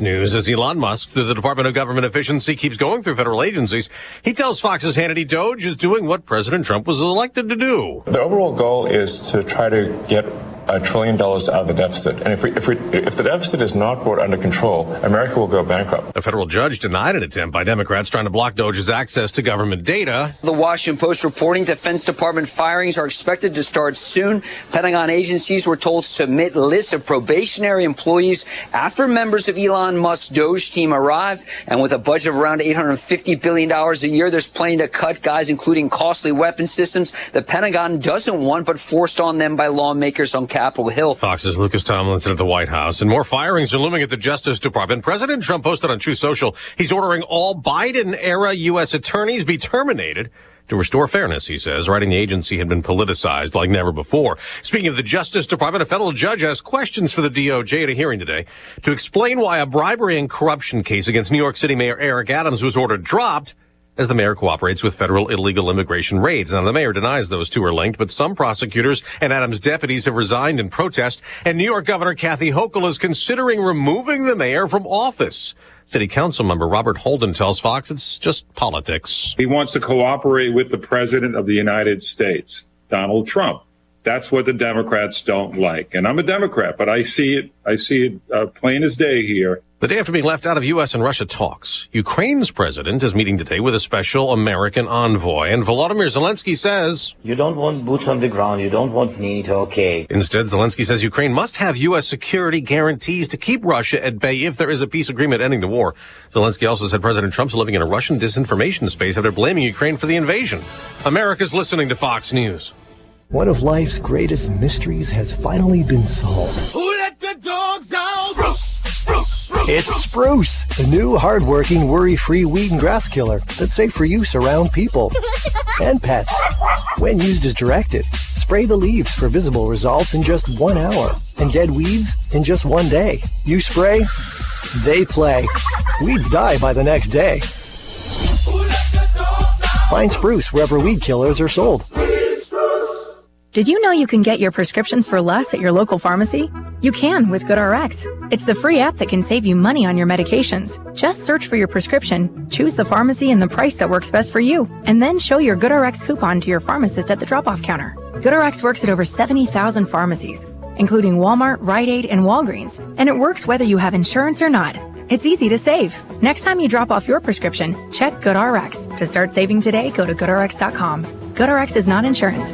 News as Elon Musk, through the Department of Government Efficiency, keeps going through federal agencies. He tells Fox's Hannity Doge is doing what President Trump was elected to do. The overall goal is to try to get $1 trillion out of the deficit. And if the deficit is not brought under control, America will go bankrupt. A federal judge denied an attempt by Democrats trying to block Doge's access to government data. The Washington Post reporting Defense Department firings are expected to start soon. Pentagon agencies were told to submit lists of probationary employees after members of Elon Musk's Doge team arrive. And with a budget of around $850 billion a year, there's plenty to cut, guys, including costly weapon systems the Pentagon doesn't want but forced on them by lawmakers on Capitol Hill. Fox's Lucas Tomlinson at the White House. And more firings are looming at the Justice Department. President Trump posted on Truth Social he's ordering all Biden-era U.S. attorneys be terminated to restore fairness, he says, writing the agency had been politicized like never before. Speaking of the Justice Department, a federal judge asked questions for the DOJ at a hearing today to explain why a bribery and corruption case against New York City Mayor Eric Adams was ordered dropped as the mayor cooperates with federal illegal immigration raids. Now, the mayor denies those two are linked, but some prosecutors and Adams' deputies have resigned in protest, and New York Governor Kathy Hochul is considering removing the mayor from office. City Council member Robert Holden tells Fox it's just politics. He wants to cooperate with the President of the United States, Donald Trump. That's what the Democrats don't like. And I'm a Democrat, but I see it plain as day here. The day after being left out of U.S. and Russia talks, Ukraine's president is meeting today with a special American envoy. And Volodymyr Zelensky says, you don't want boots on the ground. You don't want need. Okay. Instead, Zelensky says Ukraine must have U.S. security guarantees to keep Russia at bay if there is a peace agreement ending the war. Zelensky also said President Trump's living in a Russian disinformation space after blaming Ukraine for the invasion. America's listening to Fox News. One of life's greatest mysteries has finally been solved. Who let the dogs out? Spruce. It's Spruce, the new hard-working, worry-free weed and grass killer that's safe for use around people and pets. When used as directed, spray the leaves for visible results in just 1 hour and dead weeds in just 1 day. You spray, they play. Weeds die by the next day. Find Spruce wherever weed killers are sold. Did you know you can get your prescriptions for less at your local pharmacy? You can with GoodRx. It's the free app that can save you money on your medications. Just search for your prescription, choose the pharmacy and the price that works best for you, and then show your GoodRx coupon to your pharmacist at the drop-off counter. GoodRx works at over 70,000 pharmacies, including Walmart, Rite Aid, and Walgreens, and it works whether you have insurance or not. It's easy to save. Next time you drop off your prescription, check GoodRx. To start saving today, go to GoodRx.com. GoodRx is not insurance.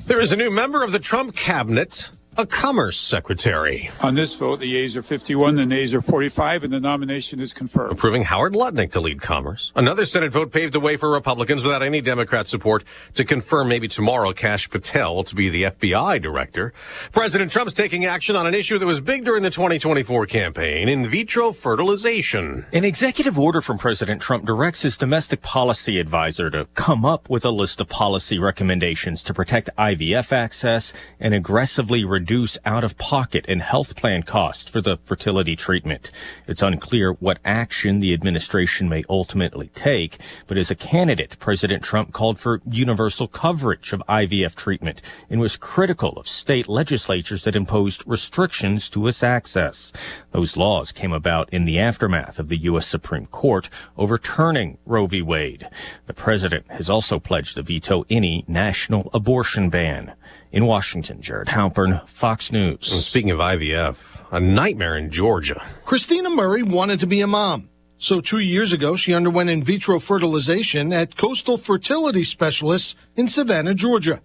There is a new member of the Trump cabinet, a commerce secretary. On this vote, the yeas are 51, the nays are 45, and the nomination is confirmed. Approving Howard Lutnick to lead commerce. Another Senate vote paved the way for Republicans without any Democrat support to confirm maybe tomorrow Kash Patel to be the FBI director. President Trump's taking action on an issue that was big during the 2024 campaign, in vitro fertilization. An executive order from President Trump directs his domestic policy advisor to come up with a list of policy recommendations to protect IVF access and aggressively reduce out-of-pocket and health plan costs for the fertility treatment. It's unclear what action the administration may ultimately take, but as a candidate, President Trump called for universal coverage of IVF treatment and was critical of state legislatures that imposed restrictions to its access. Those laws came about in the aftermath of the U.S. Supreme Court overturning Roe v. Wade. The president has also pledged to veto any national abortion ban. In Washington, Jared Halpern, Fox News. And speaking of IVF, a nightmare in Georgia. Christina Murray wanted to be a mom. So 2 years ago, she underwent in vitro fertilization at Coastal Fertility Specialists in Savannah, Georgia.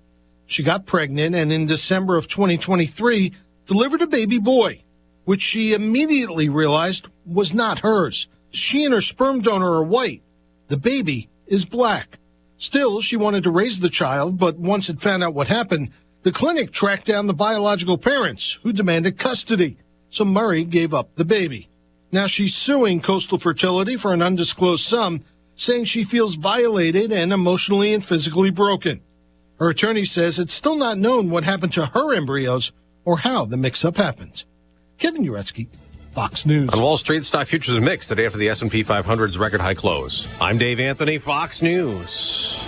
She got pregnant and in December of 2023 delivered a baby boy, which she immediately realized was not hers. She and her sperm donor are white. The baby is black. Still, she wanted to raise the child, but once it found out what happened, the clinic tracked down the biological parents who demanded custody. So Murray gave up the baby. Now she's suing Coastal Fertility for an undisclosed sum, saying she feels violated and emotionally and physically broken. Her attorney says it's still not known what happened to her embryos or how the mix-up happened. Kevin Uretsky, Fox News. On Wall Street, stock futures are mixed today after the S&P 500's record high close. I'm Dave Anthony, Fox News.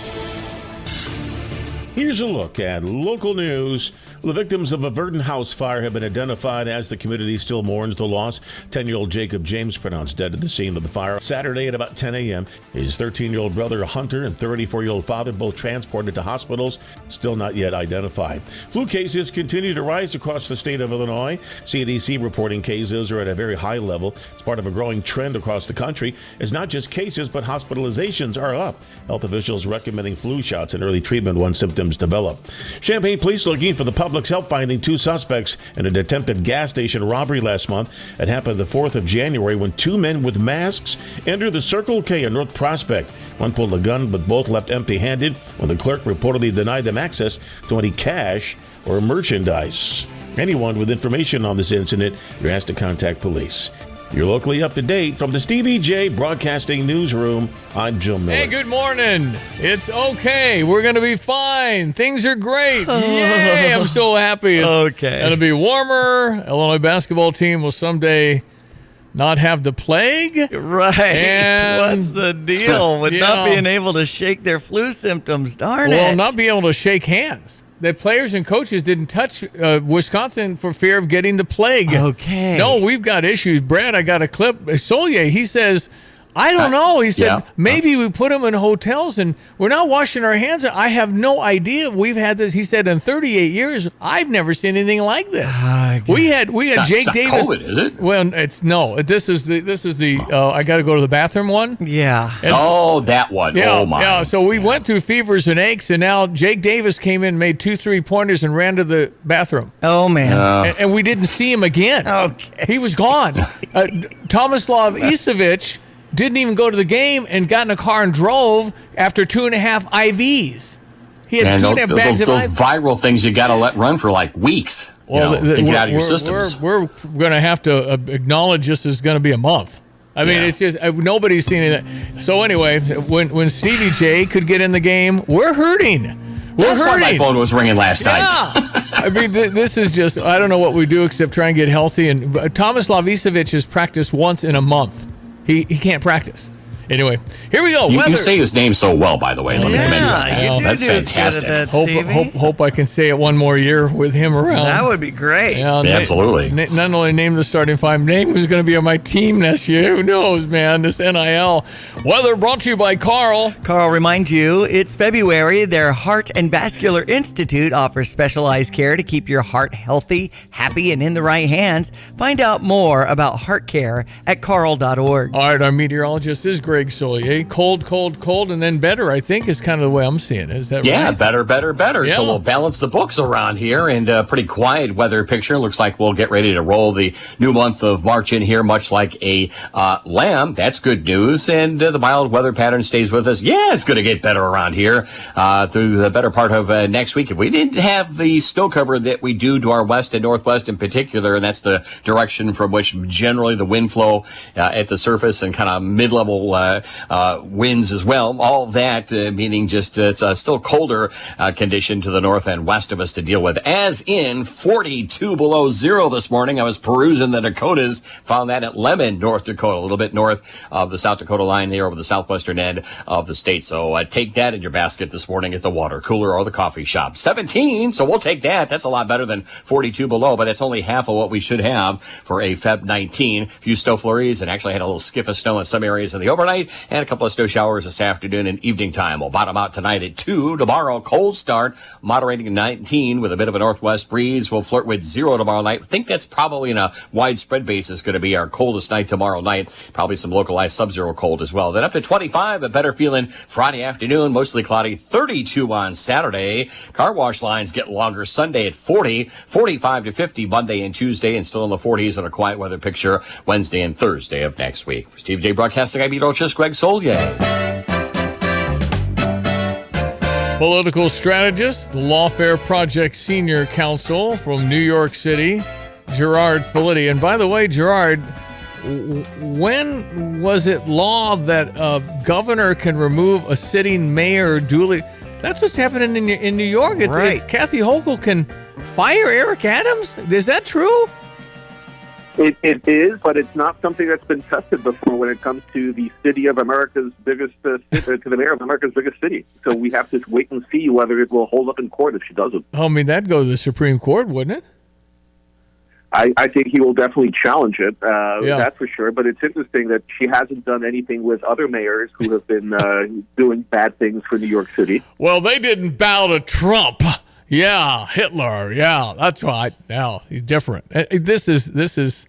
Here's a look at local news The victims of a Verdon House fire have been identified as the community still mourns the loss. 10-year-old Jacob James pronounced dead at the scene of the fire Saturday at about 10 a.m. His 13-year-old brother Hunter and 34-year-old father both transported to hospitals, still not yet identified. Flu cases continue to rise across the state of Illinois. CDC reporting cases are at a very high level. It's part of a growing trend across the country as not just cases but hospitalizations are up. Health officials recommending flu shots and early treatment once symptoms develop. Champaign police looking for the public's help finding 2 suspects in an attempted gas station robbery last month. It happened the 4th of January when 2 men with masks entered the Circle K in North Prospect. One pulled a gun, but both left empty-handed when the clerk reportedly denied them access to any cash or merchandise. Anyone with information on this incident, you're asked to contact police. You're locally up to date from the Stevie J Broadcasting Newsroom. I'm Jim Miller. Hey, good morning. It's okay. We're going to be fine. Things are great. Yay! I'm so happy. It's going to be warmer. Illinois basketball team will someday not have the plague. Right. And what's the deal with not being able to shake their flu symptoms? Darn it. Well, not being able to shake hands. The players and coaches didn't touch Wisconsin for fear of getting the plague. Okay. No, we've got issues. Brad, I got a clip. Solye, he says, I don't know. He said, maybe we put them in hotels and we're not washing our hands. I have no idea. We've had this. He said, in 38 years, I've never seen anything like this. We had Jake Davis. COVID, is it? Well, it's no. This is the. I got to go to the bathroom one. Yeah. That one. Yeah, oh my. Yeah. So we went through fevers and aches, and now Jake Davis came in, made 2 3-pointers, and ran to the bathroom. Oh man. And we didn't see him again. Okay. He was gone. Tomislav Isevich didn't even go to the game and got in a car and drove after 2.5 IVs. He had 2.5 bags of those viral things you got to let run for like weeks. Well, to get out of your systems. We're going to have to acknowledge this is going to be a month. I mean, it's just nobody's seen it. So anyway, when Stevie J could get in the game, we're hurting. That's why my phone was ringing last night. I mean, this is just, I don't know what we do except try and get healthy. And Tomislav Isevich has practiced once in a month. He can't practice. Anyway, here we go. You say his name so well, by the way. Let me commend you. That's fantastic. Hope I can say it one more year with him around. That would be great. Yeah, absolutely. Not only name the starting 5, name who's going to be on my team next year. Who knows, man? This NIL. Weather brought to you by Carl. Carl reminds you, it's February. Their Heart and Vascular Institute offers specialized care to keep your heart healthy, happy, and in the right hands. Find out more about heart care at carl.org. All right, our meteorologist is Greg Solye. Cold, and then better, I think, is kind of the way I'm seeing it. Is that right? Yeah, better. Yeah. So we'll balance the books around here, and a pretty quiet weather picture. Looks like we'll get ready to roll the new month of March in here, much like a lamb. That's good news. And the mild weather pattern stays with us. Yeah, it's going to get better around here through the better part of next week. If we didn't have the snow cover that we do to our west and northwest in particular, and that's the direction from which generally the wind flow at the surface and kind of mid-level winds as well. All that meaning just it's a still colder condition to the north and west of us to deal with, as in 42 below zero this morning. I was perusing the Dakotas, found that at Lemon, North Dakota, a little bit north of the South Dakota line there over the southwestern end of the state. So take that in your basket this morning at the water cooler or the coffee shop. 17, so we'll take that. That's a lot better than 42 below, but that's only half of what we should have for a Feb 19. A few snow flurries, and actually had a little skiff of snow in some areas in the overnight, and a couple of snow showers this afternoon and evening time. We'll bottom out tonight at 2. Tomorrow, cold start, moderating at 19 with a bit of a northwest breeze. We'll flirt with 0 tomorrow night. I think that's probably in a widespread basis going to be our coldest night tomorrow night. Probably some localized sub-zero cold as well. Then up to 25, a better feeling Friday afternoon, mostly cloudy, 32 on Saturday. Car wash lines get longer Sunday at 40, 45 to 50 Monday and Tuesday, and still in the 40s on a quiet weather picture Wednesday and Thursday of next week. For Steve J Broadcasting, I'm meteorologist Greg Solye. Political strategist, the Lawfare Project Senior Counsel from New York City, Gerard Filitti. And by the way, Gerard, when was it law that a governor can remove a sitting mayor duly? That's what's happening in New York. It's Kathy Hochul can fire Eric Adams. Is that true? It is, but it's not something that's been tested before when it comes to the city of America's biggest, to the mayor of America's biggest city. So we have to wait and see whether it will hold up in court if she doesn't. I mean, that'd go to the Supreme Court, wouldn't it? I think he will definitely challenge it, that's for sure. But it's interesting that she hasn't done anything with other mayors who have been doing bad things for New York City. Well, they didn't bow to Trump. Yeah, Hitler. Yeah, that's right. Yeah, he's different. This is.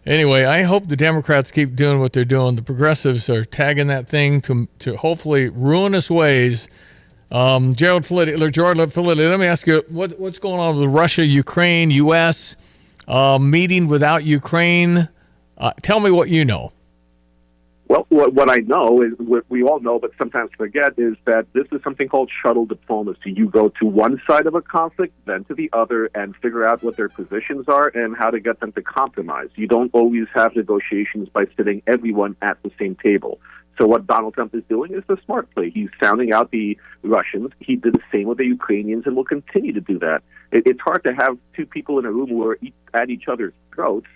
Anyway, I hope the Democrats keep doing what they're doing. The progressives are tagging that thing to hopefully ruinous ways. Gerald Filitti, let me ask you, what's going on with Russia, Ukraine, U.S., meeting without Ukraine? Tell me what you know. Well, what I know is what we all know, but sometimes forget, is that this is something called shuttle diplomacy. You go to one side of a conflict, then to the other, and figure out what their positions are and how to get them to compromise. You don't always have negotiations by sitting everyone at the same table. So what Donald Trump is doing is the smart play. He's sounding out the Russians. He did the same with the Ukrainians and will continue to do that. It's hard to have two people in a room who are at each other's throats.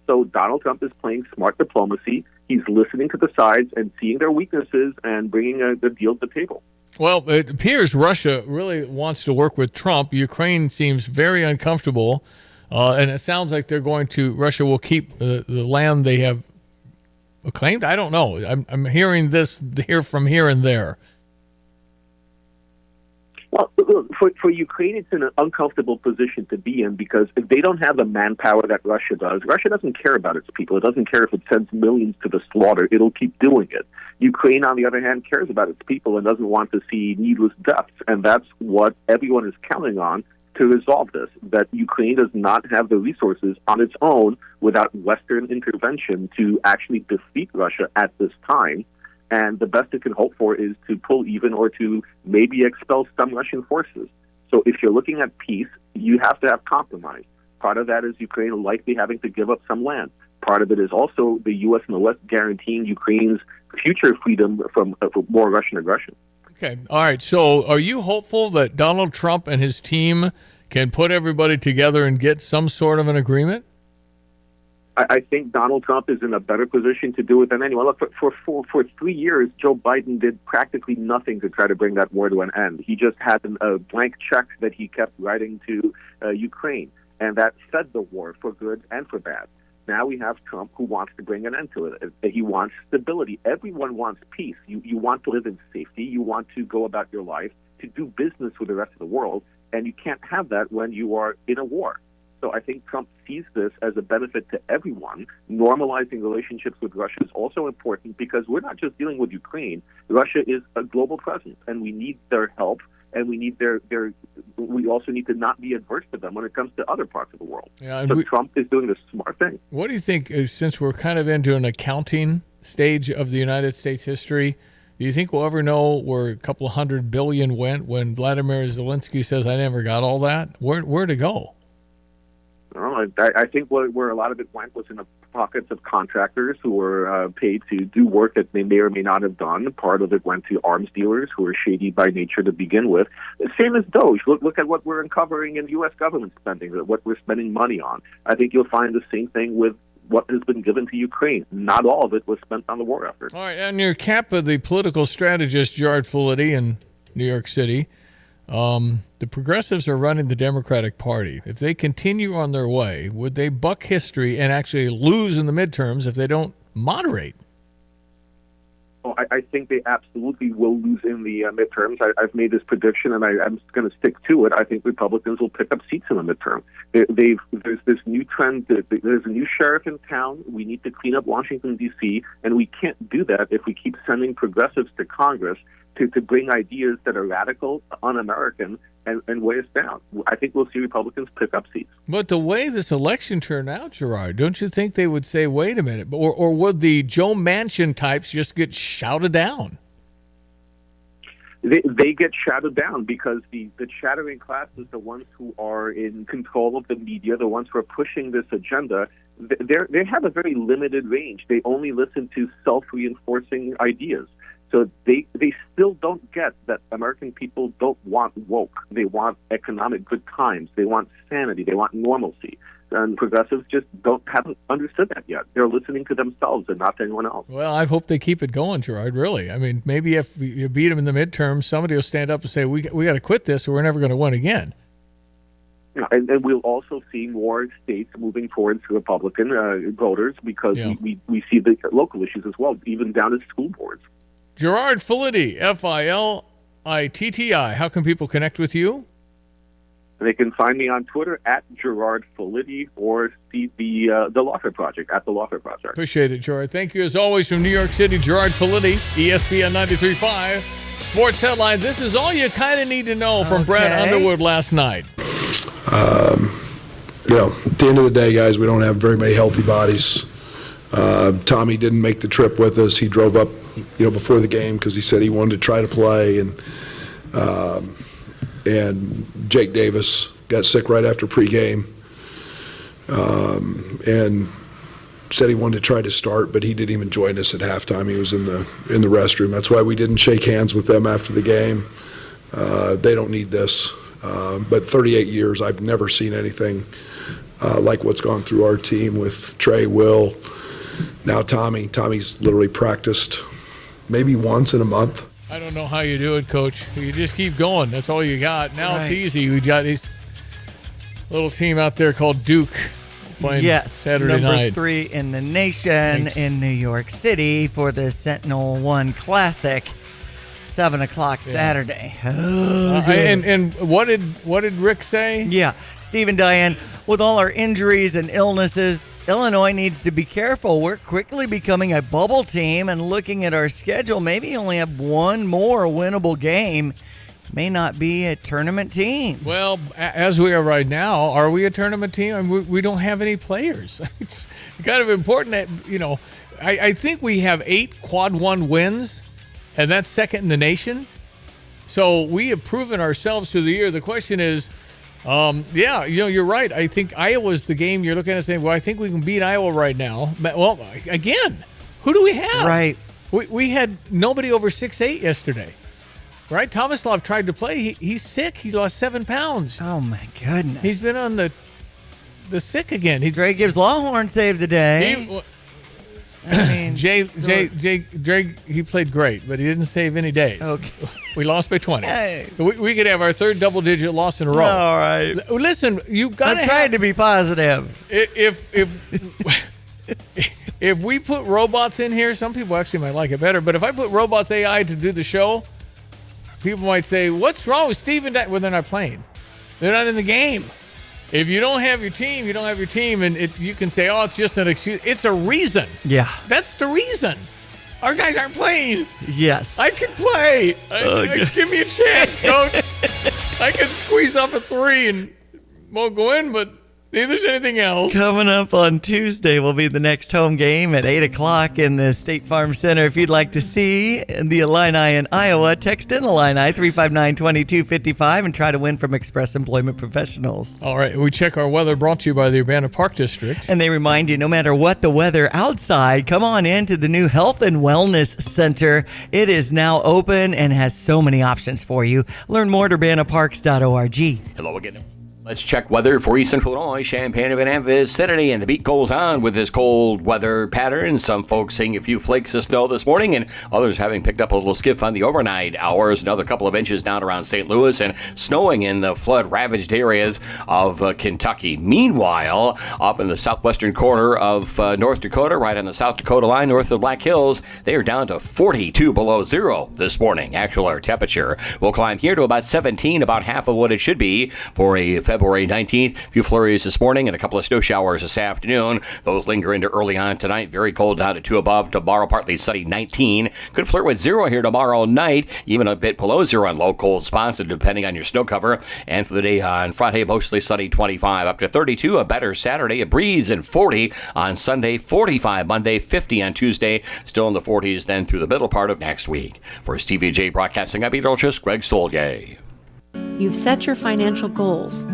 So Donald Trump is playing smart diplomacy. He's listening to the sides and seeing their weaknesses and bringing a deal to the table. Well, it appears Russia really wants to work with Trump. Ukraine seems very uncomfortable, and it sounds like Russia will keep the land they have claimed. I don't know. I'm hearing this from here and there. Well, look, for Ukraine, it's an uncomfortable position to be in because if they don't have the manpower that Russia does, Russia doesn't care about its people. It doesn't care if it sends millions to the slaughter. It'll keep doing it. Ukraine, on the other hand, cares about its people and doesn't want to see needless deaths. And that's what everyone is counting on to resolve this, that Ukraine does not have the resources on its own without Western intervention to actually defeat Russia at this time. And the best it can hope for is to pull even or to maybe expel some Russian forces. So if you're looking at peace, you have to have compromise. Part of that is Ukraine likely having to give up some land. Part of it is also the U.S. and the West guaranteeing Ukraine's future freedom from more Russian aggression. Okay. All right. So are you hopeful that Donald Trump and his team can put everybody together and get some sort of an agreement? I think Donald Trump is in a better position to do it than anyone. Look, for 3 years, Joe Biden did practically nothing to try to bring that war to an end. He just had a blank check that he kept writing to Ukraine, and that fed the war for good and for bad. Now we have Trump who wants to bring an end to it. He wants stability. Everyone wants peace. You want to live in safety. You want to go about your life, to do business with the rest of the world, and you can't have that when you are in a war. So I think Trump sees this as a benefit to everyone. Normalizing relationships with Russia is also important because we're not just dealing with Ukraine. Russia is a global presence, and we need their help, and we need we also need to not be adverse to them when it comes to other parts of the world. Yeah, so Trump is doing the smart thing. What do you think, since we're kind of into an accounting stage of the United States history, do you think we'll ever know where a couple of $100 billion went when Vladimir Zelensky says, I never got all that? Where to go? I think where a lot of it went was in the pockets of contractors who were paid to do work that they may or may not have done. Part of it went to arms dealers who are shady by nature to begin with. Same as Doge. Look at what we're uncovering in U.S. government spending, what we're spending money on. I think you'll find the same thing with what has been given to Ukraine. Not all of it was spent on the war effort. All right, and your cap of the political strategist, Gerard Filitti in New York City, the progressives are running the Democratic Party. If they continue on their way, would they buck history and actually lose in the midterms if they don't moderate? Oh, I think they absolutely will lose in the midterms. I've made this prediction, and I'm going to stick to it. I think Republicans will pick up seats in the midterm. There's this new trend. There's a new sheriff in town. We need to clean up Washington, D.C., and we can't do that if we keep sending progressives to Congress to bring ideas that are radical, un-American, and weigh us down. I think we'll see Republicans pick up seats. But the way this election turned out, Gerard, don't you think they would say, wait a minute, or would the Joe Manchin types just get shouted down? They get shouted down because the chattering class is the ones who are in control of the media, the ones who are pushing this agenda. They have a very limited range. They only listen to self-reinforcing ideas. So they still don't get that American people don't want woke. They want economic good times. They want sanity. They want normalcy. and progressives just haven't understood that yet. They're listening to themselves and not to anyone else. Well, I hope they keep it going, Gerard, really. I mean, maybe if you beat them in the midterm, somebody will stand up and say, we got to quit this or we're never going to win again. Yeah, and we'll also see more states moving towards Republican voters because we see the local issues as well, even down to school boards. Gerard Filitti, F-I-L-I-T-T-I. How can people connect with you? They can find me on Twitter at Gerard Filitti or see the Lawfare Project at the Lawfare Project. Appreciate it, Gerard. Thank you as always from New York City, Gerard Filitti, ESPN 93.5. Sports headline. This is all you kind of need to know from Brad Underwood last night. At the end of the day, guys, we don't have very many healthy bodies. Tommy didn't make the trip with us. He drove up, before the game because he said he wanted to try to play, and Jake Davis got sick right after pregame, and said he wanted to try to start, but he didn't even join us at halftime. He was in the restroom. That's why we didn't shake hands with them after the game. They don't need this. But 38 years, I've never seen anything like what's gone through our team with Trey, Will, now Tommy. Tommy's literally practiced maybe once in a month. I don't know how you do it, Coach. You just keep going. That's all you got. Now It's easy. We got this little team out there called Duke playing Saturday number night. 3 in the nation in New York City for the Sentinel One Classic. 7 o'clock Saturday. And what did Rick say? Yeah, Steve and Diane, with all our injuries and illnesses, Illinois needs to be careful. We're quickly becoming a bubble team, and looking at our schedule, maybe only have one more winnable game. May not be a tournament team. Well, as we are right now, are we a tournament team? I mean, we don't have any players. It's kind of important that, I think we have 8 quad 1 wins. And that's second in the nation. So we have proven ourselves through the year. The question is, you're right. I think Iowa's the game you're looking at saying, well, I think we can beat Iowa right now. Well, again, who do we have? Right. We had nobody over 6'8" yesterday. Right? Tomislav tried to play. He's sick. He lost 7 pounds. Oh, my goodness. He's been on the sick again. Drake gives Longhorn saved the day. Jay, he played great, but he didn't save any days. Okay. We lost by 20. Hey. We could have our 3rd double-digit loss in a row. All right. Listen, you've got to. I'm trying to be positive. If we put robots in here, some people actually might like it better. But if I put robots AI to do the show, people might say, "What's wrong with Steven?" Well, they're not playing. They're not in the game. If you don't have your team, you don't have your team, and you can say, "Oh, it's just an excuse." It's a reason. Yeah, that's the reason. Our guys aren't playing. Yes, I can play. Give me a chance, Coach. I can squeeze off a 3 and won't go in, but neither is anything else. Coming up on Tuesday will be the next home game at 8 o'clock in the State Farm Center. If you'd like to see the Illini in Iowa, text in Illini 359-2255 and try to win from Express Employment Professionals. All right, we check our weather brought to you by the Urbana Park District. And they remind you, no matter what the weather outside, come on into the new Health and Wellness Center. It is now open and has so many options for you. Learn more at urbanaparks.org. Hello again. Let's check weather for East Central Illinois, Champaign and Van vicinity, and the beat goes on with this cold weather pattern. Some folks seeing a few flakes of snow this morning, and others having picked up a little skiff on the overnight hours. Another couple of inches down around St. Louis, and snowing in the flood-ravaged areas of Kentucky. Meanwhile, up in the southwestern corner of North Dakota, right on the South Dakota line, north of the Black Hills, they are down to 42 below zero this morning. Actual air temperature will climb here to about 17, about half of what it should be for a February 19th. A few flurries this morning and a couple of snow showers this afternoon. Those linger into early on tonight. Very cold down to 2 above. Tomorrow, partly sunny, 19. Could flirt with 0 here tomorrow night. Even a bit below 0 on low cold spots, depending on your snow cover. And for the day on Friday, mostly sunny, 25 up to 32. A better Saturday, a breeze, and 40 on Sunday, 45 Monday, 50 on Tuesday. Still in the 40s then through the middle part of next week. For TVJ Broadcasting, I'm meteorologist Greg Solje. You've set your financial goals.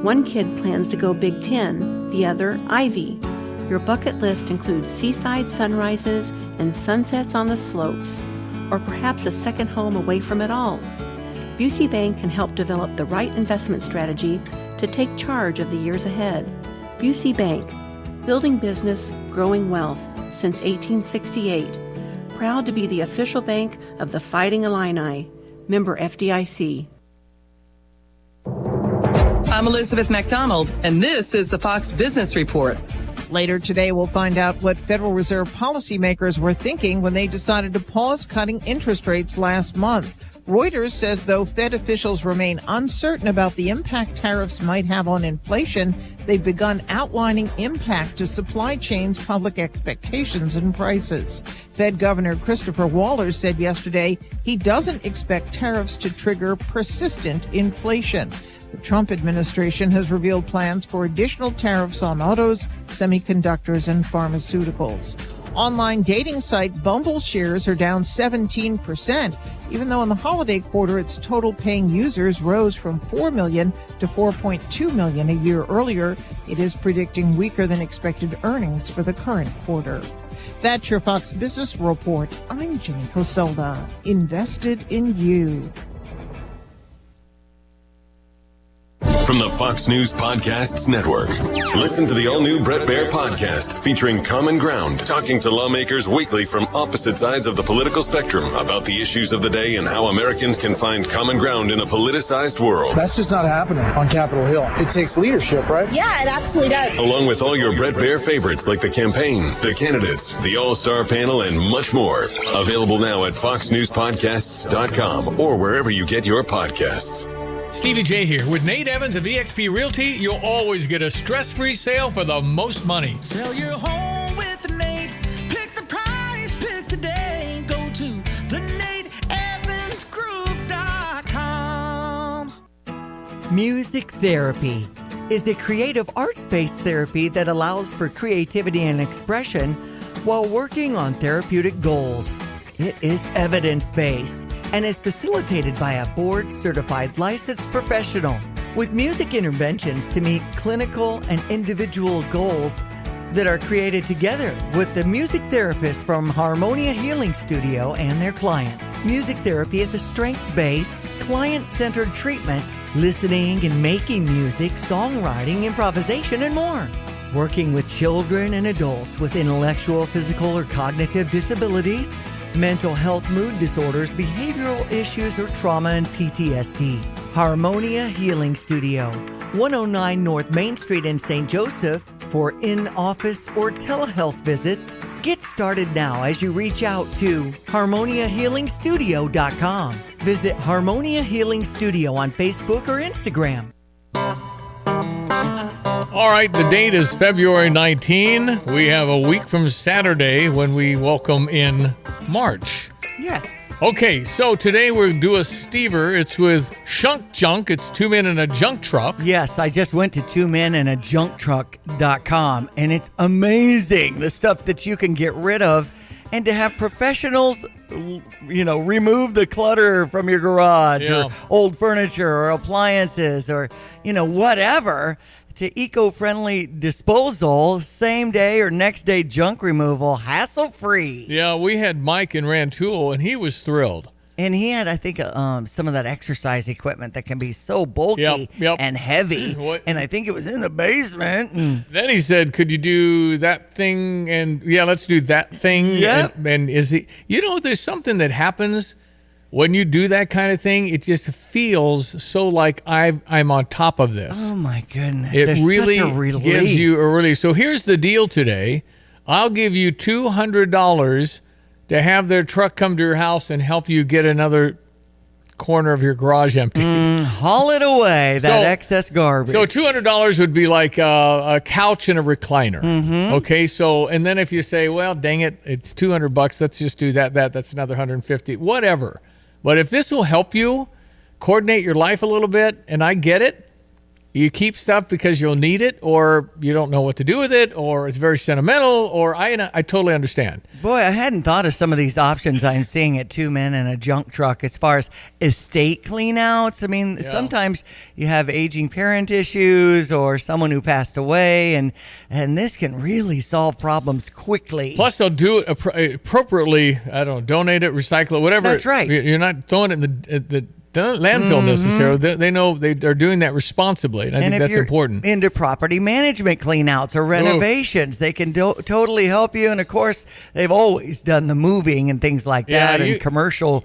One kid plans to go Big Ten, the other Ivy. Your bucket list includes seaside sunrises and sunsets on the slopes, or perhaps a second home away from it all. Busey Bank can help develop the right investment strategy to take charge of the years ahead. UC Bank, building business, growing wealth since 1868. Proud to be the official bank of the Fighting Illini. Member FDIC. I'm Elizabeth McDonald, and this is the Fox Business Report. Later today, we'll find out what Federal Reserve policymakers were thinking when they decided to pause cutting interest rates last month. Reuters says though Fed officials remain uncertain about the impact tariffs might have on inflation, they've begun outlining impact to supply chains, public expectations, and prices. Fed Governor Christopher Waller said yesterday he doesn't expect tariffs to trigger persistent inflation. The Trump administration has revealed plans for additional tariffs on autos, semiconductors, and pharmaceuticals. Online dating site Bumble shares are down 17%, even though in the holiday quarter its total paying users rose from 4 million to 4.2 million a year earlier. It is predicting weaker than expected earnings for the current quarter. That's your Fox Business Report. I'm Jenny Coselda. Invested in you. From the Fox News Podcasts Network. Listen to the all-new Bret Baier podcast featuring Common Ground, talking to lawmakers weekly from opposite sides of the political spectrum about the issues of the day and how Americans can find common ground in a politicized world. That's just not happening on Capitol Hill. It takes leadership, right? Yeah, it absolutely does. Along with all your Bret Baier favorites like the campaign, the candidates, the all-star panel, and much more. Available now at foxnewspodcasts.com or wherever you get your podcasts. Stevie J here. With Nate Evans of eXp Realty, you'll always get a stress-free sale for the most money. Sell your home with Nate. Pick the price, pick the day. Go to theNateEvansGroup.com. Music therapy is a creative arts-based therapy that allows for creativity and expression while working on therapeutic goals. It is evidence-based and is facilitated by a board-certified licensed professional with music interventions to meet clinical and individual goals that are created together with the music therapist from Harmonia Healing Studio and their client. Music therapy is a strength-based, client-centered treatment, listening and making music, songwriting, improvisation, and more. Working with children and adults with intellectual, physical, or cognitive disabilities, mental health, mood disorders, behavioral issues, or trauma and PTSD. Harmonia Healing Studio, 109 North Main Street in St. Joseph. For in-office or telehealth visits, get started now as you reach out to harmoniahealingstudio.com. Visit Harmonia Healing Studio on Facebook or Instagram. All right, the date is February 19. We have a week from Saturday when we welcome in March. Yes. Okay, so today we'll do a Stever. It's with Shunk Junk. It's 2 men in a junk truck. Yes, I just went to 2meninajunktruck.com, and it's amazing the stuff that you can get rid of, and to have professionals, remove the clutter from your garage or old furniture or appliances or, whatever, to eco-friendly disposal, same day or next day junk removal, hassle-free. Yeah, we had Mike in Rantoul, and he was thrilled. And he had, I think, some of that exercise equipment that can be so bulky and heavy. And I think it was in the basement. Then he said, could you do that thing? And let's do that thing. Yeah. And is he, there's something that happens when you do that kind of thing. It just feels so like I'm on top of this. Oh my goodness. It There's really such a relief. gives you a relief. So here's the deal today. I'll give you $200 to have their truck come to your house and help you get another corner of your garage empty. Haul it away, that excess garbage. So $200 would be like a couch and a recliner. Mm-hmm. Okay, so, and then if you say, well, dang it, it's $200, let's just do that's another $150, whatever. But if this will help you coordinate your life a little bit, and I get it, you keep stuff because you'll need it, or you don't know what to do with it, or it's very sentimental, or I totally understand. Boy, I hadn't thought of some of these options I'm seeing at 2 Men in a Junk Truck as far as estate cleanouts. I mean, sometimes you have aging parent issues or someone who passed away, and this can really solve problems quickly. Plus, they'll do it appropriately. I don't know, donate it, recycle it, whatever. That's right. You're not throwing it in landfill necessarily. They know they're doing that responsibly, and I think if that's you're important. Into property management cleanouts or renovations, they can totally help you. And of course, they've always done the moving and things like that, and commercial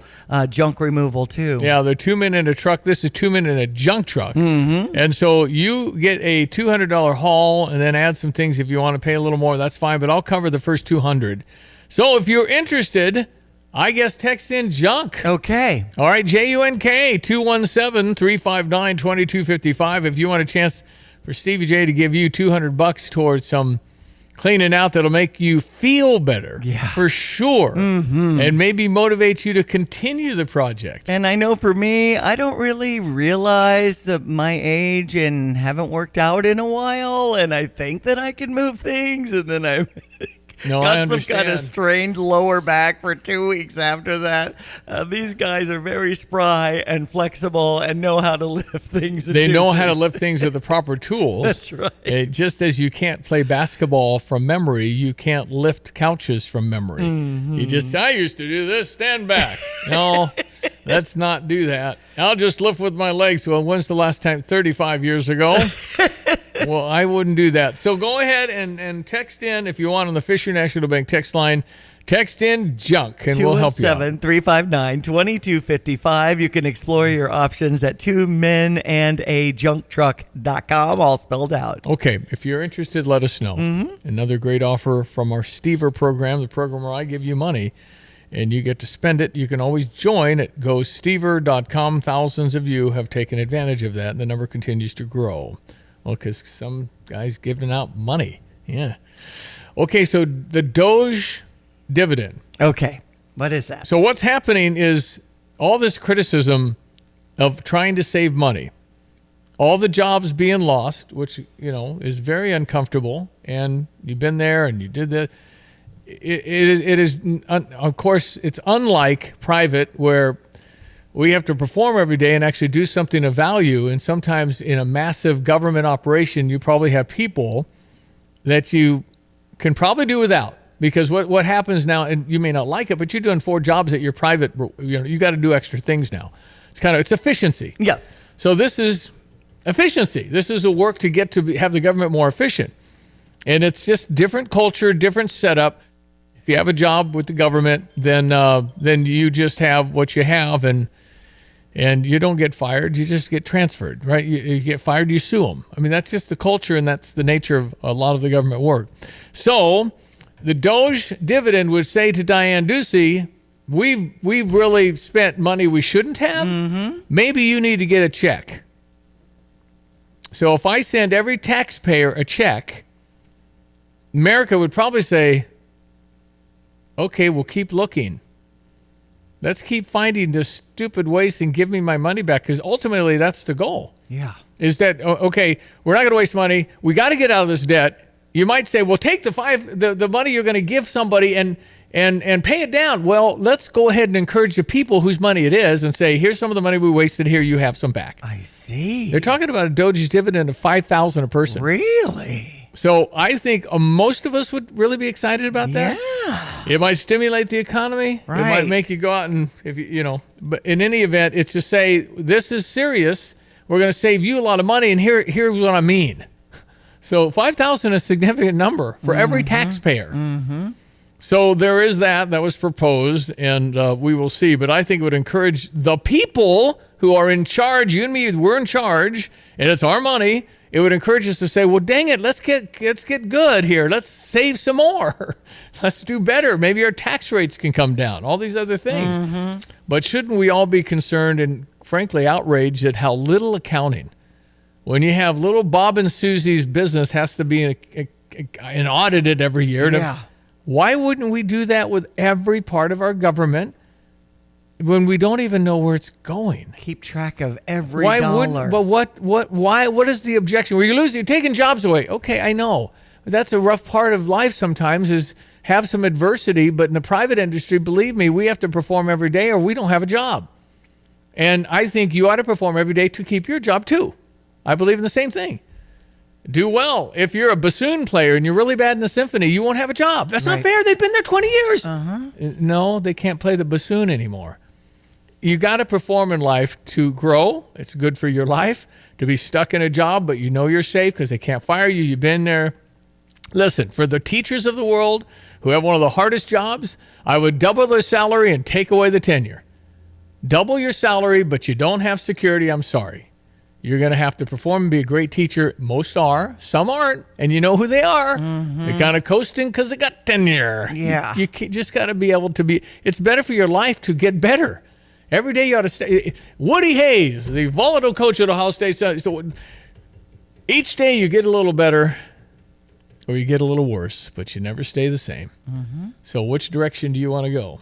junk removal too. Yeah, they're 2 men in a truck. This is 2 men in a junk truck. And so you get a $200 haul and then add some things if you want to pay a little more. That's fine, but I'll cover the first $200. So if you're interested, I guess text in junk. Okay. All right, JUNK 217-359-2255. If you want a chance for Stevie J to give you $200 towards some cleaning out that'll make you feel better, for sure, and maybe motivate you to continue the project. And I know for me, I don't really realize my age and haven't worked out in a while, and I think that I can move things, and then I got some kind of strained lower back for 2 weeks after that. These guys are very spry and flexible and know how to lift things. They know how to lift things with the proper tools. That's right. Just as you can't play basketball from memory, you can't lift couches from memory. I used to do this, stand back. No, let's not do that. I'll just lift with my legs. Well, when's the last time? 35 years ago. Well, I wouldn't do that. So go ahead and text in if you want on the Fisher National Bank text line. Text in junk, and we'll help you out. 217-359-2255. You can explore your options at 2menandajuncktruck.com, all spelled out. Okay, if you're interested, let us know. Another great offer from our Stever program, the program where I give you money, and you get to spend it. You can always join at gostever.com. Thousands of you have taken advantage of that, and the number continues to grow. Well, because some guy's giving out money. Yeah. Okay, so the Doge dividend. Okay, what is that? So what's happening is all this criticism of trying to save money, all the jobs being lost, which, is very uncomfortable, and you've been there and you did that. It is, of course, it's unlike private where we have to perform every day and actually do something of value. And sometimes in a massive government operation, you probably have people that you can probably do without. Because what happens now, and you may not like it, but you're doing 4 jobs at your private, you got to do extra things now. It's efficiency. Yeah. So this is efficiency. This is a work to get to have the government more efficient. And it's just different culture, different setup. If you have a job with the government, then you just have what you have, and you don't get fired, you just get transferred, right? You get fired, you sue them. I mean, that's just the culture, and that's the nature of a lot of the government work. So the Doge dividend would say to Diane Ducey, we've really spent money we shouldn't have. Maybe you need to get a check. So if I send every taxpayer a check, America would probably say, okay, we'll keep looking. Let's keep finding this stupid waste and give me my money back, because ultimately that's the goal. Yeah. Is that, okay, we're not going to waste money. We got to get out of this debt. You might say, well, take the money you're going to give somebody and pay it down. Well, let's go ahead and encourage the people whose money it is and say, here's some of the money we wasted. Here, you have some back. I see. They're talking about a Doge's dividend of $5,000 a person. Really? So I think most of us would really be excited about that. Yeah. It might stimulate the economy. Right. It might make you go out and, but in any event, it's to say, this is serious. We're going to save you a lot of money, and here's what I mean. So 5,000 is a significant number for every taxpayer. So there is that was proposed, and we will see. But I think it would encourage the people who are in charge. You and me, we're in charge, and it's our money. It would encourage us to say, well, dang it, let's get good here. Let's save some more. Let's do better. Maybe our tax rates can come down. All these other things. But shouldn't we all be concerned and, frankly, outraged at how little accounting? When you have little Bob and Susie's business has to be an audited every year. Yeah. Why wouldn't we do that with every part of our government when we don't even know where it's going? Keep track of every dollar. But what is the objection? Well, you're taking jobs away. Okay, I know. But that's a rough part of life sometimes, is have some adversity. But in the private industry, believe me, we have to perform every day or we don't have a job. And I think you ought to perform every day to keep your job too. I believe in the same thing. Do well. If you're a bassoon player and you're really bad in the symphony, you won't have a job. That's not fair. They've been there 20 years. No, they can't play the bassoon anymore. you got to perform in life to grow. It's good for your life to be stuck in a job, but you know you're safe because they can't fire you. You've been there. Listen, for the teachers of the world who have one of the hardest jobs, I would double their salary and take away the tenure. Double your salary, but you don't have security. I'm sorry. You're going to have to perform and be a great teacher. Most are. Some aren't. And you know who they are. They're kind of coasting because they got tenure. Yeah. You just got to be able to be. It's better for your life to get better. Every day you ought to stay. Woody Hayes, the volatile coach at Ohio State. So each day you get a little better or you get a little worse, but you never stay the same. So which direction do you want to go?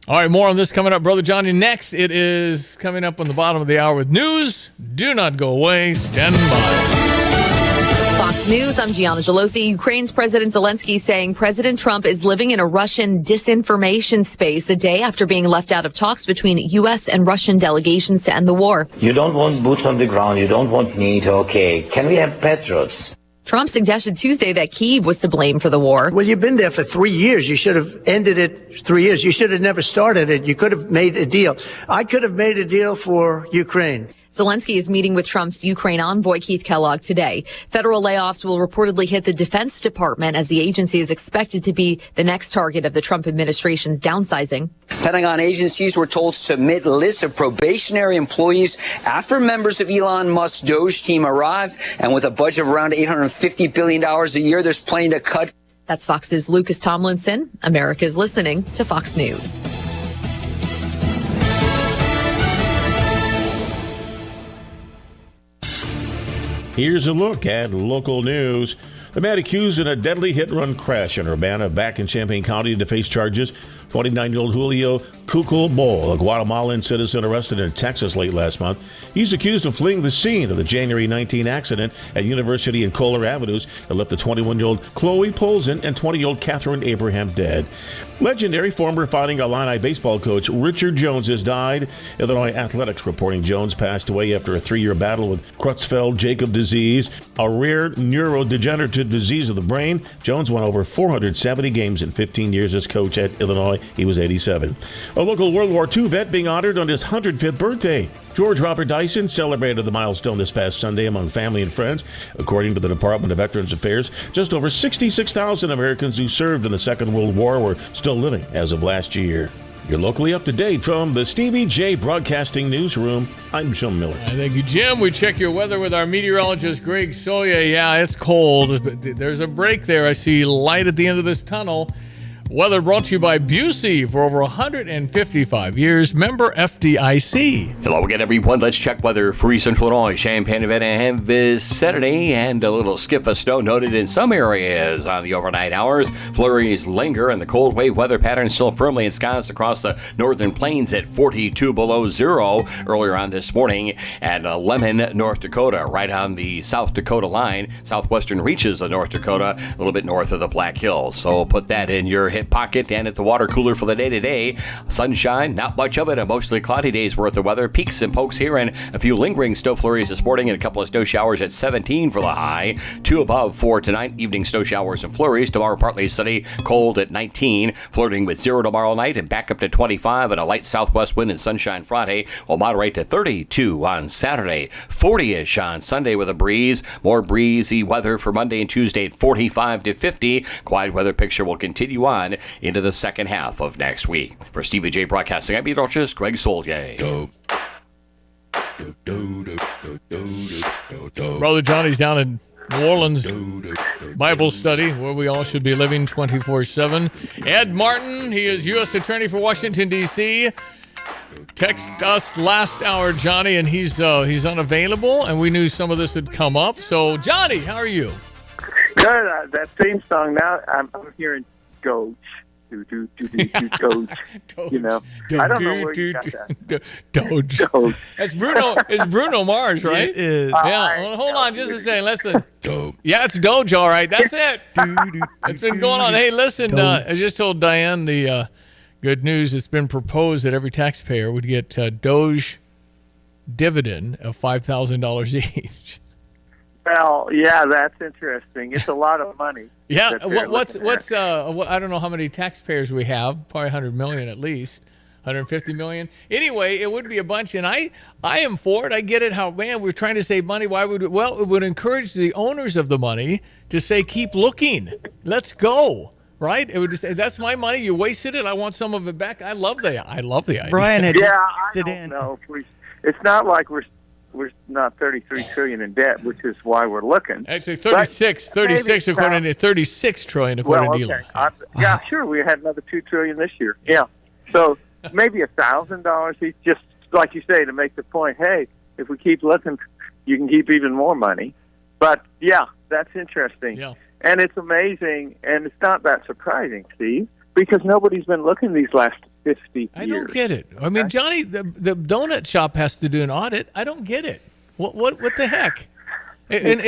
All right, more on this coming up, Brother Johnny. Next, it is coming up on the bottom of the hour with news. Do not go away. Stand by. Fox News, I'm Gianna Gelosi. Ukraine's President Zelensky saying President Trump is living in a Russian disinformation space a day after being left out of talks between U.S. and Russian delegations to end the war. You don't want boots on the ground. You don't want meat. Okay. Can we have Patriots? Trump suggested Tuesday that Kyiv was to blame for the war. Well, you've been there for 3 years. You should have ended it 3 years. You should have never started it. You could have made a deal. I could have made a deal for Ukraine. Zelensky is meeting with Trump's Ukraine envoy, Keith Kellogg, today. Federal layoffs will reportedly hit the Defense Department as the agency is expected to be the next target of the Trump administration's downsizing. Pentagon agencies were told to submit lists of probationary employees after members of Elon Musk's Doge team arrive. And with a budget of around $850 billion a year, there's plenty to cut. That's Fox's Lucas Tomlinson. America's listening to Fox News. Here's a look at local news. The man accused in a deadly hit-and-run crash in Urbana back in Champaign County to face charges. 29-year-old Julio Cucalbo, a Guatemalan citizen arrested in Texas late last month. He's accused of fleeing the scene of the January 19 accident at University and Kohler Avenues that left the 21-year-old Chloe Polzin and 20-year-old Catherine Abraham dead. Legendary former Fighting Illini baseball coach Richard Jones has died. Illinois Athletics reporting Jones passed away after a 3-year battle with Creutzfeldt-Jakob disease, a rare neurodegenerative disease of the brain. Jones won over 470 games in 15 years as coach at Illinois. He was 87. A local World War II vet being honored on his 105th birthday. George Robert Dyson celebrated the milestone this past Sunday among family and friends. According to the Department of Veterans Affairs, just over 66,000 Americans who served in the Second World War were still living as of last year. You're locally up to date from the Stevie J Broadcasting Newsroom. I'm Jim Miller. Thank you, Jim. We check your weather with our meteorologist, Greg Soya. Yeah, it's cold, but there's a break there. I see light at the end of this tunnel. Weather brought to you by Busey for over 155 years. Member FDIC. Hello again, everyone. Let's check weather for East Central Illinois. Champaign and Savannah vicinity and a little skip of snow noted in some areas on the overnight hours. Flurries linger and the cold wave weather pattern still firmly ensconced across the northern plains at 42 below zero earlier on this morning at Lemon, North Dakota, right on the South Dakota line. Southwestern reaches of North Dakota, a little bit north of the Black Hills. So put that in your hip pocket and at the water cooler for the day today. Sunshine, not much of it. A mostly cloudy day's worth of weather. Peaks and pokes here and a few lingering snow flurries this morning and a couple of snow showers at 17 for the high. 2 above for tonight. Evening snow showers and flurries. Tomorrow partly sunny, cold at 19. Flirting with 0 tomorrow night and back up to 25 and a light southwest wind and sunshine Friday will moderate to 32 on Saturday. 40-ish on Sunday with a breeze. More breezy weather for Monday and Tuesday at 45 to 50. Quiet weather picture will continue on into the second half of next week. For Stevie J Broadcasting, I'm meteorologist Greg Soldier. Brother Johnny's down in New Orleans Bible study, where we all should be living 24/7. Ed Martin, he is U.S. Attorney for Washington, D.C. Text us last hour, Johnny, and he's unavailable, and we knew some of this had come up. So, Johnny, how are you? Good. That theme song now, I'm hearing Doge. Doge. You know, I don't know where you got that. Doge. That's Bruno. It's Bruno Mars, right? It is. Yeah. Well, hold on just a second. Listen. Yeah, it's Doge, all right. That's it. It's been going on. Hey, listen. I just told Diane the good news. It's been proposed that every taxpayer would get Doge dividend of $5,000 each. Well, yeah, that's interesting. It's a lot of money. Yeah, what's I don't know how many taxpayers we have, probably 100 million at least. 150 million. Anyway, it would be a bunch, and I am for it. I get it. How, man, we're trying to save money. Why would it? Well, it would encourage the owners of the money to say, keep looking. Let's go. Right? It would just say, that's my money. You wasted it. I want some of it back. I love the idea. Brian had I don't know. It's not like we're not 33 trillion in debt, which is why we're looking. Actually, 36 according to 36 trillion according to Elon. Yeah, sure. We had another 2 trillion this year. Yeah. So maybe $1,000 each, just like you say, to make the point, hey, if we keep looking, you can keep even more money. But yeah, that's interesting. Yeah. And it's amazing, and it's not that surprising, Steve, because nobody's been looking these last 50 years. I don't get it. I mean, Johnny, the donut shop has to do an audit. I don't get it. What the heck? And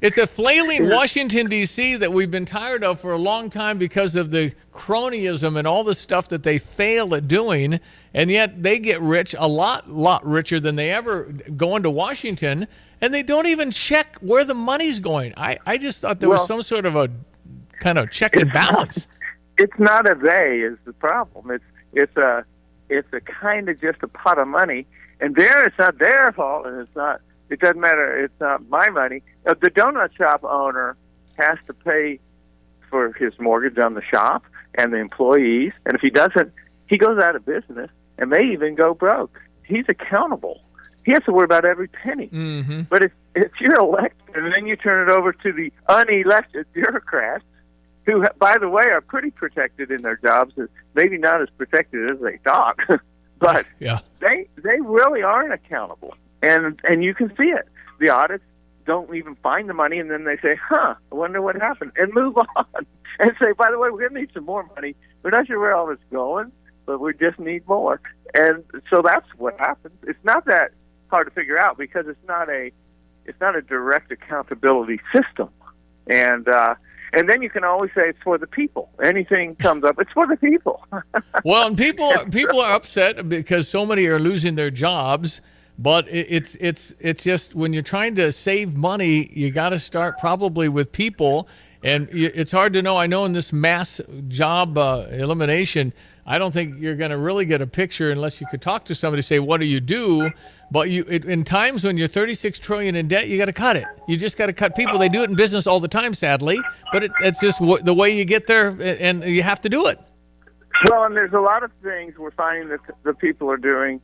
it's a flailing Washington, D.C. that we've been tired of for a long time because of the cronyism and all the stuff that they fail at doing, and yet they get rich, a lot richer than they ever go into Washington, and they don't even check where the money's going. I just thought there was some sort of a kind of check and balance. It's not a they is the problem. It's a kind of just a pot of money, and there it's not their fault, and it doesn't matter. It's not my money. The donut shop owner has to pay for his mortgage on the shop and the employees, and if he doesn't, he goes out of business and may even go broke. He's accountable. He has to worry about every penny. Mm-hmm. But if you're elected and then you turn it over to the unelected bureaucrats, who, by the way, are pretty protected in their jobs, maybe not as protected as they thought, but they really aren't accountable. And you can see it. The audits don't even find the money, and then they say, I wonder what happened, and move on. And say, by the way, we're going to need some more money. We're not sure where all this is going, but we just need more. And so that's what happens. It's not that hard to figure out because it's not a direct accountability system. And then you can always say it's for the people. Anything comes up, it's for the people. Well, and people are upset because so many are losing their jobs. But it's just when you're trying to save money, you got to start probably with people. And it's hard to know. I know in this mass job elimination, I don't think you're going to really get a picture unless you could talk to somebody, say, what do you do? But in times when you're 36 trillion in debt, you got to cut it. You just got to cut people. They do it in business all the time, sadly. But it's just the way you get there, and you have to do it. Well, and there's a lot of things we're finding that the people are doing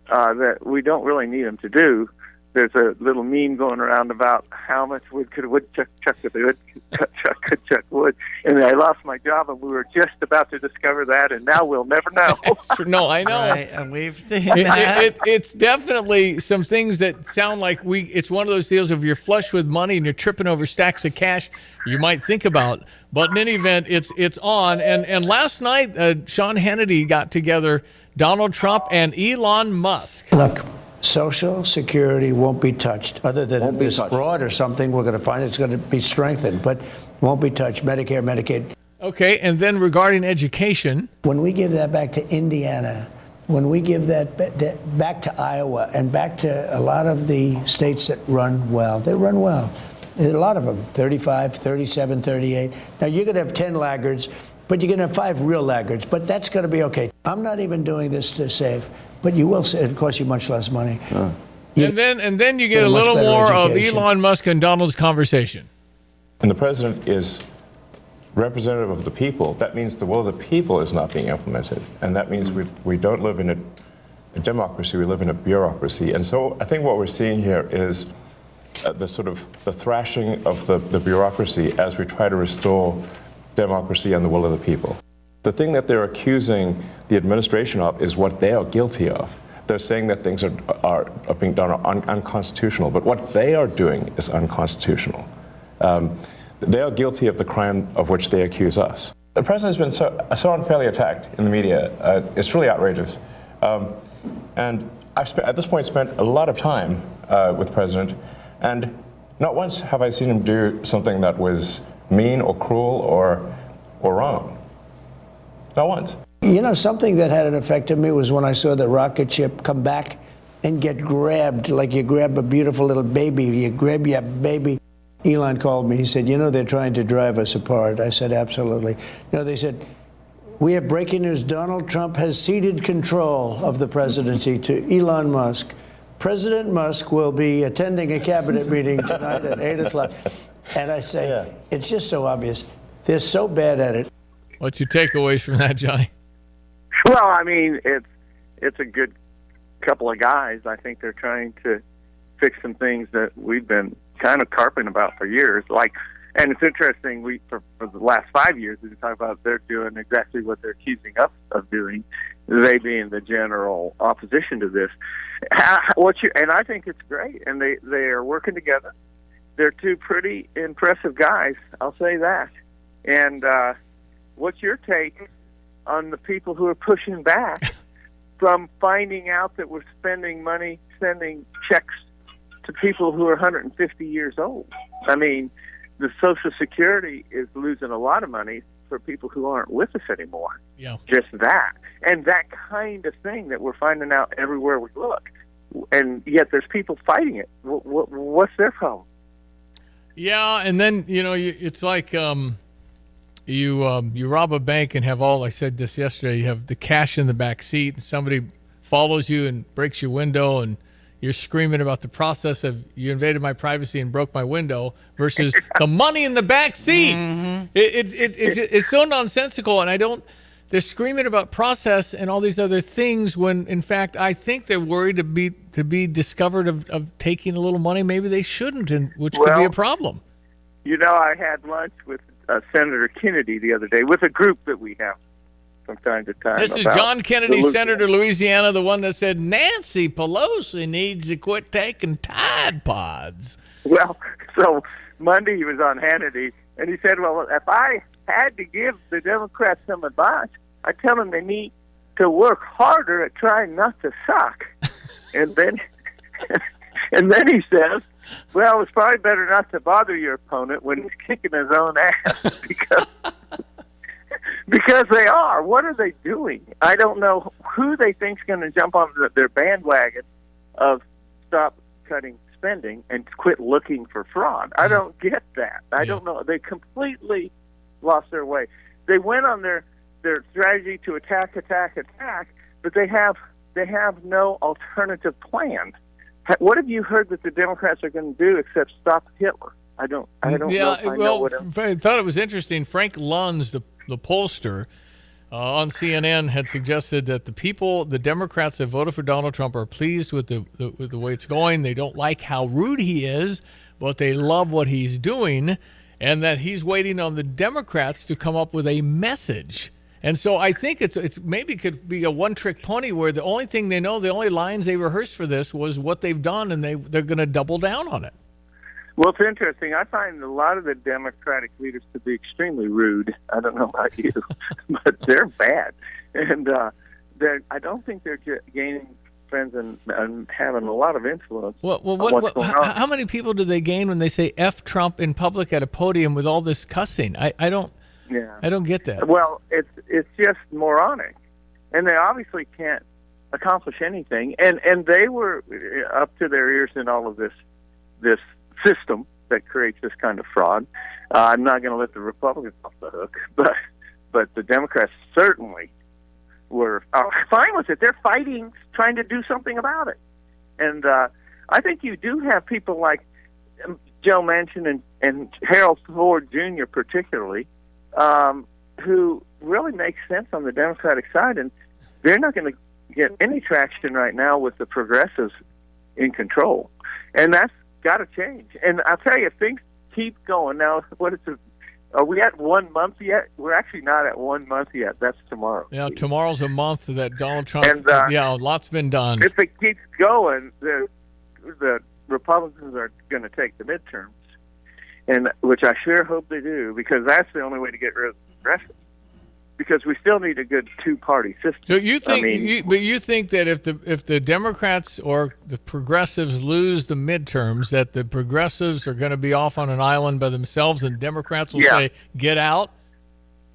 that we don't really need them to do. There's a little meme going around about how much wood could a woodchuck chuck if the woodchuck could chuck wood. And I lost my job, and we were just about to discover that, and now we'll never know. No, I know. Right, and we've seen that. It's definitely some things that sound like it's one of those deals if you're flush with money and you're tripping over stacks of cash, you might think about. But in any event, it's on. And last night, Sean Hannity got together Donald Trump and Elon Musk. Look, Social Security won't be touched. Other than if there's fraud or something, we're going to find it's going to be strengthened, but won't be touched. Medicare, Medicaid. Okay, and then regarding education. When we give that back to Indiana, when we give that back to Iowa and back to a lot of the states that run well, they run well. There's a lot of them, 35, 37, 38. Now, you're going to have 10 laggards, but you're going to have 5 real laggards, but that's going to be okay. I'm not even doing this to save. But you will say it costs you much less money. And then you get a little more education. Of Elon Musk and Donald's conversation. And the president is representative of the people. That means the will of the people is not being implemented. And that means we don't live in a democracy, we live in a bureaucracy. And so I think what we're seeing here is the thrashing of the bureaucracy as we try to restore democracy and the will of the people. The thing that they're accusing the administration of is what they are guilty of. They're saying that things are being done unconstitutional, but what they are doing is unconstitutional. They are guilty of the crime of which they accuse us. The president has been so unfairly attacked in the media. It's really outrageous. And I've at this point spent a lot of time with the president, and not once have I seen him do something that was mean or cruel or wrong. Not once. You know, something that had an effect on me was when I saw the rocket ship come back and get grabbed like you grab a beautiful little baby. You grab your baby. Elon called me. He said, you know, they're trying to drive us apart. I said, absolutely. You know, they said, We have breaking news. Donald Trump has ceded control of the presidency to Elon Musk. President Musk will be attending a cabinet meeting tonight at 8 o'clock. And I say, it's just so obvious. They're so bad at it. What's your takeaways from that, Johnny? Well, I mean, it's a good couple of guys. I think they're trying to fix some things that we've been kind of carping about for years. And it's interesting, for the last 5 years, we talk about they're doing exactly what they're accusing us of doing, they being the general opposition to this. And I think it's great, and they are working together. They're two pretty impressive guys, I'll say that. And what's your take on the people who are pushing back from finding out that we're spending money, sending checks to people who are 150 years old? I mean, the Social Security is losing a lot of money for people who aren't with us anymore. Yeah. Just that. And that kind of thing that we're finding out everywhere we look. And yet there's people fighting it. What's their problem? Yeah, and then, it's like you rob a bank and have I said this yesterday, you have the cash in the back seat, and somebody follows you and breaks your window, and you're screaming about the process of you invaded my privacy and broke my window versus the money in the back seat. Mm-hmm. It's so nonsensical, and they're screaming about process and all these other things when, in fact, I think they're worried to be discovered of taking a little money. Maybe they shouldn't, which could be a problem. I had lunch with Senator Kennedy the other day with a group that we have from time to time. This is John Kennedy, Senator Louisiana, the one that said Nancy Pelosi needs to quit taking Tide Pods. Well, so Monday he was on Hannity, and he said, well, if I had to give the Democrats some advice, I tell them they need to work harder at trying not to suck. and then he says, well, it's probably better not to bother your opponent when he's kicking his own ass because they are. What are they doing? I don't know who they think's going to jump on their bandwagon of stop cutting spending and quit looking for fraud. I don't get that. I don't know. They completely lost their way. They went on their strategy to attack, but they have no alternative plan. What have you heard that the Democrats are going to do except stop Hitler? I don't know. I thought it was interesting. Frank Luntz, the pollster on CNN, had suggested that the Democrats that voted for Donald Trump are pleased with the way it's going. They don't like how rude he is, but they love what he's doing, and that he's waiting on the Democrats to come up with a message. And so I think it's maybe could be a one-trick pony where the only thing they know, the only lines they rehearsed for this was what they've done, and they're going to double down on it. Well, it's interesting. I find a lot of the Democratic leaders to be extremely rude. I don't know about you, but they're bad. And I don't think they're gaining friends and having a lot of influence. What's going on. How many people do they gain when they say F Trump in public at a podium with all this cussing? I don't get that. Well, it's just moronic. And they obviously can't accomplish anything. And they were up to their ears in all of this system that creates this kind of fraud. I'm not going to let the Republicans off the hook, but the Democrats certainly were fine with it. They're fighting, trying to do something about it. And I think you do have people like Joe Manchin and Harold Ford Jr. particularly, who really make sense on the Democratic side, and they're not going to get any traction right now with the progressives in control. And that's got to change. And I'll tell you, if things keep going now, are we at 1 month yet? We're actually not at 1 month yet. That's tomorrow. Yeah, tomorrow's a month that Donald Trump. And lots been done. If it keeps going, the Republicans are going to take the midterms, and which I sure hope they do, because that's the only way to get rid of the progressives. Because we still need a good two-party system. So you think, but you think that if the Democrats or the progressives lose the midterms, that the progressives are going to be off on an island by themselves, and Democrats will say, "Get out"?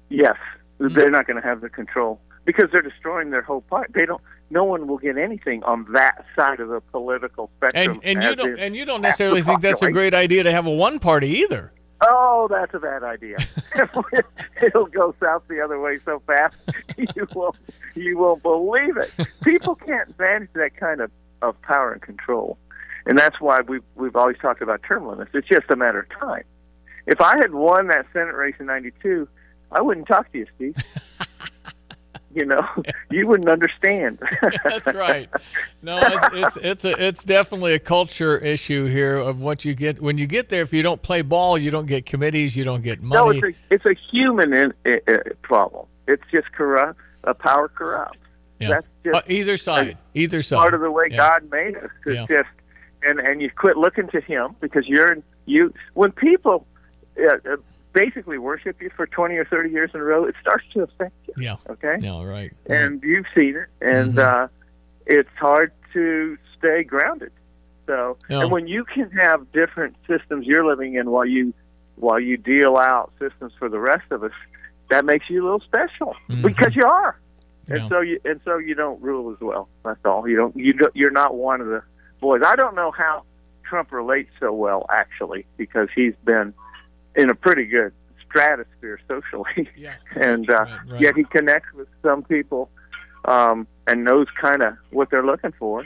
Yes, they're not going to have the control because they're destroying their whole party. They don't. No one will get anything on that side of the political spectrum. And you don't necessarily think that's a great idea to have a one party either. Oh, that's a bad idea. It'll go south the other way so fast you won't believe it. People can't manage that kind of power and control, and that's why we've always talked about term limits. It's just a matter of time. If I had won that Senate race in '92, I wouldn't talk to you, Steve. You wouldn't understand. That's right. No, it's definitely a culture issue here of what you get when you get there. If you don't play ball, you don't get committees, you don't get money. No, it's a human problem. It's just corrupt. Power corrupts. Yeah. That's just either side. Part of the way God made us. It's just and you quit looking to Him because when people basically worship you for 20 or 30 years in a row, it starts to affect you. Yeah. Okay? No, right. And you've seen it, and it's hard to stay grounded. So, and when you can have different systems you're living in while you deal out systems for the rest of us, that makes you a little special because you are. And so you don't rule as well. That's all. You're not one of the boys. I don't know how Trump relates so well, actually, because he's been in a pretty good stratosphere socially, and yet he connects with some people and knows kind of what they're looking for.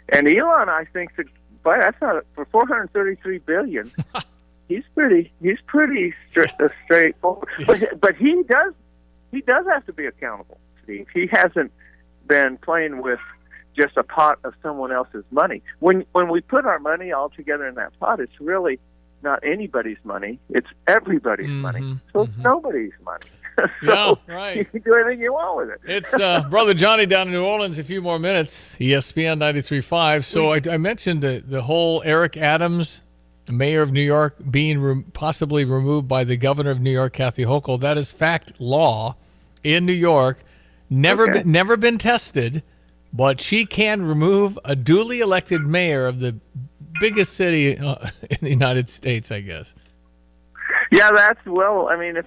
And Elon, I think, that's not for $433 billion. He's pretty straightforward, but he does have to be accountable, Steve. He hasn't been playing with just a pot of someone else's money. When we put our money all together in that pot, it's really not anybody's money. It's everybody's money. So it's nobody's money. So right. You can do anything you want with it. It's Brother Johnny down in New Orleans. A few more minutes. ESPN 93.5. So I mentioned the whole Eric Adams, the mayor of New York, being possibly removed by the governor of New York, Kathy Hochul. That is fact law in New York. Never been tested, but she can remove a duly elected mayor of the biggest city in the United States, I guess. Yeah, if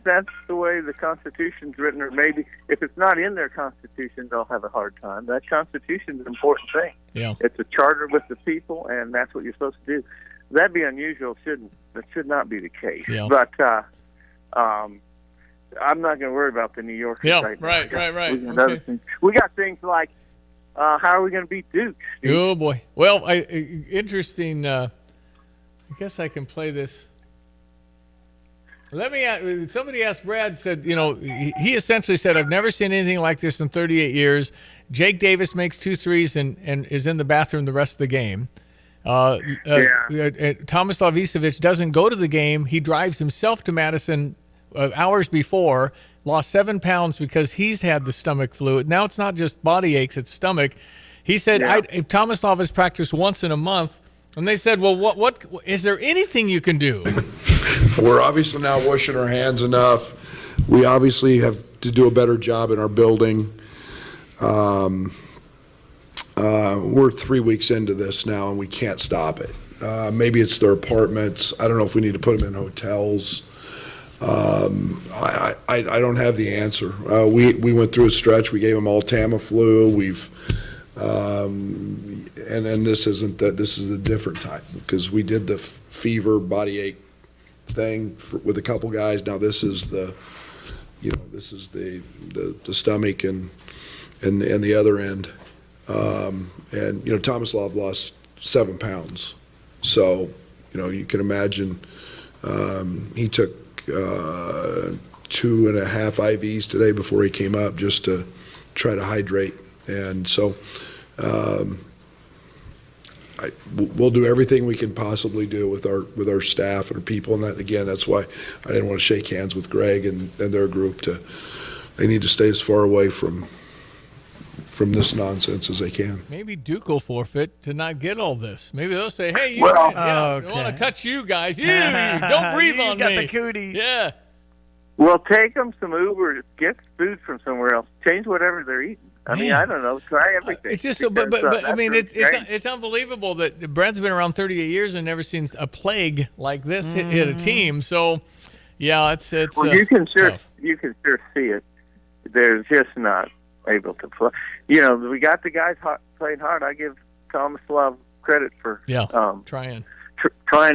that's the way the Constitution's written, or maybe if it's not in their Constitution, they'll have a hard time. That Constitution's an important thing. Yeah. It's a charter with the people, and that's what you're supposed to do. That'd be unusual. That should not be the case. Yeah. But I'm not going to worry about the New Yorkers right now. Right. We got things like, how are we going to beat Duke, Steve? Oh, boy. Well, interesting. I guess I can play this. Somebody asked Brad, said, he essentially said, I've never seen anything like this in 38 years. Jake Davis makes 2 threes and is in the bathroom the rest of the game. Tomislav Isevic doesn't go to the game. He drives himself to Madison hours before, lost 7 pounds because he's had the stomach flu. Now it's not just body aches, it's stomach. He said, Tomislav has practiced once in a month. And they said, well, what is there anything you can do? We're obviously now washing our hands enough. We obviously have to do a better job in our building. We're 3 weeks into this now, and we can't stop it. Maybe it's their apartments. I don't know if we need to put them in hotels. I don't have the answer. We went through a stretch. We gave them all Tamiflu. And this isn't that. This is a different time because we did the fever, body ache thing with a couple guys. Now this is the stomach and the other end. Tomislav lost 7 pounds. So, you can imagine he took 2.5 IVs today before he came up just to try to hydrate. And so we'll do everything we can possibly do with our staff and our people. And that's why I didn't want to shake hands with Greg and their group. They need to stay as far away from this nonsense as they can. Maybe Duke will forfeit to not get all this. Maybe they'll say, hey, I want to touch you guys. Don't breathe on me. You got the cooties. Yeah. Well, take them some Uber, get food from somewhere else, change whatever they're eating. I mean, I don't know, try everything. It's just but I mean, it's unbelievable that Brad's been around 38 years and never seen a plague like this hit a team. So, yeah, it's. Well, you can sure see it. They're just not able to play. We got the guys playing hard. I give Tomislav credit for trying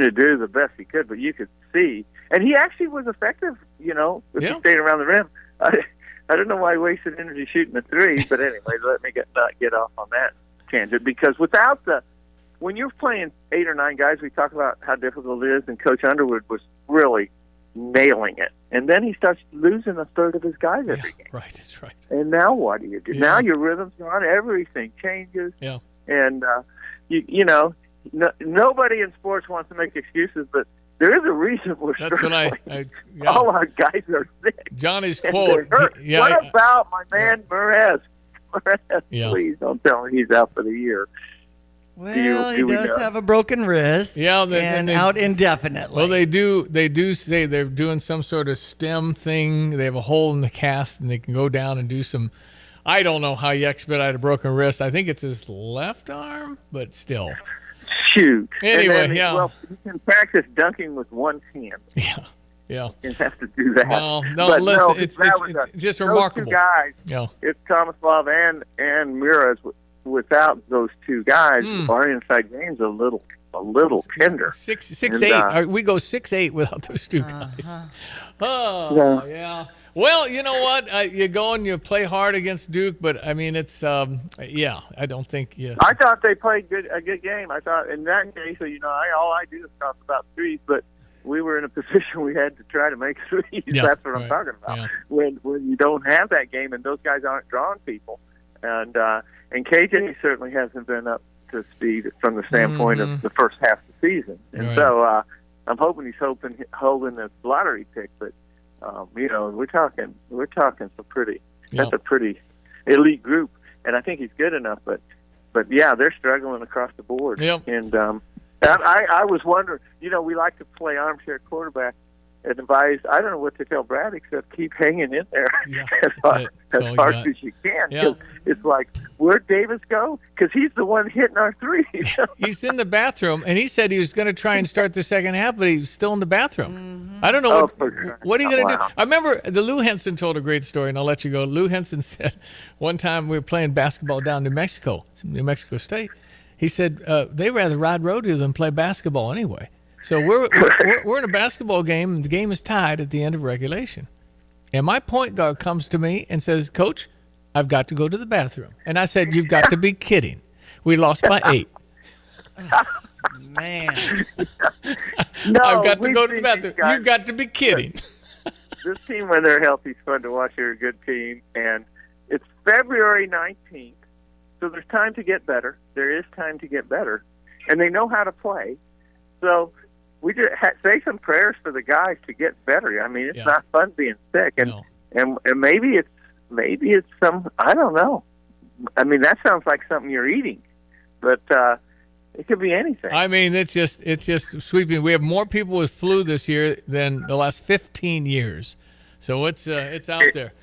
to do the best he could, but you could see. And he actually was effective, if he stayed around the rim. I don't know why he wasted energy shooting the three, but anyway, let me not get off on that tangent, because when you're playing 8 or 9 guys, we talk about how difficult it is, and Coach Underwood was really nailing it. And then he starts losing a third of his guys every game. Right, that's right. And now what do you do? Yeah. Now your rhythm's gone, everything changes. Yeah. And, nobody in sports wants to make excuses, but there is a reason we're struggling. All our guys are sick. Johnny's And quote. they're hurt. What about my man Perez? Yeah. Please don't tell me he's out for the year. Well, he does have a broken wrist. Yeah, and out indefinitely. Well, they do say they're doing some sort of stem thing. They have a hole in the cast, and they can go down and do some. I don't know how you expedite a broken wrist. I think it's his left arm, but still. Shoot. Anyway, then, yeah. Well, you can practice dunking with one hand. Yeah. You have to do that. No, But listen, it's just those remarkable. Two guys, Yeah. it's Tomislav and Miraz. Without those two guys, our inside game's a little tender. 6'8". We go 6'8" without those two guys. Oh, yeah. Well, you know what? You go and you play hard against Duke, but I mean, it's I don't think I thought they played a good game. I thought in that case, all I do is talk about threes, but we were in a position we had to try to make threes. Yeah, That's what I'm talking about. Yeah. When you don't have that game and those guys aren't drawing people, and KJ certainly hasn't been up to speed from the standpoint of the first half of the season, and so I'm hoping he's holding this lottery pick. But we're talking some pretty. Yeah. That's a pretty elite group, and I think he's good enough. But yeah, they're struggling across the board. Yep. And I was wondering, we like to play armchair quarterback and advise. I don't know what to tell Brad except keep hanging in there as hard as you can. Yeah. It's like, where'd Davis go? Because he's the one hitting our threes. He's in the bathroom, and he said he was going to try and start the second half, but he's still in the bathroom. I don't know what are you going to do. I remember Lou Henson told a great story, and I'll let you go. Lou Henson said one time we were playing basketball down in New Mexico State. He said they rather ride rodeo than play basketball anyway. So we're in a basketball game, and the game is tied at the end of regulation. And my point guard comes to me and says, "Coach, I've got to go to the bathroom." And I said, "You've got to be kidding. We lost by 8." Man. I've got to go to the bathroom. You've got to be kidding. This team, when they're healthy, is fun to watch. They're a good team. And it's February 19th, so there's time to get better. There is time to get better. And they know how to play. So we just say some prayers for the guys to get better. I mean, it's not fun being sick. And maybe it's some, I don't know. I mean, that sounds like something you're eating. But it could be anything. I mean, it's just sweeping. We have more people with flu this year than the last 15 years. So it's out there.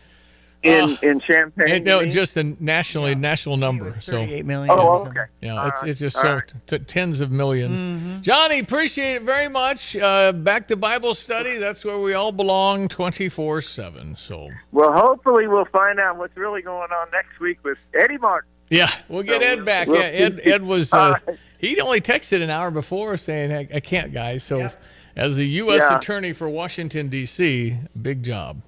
In Champaign? No, just a national number. So 38 million. Oh, okay. Yeah, it's just so tens of millions. Johnny, appreciate it very much. Back to Bible study. That's where we all belong 24/7. So. Well, hopefully we'll find out what's really going on next week with Eddie Martin. Yeah, we'll get Ed back. Ed was he only texted an hour before saying, I can't, guys. So as the U.S. Attorney for Washington, D.C., big job.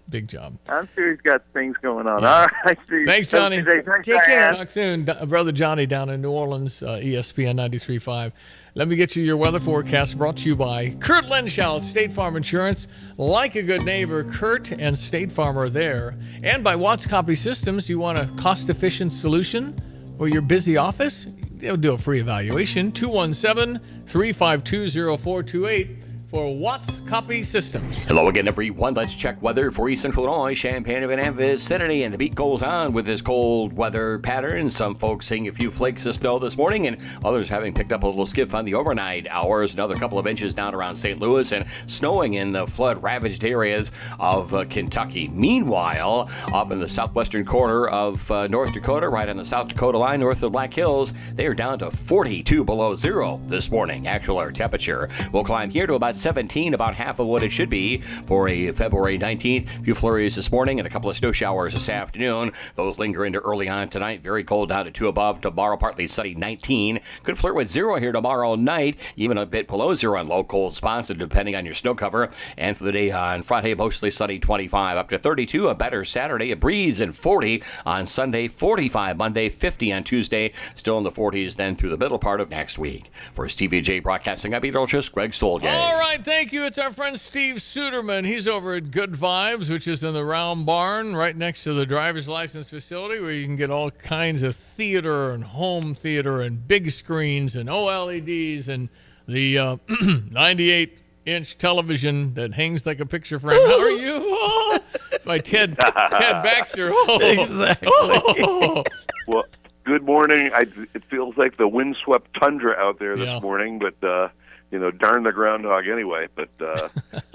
I'm sure he's got things going on. Yeah. All right, Steve. Thanks, Johnny. Take care. Talk soon. Brother Johnny down in New Orleans, ESPN 93.5. Let me get you your weather forecast brought to you by Kurt Lenschow, State Farm Insurance. Like a good neighbor, Kurt and State Farm are there. And by Watts Copy Systems, you want a cost-efficient solution for your busy office? They'll do a free evaluation. 217-352-0428 for Watts Copy Systems. Hello again, everyone. Let's check weather for East Central Illinois, Champaign and vicinity. And the beat goes on with this cold weather pattern. Some folks seeing a few flakes of snow this morning, and others having picked up a little skiff on the overnight hours. Another couple of inches down around St. Louis, and snowing in the flood-ravaged areas of Kentucky. Meanwhile, up in the southwestern corner of North Dakota, right on the South Dakota line, north of the Black Hills, they are down to 42 below zero this morning. Actual air temperature will climb here to about 17, about half of what it should be for a February 19th. A few flurries this morning and a couple of snow showers this afternoon. Those linger into early on tonight. Very cold down to 2 above. Tomorrow, partly sunny, 19. Could flirt with 0 here tomorrow night, even a bit below 0 on low cold spots, depending on your snow cover. And for the day on Friday, mostly sunny, 25 up to 32. A better Saturday, a breeze, and 40 on Sunday, 45 Monday, 50 on Tuesday. Still in the 40s then through the middle part of next week. For TVJ Broadcasting, I'm meteorologist Greg Solgay. All right, thank you. It's our friend Steve Suderman. He's over at Good Vibes, which is in the Round Barn, right next to the driver's license facility, where you can get all kinds of theater and home theater and big screens and OLEDs and the 98-inch television that hangs like a picture frame. How are you? Oh, it's my Ted Baxter. Oh. Exactly. Oh. Well, good morning. It feels like the windswept tundra out there this morning, but darn the groundhog anyway. But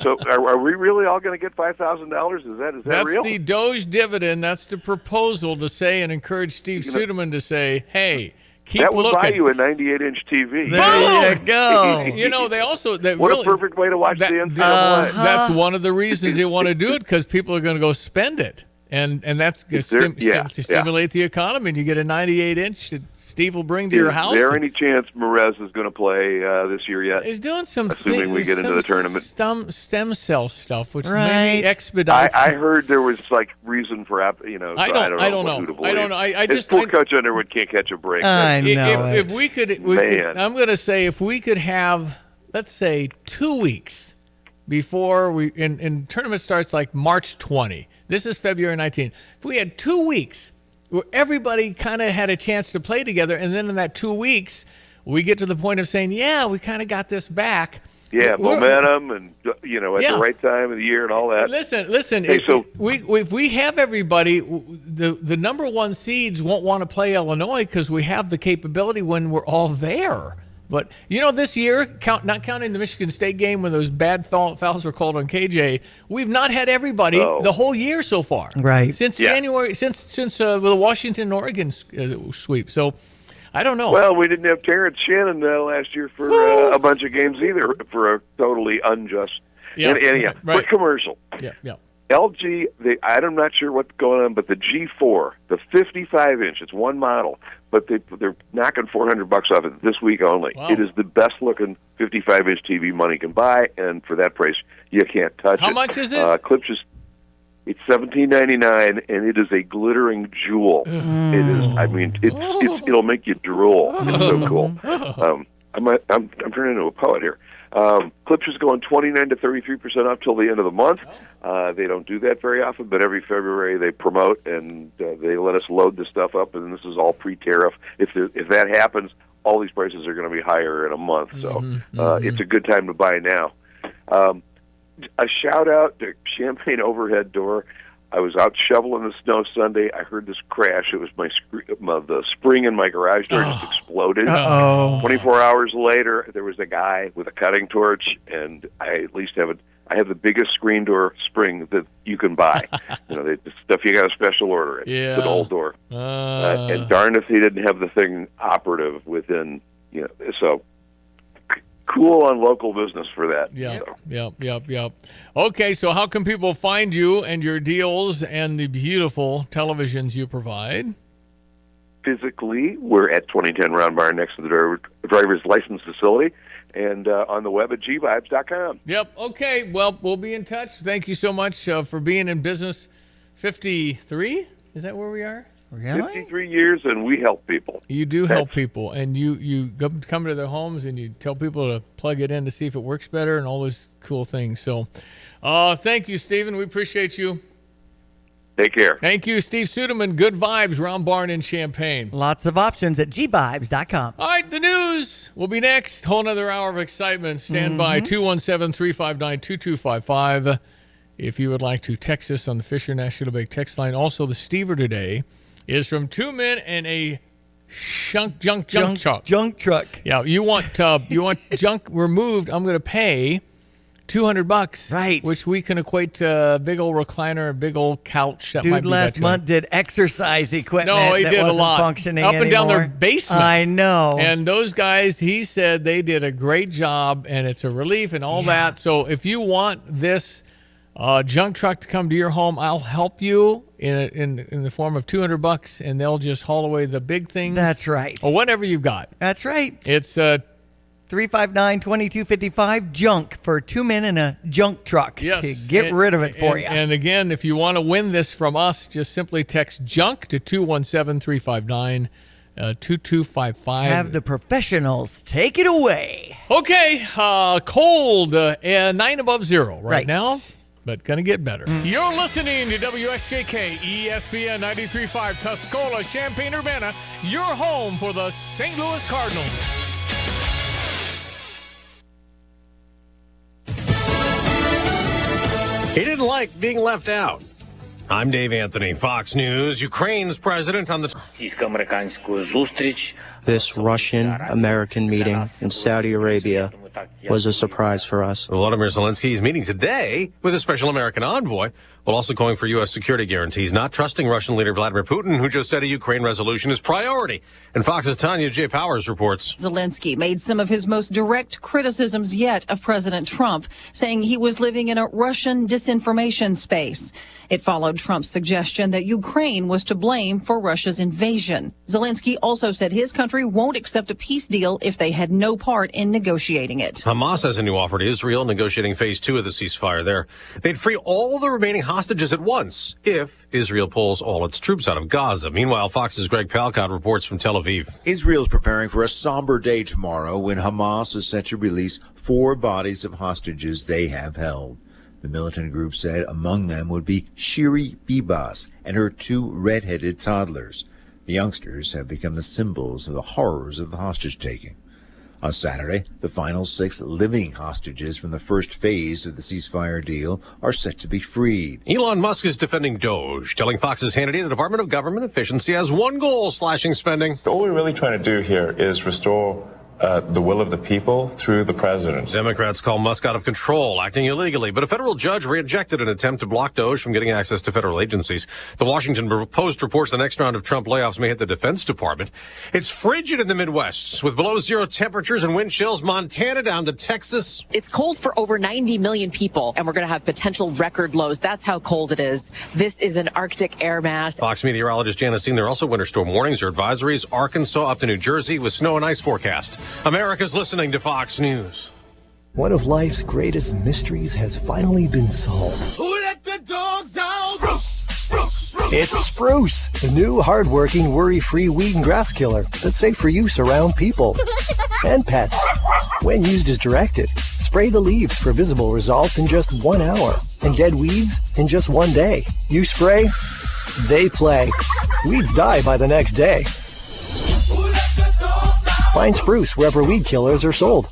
so, are we really all going to get $5,000? Is that That's real? the Doge dividend. That's the proposal to say and encourage Steve Suderman to say, "Hey, keep that would looking." buy you a 98-inch TV. There you go. They also what a perfect way to watch the NCAA. That's one of the reasons they want to do it, because people are going to go spend it. And that's to stimulate the economy. And you get a 98-inch that Steve will bring to your house. Is there any chance Merez is going to play this year yet? He's doing some assuming we get into the tournament. Stem cell stuff, which maybe expedites. I heard there was reason for I don't know. I just poor Coach Underwood can't catch a break. I know. If we could, I'm going to say if we could have, let's say, 2 weeks before and tournament starts like March 20. This is February 19th. If we had 2 weeks where everybody kind of had a chance to play together, and then in that 2 weeks, we get to the point of saying, we kind of got this back. Yeah, momentum and, at the right time of the year and all that. Listen, hey, if we have everybody, the number one seeds won't want to play Illinois because we have the capability when we're all there. But, this year, not counting the Michigan State game when those bad fouls were called on KJ, we've not had everybody the whole year so far. Right. Since January, since the Washington Oregon sweep. So, I don't know. Well, we didn't have Terrence Shannon last year for a bunch of games either, for a totally unjust. Quick commercial. Yeah. LG, I'm not sure what's going on, but the G4, the 55-inch, it's one model, but they're knocking $400 off it this week only. Wow. It is the best-looking 55-inch TV money can buy, and for that price, you can't touch it. How much is it? Clips it's $17.99, and it is a glittering jewel. It is. I mean, it'll make you drool. It's so cool. I'm turning into a poet here. Clips is going 29 to 33% off till the end of the month. They don't do that very often, but every February they promote and they let us load the stuff up, and this is all pre-tariff. If that happens, all these prices are going to be higher in a month. So it's a good time to buy now. A shout out to Champagne Overhead Door. I was out shoveling the snow Sunday. I heard this crash. It was the spring in my garage door just exploded. 24 hours later, there was a guy with a cutting torch, and I at least have the biggest screen door spring that you can buy. The stuff you got to special order it. Yeah. It's an old door. And darn if he didn't have the thing operative within, so cool on local business for that. Yep. Okay, so how can people find you and your deals and the beautiful televisions you provide? Physically, we're at 2010 Round Barn next to the driver's license facility, and on the web at gvibes.com. Yep. Okay. Well, we'll be in touch. Thank you so much for being in business. 53? Is that where we are? Really? 53 years, and we help people. You do help people, and you come to their homes and you tell people to plug it in to see if it works better and all those cool things. So, thank you, Stephen. We appreciate you. Take care. Thank you, Steve Suderman. Good Vibes, Round Barn in Champaign. Lots of options at gvibes.com. All right, the news will be next. Whole another hour of excitement. Stand by 217-359-2255 if you would like to text us on the Fisher National Bank text line. Also, the Stever today is from 2 men and a junk truck. Junk truck. Yeah, you want junk removed, I'm going to pay $200, right? Which we can equate to a big old recliner, a big old couch. That might Dude be last month did exercise equipment. No, he that did wasn't a lot. functioning Up and down their anymore. basement. I know. And those guys, he said they did a great job, and it's a relief and all that. So if you want this junk truck to come to your home, I'll help you in the form of $200, and they'll just haul away the big things. That's right. Or whatever you've got. That's right. It's 359-2255 junk for 2 men in a junk truck to get rid of it for you. And again, if you want to win this from us, just simply text junk to 217-359-2255. Have the professionals take it away. Okay, cold and 9 above zero right now, but going to get better. You're listening to WSJK ESPN 93.5 Tuscola, Champaign-Urbana, your home for the St. Louis Cardinals. He didn't like being left out. I'm Dave Anthony, Fox News. Ukraine's president on the... This Russian-American meeting in Saudi Arabia was a surprise for us. Volodymyr Zelensky is meeting today with a special American envoy, while also calling for U.S. security guarantees, not trusting Russian leader Vladimir Putin, who just said a Ukraine resolution is priority. And Fox's Tanya J. Powers reports. Zelensky made some of his most direct criticisms yet of President Trump, saying he was living in a Russian disinformation space. It followed Trump's suggestion that Ukraine was to blame for Russia's invasion. Zelensky also said his country won't accept a peace deal if they had no part in negotiating it. Hamas has a new offer to Israel, negotiating phase 2 of the ceasefire there. They'd free all the remaining hostages at once if Israel pulls all its troops out of Gaza. Meanwhile, Fox's Greg Palcott reports from Tel Aviv. Israel's preparing for a somber day tomorrow when Hamas is set to release 4 bodies of hostages they have held. The militant group said among them would be Shiri Bibas and her 2 red-headed toddlers. The youngsters have become the symbols of the horrors of the hostage-taking. On Saturday, the final 6 living hostages from the first phase of the ceasefire deal are set to be freed. Elon Musk is defending Doge, telling Fox's Hannity the Department of Government Efficiency has one goal, slashing spending. All we're really trying to do here is restore the will of the people through the president. Democrats call Musk out of control, acting illegally, but a federal judge rejected an attempt to block Doge from getting access to federal agencies. The Washington Post reports the next round of Trump layoffs may hit the Defense Department. It's frigid in the Midwest, with below zero temperatures and wind chills, Montana down to Texas. It's cold for over 90 million people, and we're going to have potential record lows. That's how cold it is. This is an Arctic air mass. Fox meteorologist Janice Dean, there are also winter storm warnings or advisories. Arkansas up to New Jersey with snow and ice forecast. America's listening to Fox News. One of life's greatest mysteries has finally been solved. Who let the dogs out? Spruce, spruce, spruce. It's Spruce, the new hard-working, worry-free weed and grass killer that's safe for use around people and pets. When used as directed, spray the leaves for visible results in just 1 hour and dead weeds in just 1 day. You spray, they play. Weeds die by the next day. Find Spruce wherever weed killers are sold.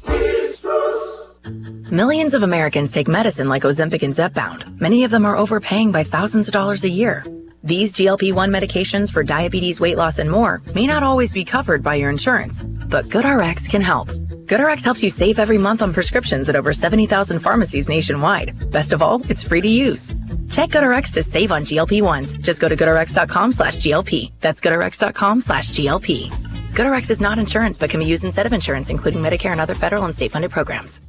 Millions of Americans take medicine like Ozempic and Zepbound. Many of them are overpaying by thousands of dollars a year. These GLP-1 medications for diabetes, weight loss, and more may not always be covered by your insurance, but GoodRx can help. GoodRx helps you save every month on prescriptions at over 70,000 pharmacies nationwide. Best of all, it's free to use. Check GoodRx to save on GLP-1s. Just go to GoodRx.com/GLP. That's GoodRx.com/GLP. GoodRx is not insurance, but can be used instead of insurance, including Medicare and other federal and state-funded programs.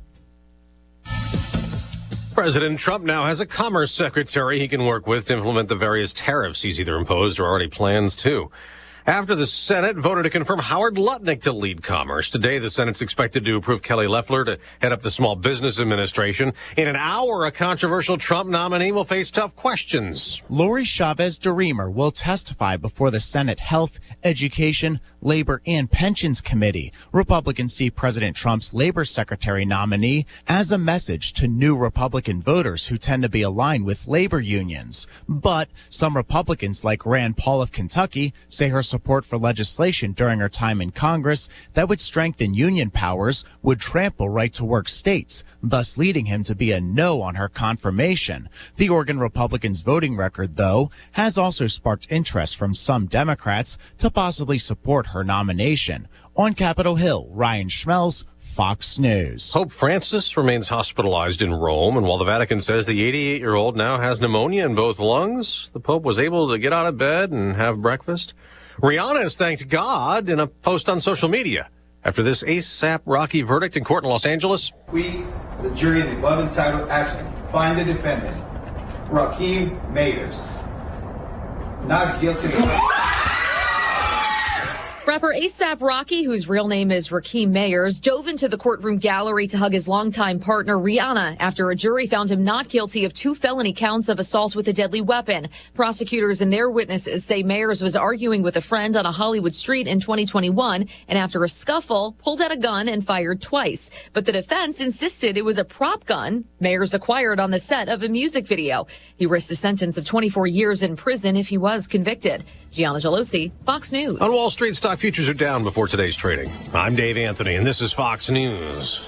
President Trump now has a commerce secretary he can work with to implement the various tariffs he's either imposed or already plans to. After the Senate voted to confirm Howard Lutnick to lead commerce, today the Senate's expected to approve Kelly Loeffler to head up the Small Business Administration. In an hour, a controversial Trump nominee will face tough questions. Lori Chavez-DeRemer will testify before the Senate Health, Education, Labor, and Pensions Committee. Republicans see President Trump's Labor Secretary nominee as a message to new Republican voters who tend to be aligned with labor unions. But some Republicans, like Rand Paul of Kentucky, say her support for legislation during her time in Congress that would strengthen union powers would trample right-to-work states, thus leading him to be a no on her confirmation. The Oregon Republicans' voting record, though, has also sparked interest from some Democrats to possibly support her nomination. On Capitol Hill, Ryan Schmelz, Fox News. Pope Francis remains hospitalized in Rome, and while the Vatican says the 88-year-old now has pneumonia in both lungs, the Pope was able to get out of bed and have breakfast. Rihanna has thanked God in a post on social media after this ASAP Rocky verdict in court in Los Angeles. We, the jury in the above entitled action, find the defendant, Rakeem Mayers, not guilty of... Rapper ASAP Rocky, whose real name is Rakeem Mayers, dove into the courtroom gallery to hug his longtime partner Rihanna after a jury found him not guilty of 2 felony counts of assault with a deadly weapon. Prosecutors and their witnesses say Mayers was arguing with a friend on a Hollywood street in 2021 and after a scuffle pulled out a gun and fired twice. But the defense insisted it was a prop gun Mayers acquired on the set of a music video. He risked a sentence of 24 years in prison if he was convicted. Gianna Gelosi, Fox News. On Wall Street, stock futures are down before today's trading. I'm Dave Anthony, and this is Fox News.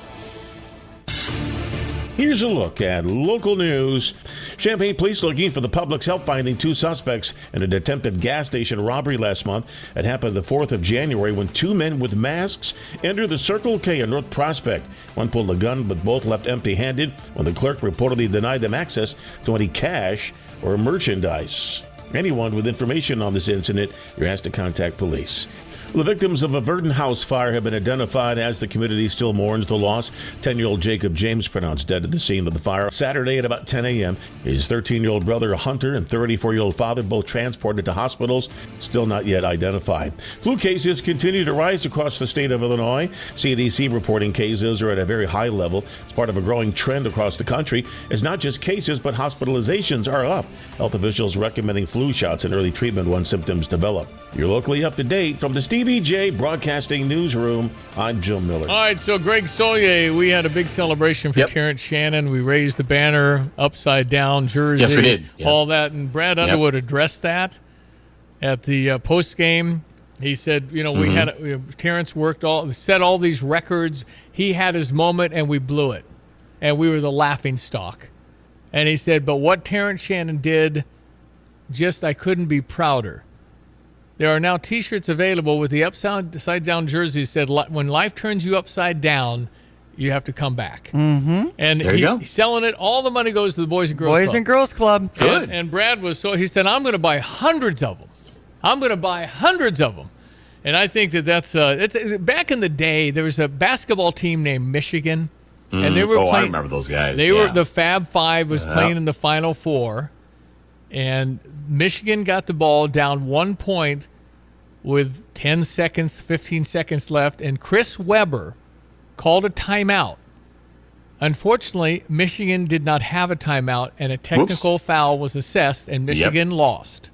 Here's a look at local news. Champaign police looking for the public's help finding 2 suspects in an attempted gas station robbery last month. It happened the 4th of January when 2 men with masks entered the Circle K in North Prospect. One pulled a gun, but both left empty-handed when the clerk reportedly denied them access to any cash or merchandise. Anyone with information on this incident, you're asked to contact police. The victims of a Verdon House fire have been identified as the community still mourns the loss. 10-year-old Jacob James pronounced dead at the scene of the fire Saturday at about 10 a.m. His 13-year-old brother Hunter and 34-year-old father both transported to hospitals, still not yet identified. Flu cases continue to rise across the state of Illinois. CDC reporting cases are at a very high level. It's part of a growing trend across the country. It's not just cases, but hospitalizations are up. Health officials recommending flu shots and early treatment once symptoms develop. You're locally up to date from the Stevie J Broadcasting Newsroom. I'm Joe Miller. All right, so Greg Solier, we had a big celebration for Terrence Shannon. We raised the banner, upside down jersey. Yes, we did. Yes. All that. And Brad Underwood addressed that at the post game. He said, you know, we had Terrence set all these records. He had his moment, and we blew it. And we were the laughing stock. And he said, but what Terrence Shannon did, I couldn't be prouder. There are now T-shirts available with the upside down jersey. Said, when life turns you upside down, you have to come back. Mm-hmm. And he's selling it. All the money goes to the Boys and Girls Club. Boys and Girls Club. Good. And Brad he said, I'm going to buy hundreds of them. And I think that's back in the day, there was a basketball team named Michigan. And they were playing, I remember those guys. They were the Fab Five was playing in the Final Four. And Michigan got the ball down 1 point with 10 seconds, 15 seconds left, and Chris Webber called a timeout. Unfortunately, Michigan did not have a timeout, and a technical foul was assessed, and Michigan lost.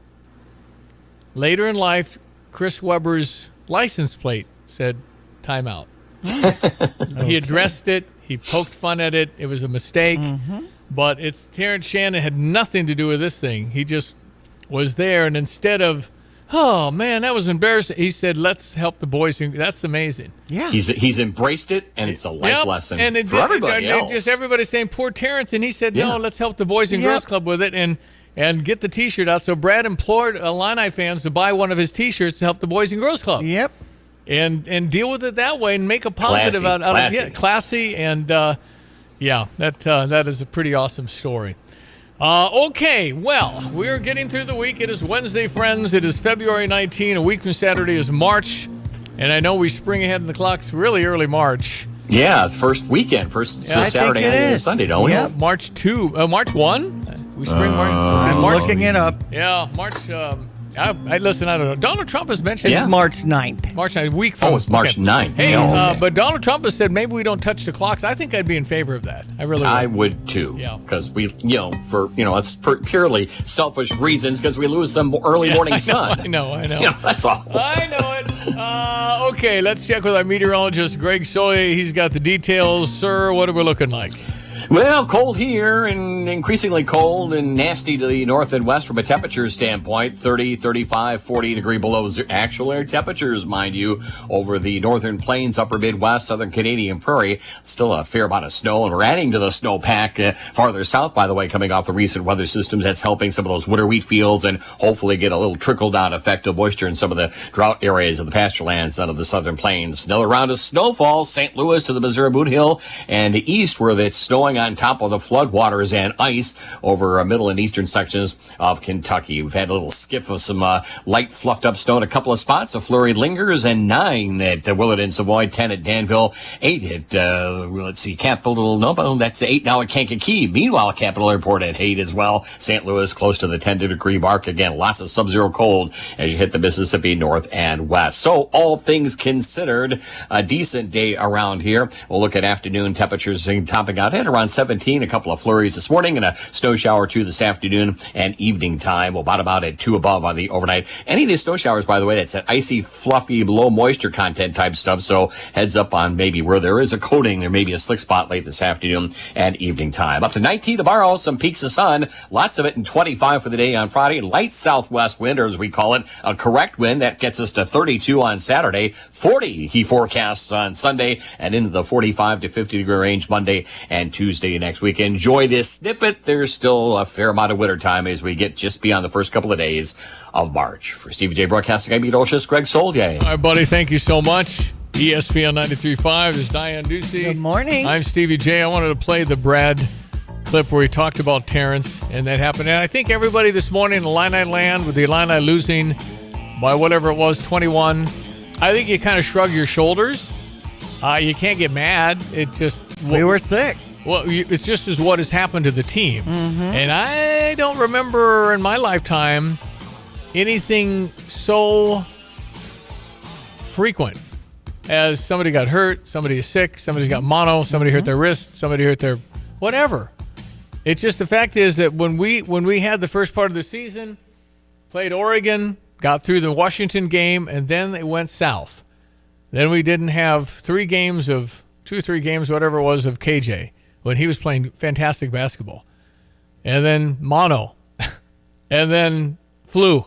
Later in life, Chris Webber's license plate said timeout. He addressed it. He poked fun at it. It was a mistake. But Terrence Shannon had nothing to do with this thing. He just was there, and instead of, oh man, that was embarrassing, he said, "Let's help the boys." That's amazing. Yeah, he's embraced it, and it's a life lesson for everybody else. Just everybody saying poor Terrence, and he said, "No, let's help the Boys and Girls Club with it," and get the T-shirt out. So Brad implored Illini fans to buy one of his T-shirts to help the Boys and Girls Club. Yep, and deal with it that way and make a positive out of it. Classy and. That is a pretty awesome story. Okay, well, we're getting through the week. It is Wednesday, friends. It is February 19. A week from Saturday is March. And I know we spring ahead in the clocks really early March. Yeah, first weekend. Saturday and Sunday, don't we? Yeah, March 2. March 1? We spring March. I'm looking it up. Yeah, March... listen, I don't know. Donald Trump has mentioned... It's March 9th. March 9th, week from... Oh, it's March 9th. Hey, but Donald Trump has said maybe we don't touch the clocks. I think I'd be in favor of that. I really would. I would, too. Yeah. Because it's purely selfish reasons, because we lose some early morning sun. I know. That's all. I know it. Okay, let's check with our meteorologist, Greg Soye. He's got the details. Sir, what are we looking like? Well, cold here and increasingly cold and nasty to the north and west from a temperature standpoint. 30, 35, 40 degree below actual air temperatures, mind you, over the northern plains, upper Midwest, southern Canadian prairie. Still a fair amount of snow, and we're adding to the snowpack farther south, by the way, coming off the recent weather systems. That's helping some of those winter wheat fields and hopefully get a little trickle-down effect of moisture in some of the drought areas of the pasture lands out of the southern plains. Another round of snowfall, St. Louis to the Missouri Boot Hill and the east, where it's snowing on top of the floodwaters and ice over middle and eastern sections of Kentucky. We've had a little skiff of some light fluffed up snow in a couple of spots. A flurry lingers, and 9 at Willard and Savoy, 10 at Danville, 8 at Capital. No, that's 8 now at Kankakee. Meanwhile, Capital Airport at 8 as well. St. Louis close to the 10-degree mark. Again, lots of sub-zero cold as you hit the Mississippi north and west. So all things considered, a decent day around here. We'll look at afternoon temperatures topping out at around 17, a couple of flurries this morning and a snow shower or two this afternoon and evening time. We'll bottom out at 2 above on the overnight. Any of these snow showers, by the way, that's that icy, fluffy, low moisture content type stuff. So heads up on maybe where there is a coating. There may be a slick spot late this afternoon and evening time. Up to 19 tomorrow, some peaks of sun, lots of it, and 25 for the day on Friday. Light southwest wind, or as we call it, a correct wind. That gets us to 32 on Saturday, 40 he forecasts on Sunday, and into the 45 to 50 degree range Monday and Tuesday next week. Enjoy this snippet. There's still a fair amount of winter time as we get just beyond the first couple of days of March. For Stevie J Broadcasting, I'm meteorologist Greg Soldier. All right, buddy. Thank you so much. ESPN 93.5. There's Diane Ducey. Good morning. I'm Stevie J. I wanted to play the Brad clip where he talked about Terrence, and that happened. And I think everybody this morning in Illini land, with the Illini losing by whatever it was, 21, I think you kind of shrug your shoulders. You can't get mad. It just... We were sick. Well, it's just as what has happened to the team. Mm-hmm. And I don't remember in my lifetime anything so frequent as somebody got hurt, somebody is sick, somebody's got mono, somebody hurt their wrist, somebody hurt their whatever. It's just the fact is that when we had the first part of the season, played Oregon, got through the Washington game, and then it went south. Then we didn't have 3 games, whatever it was, of KJ when he was playing fantastic basketball. And then mono. And then flu.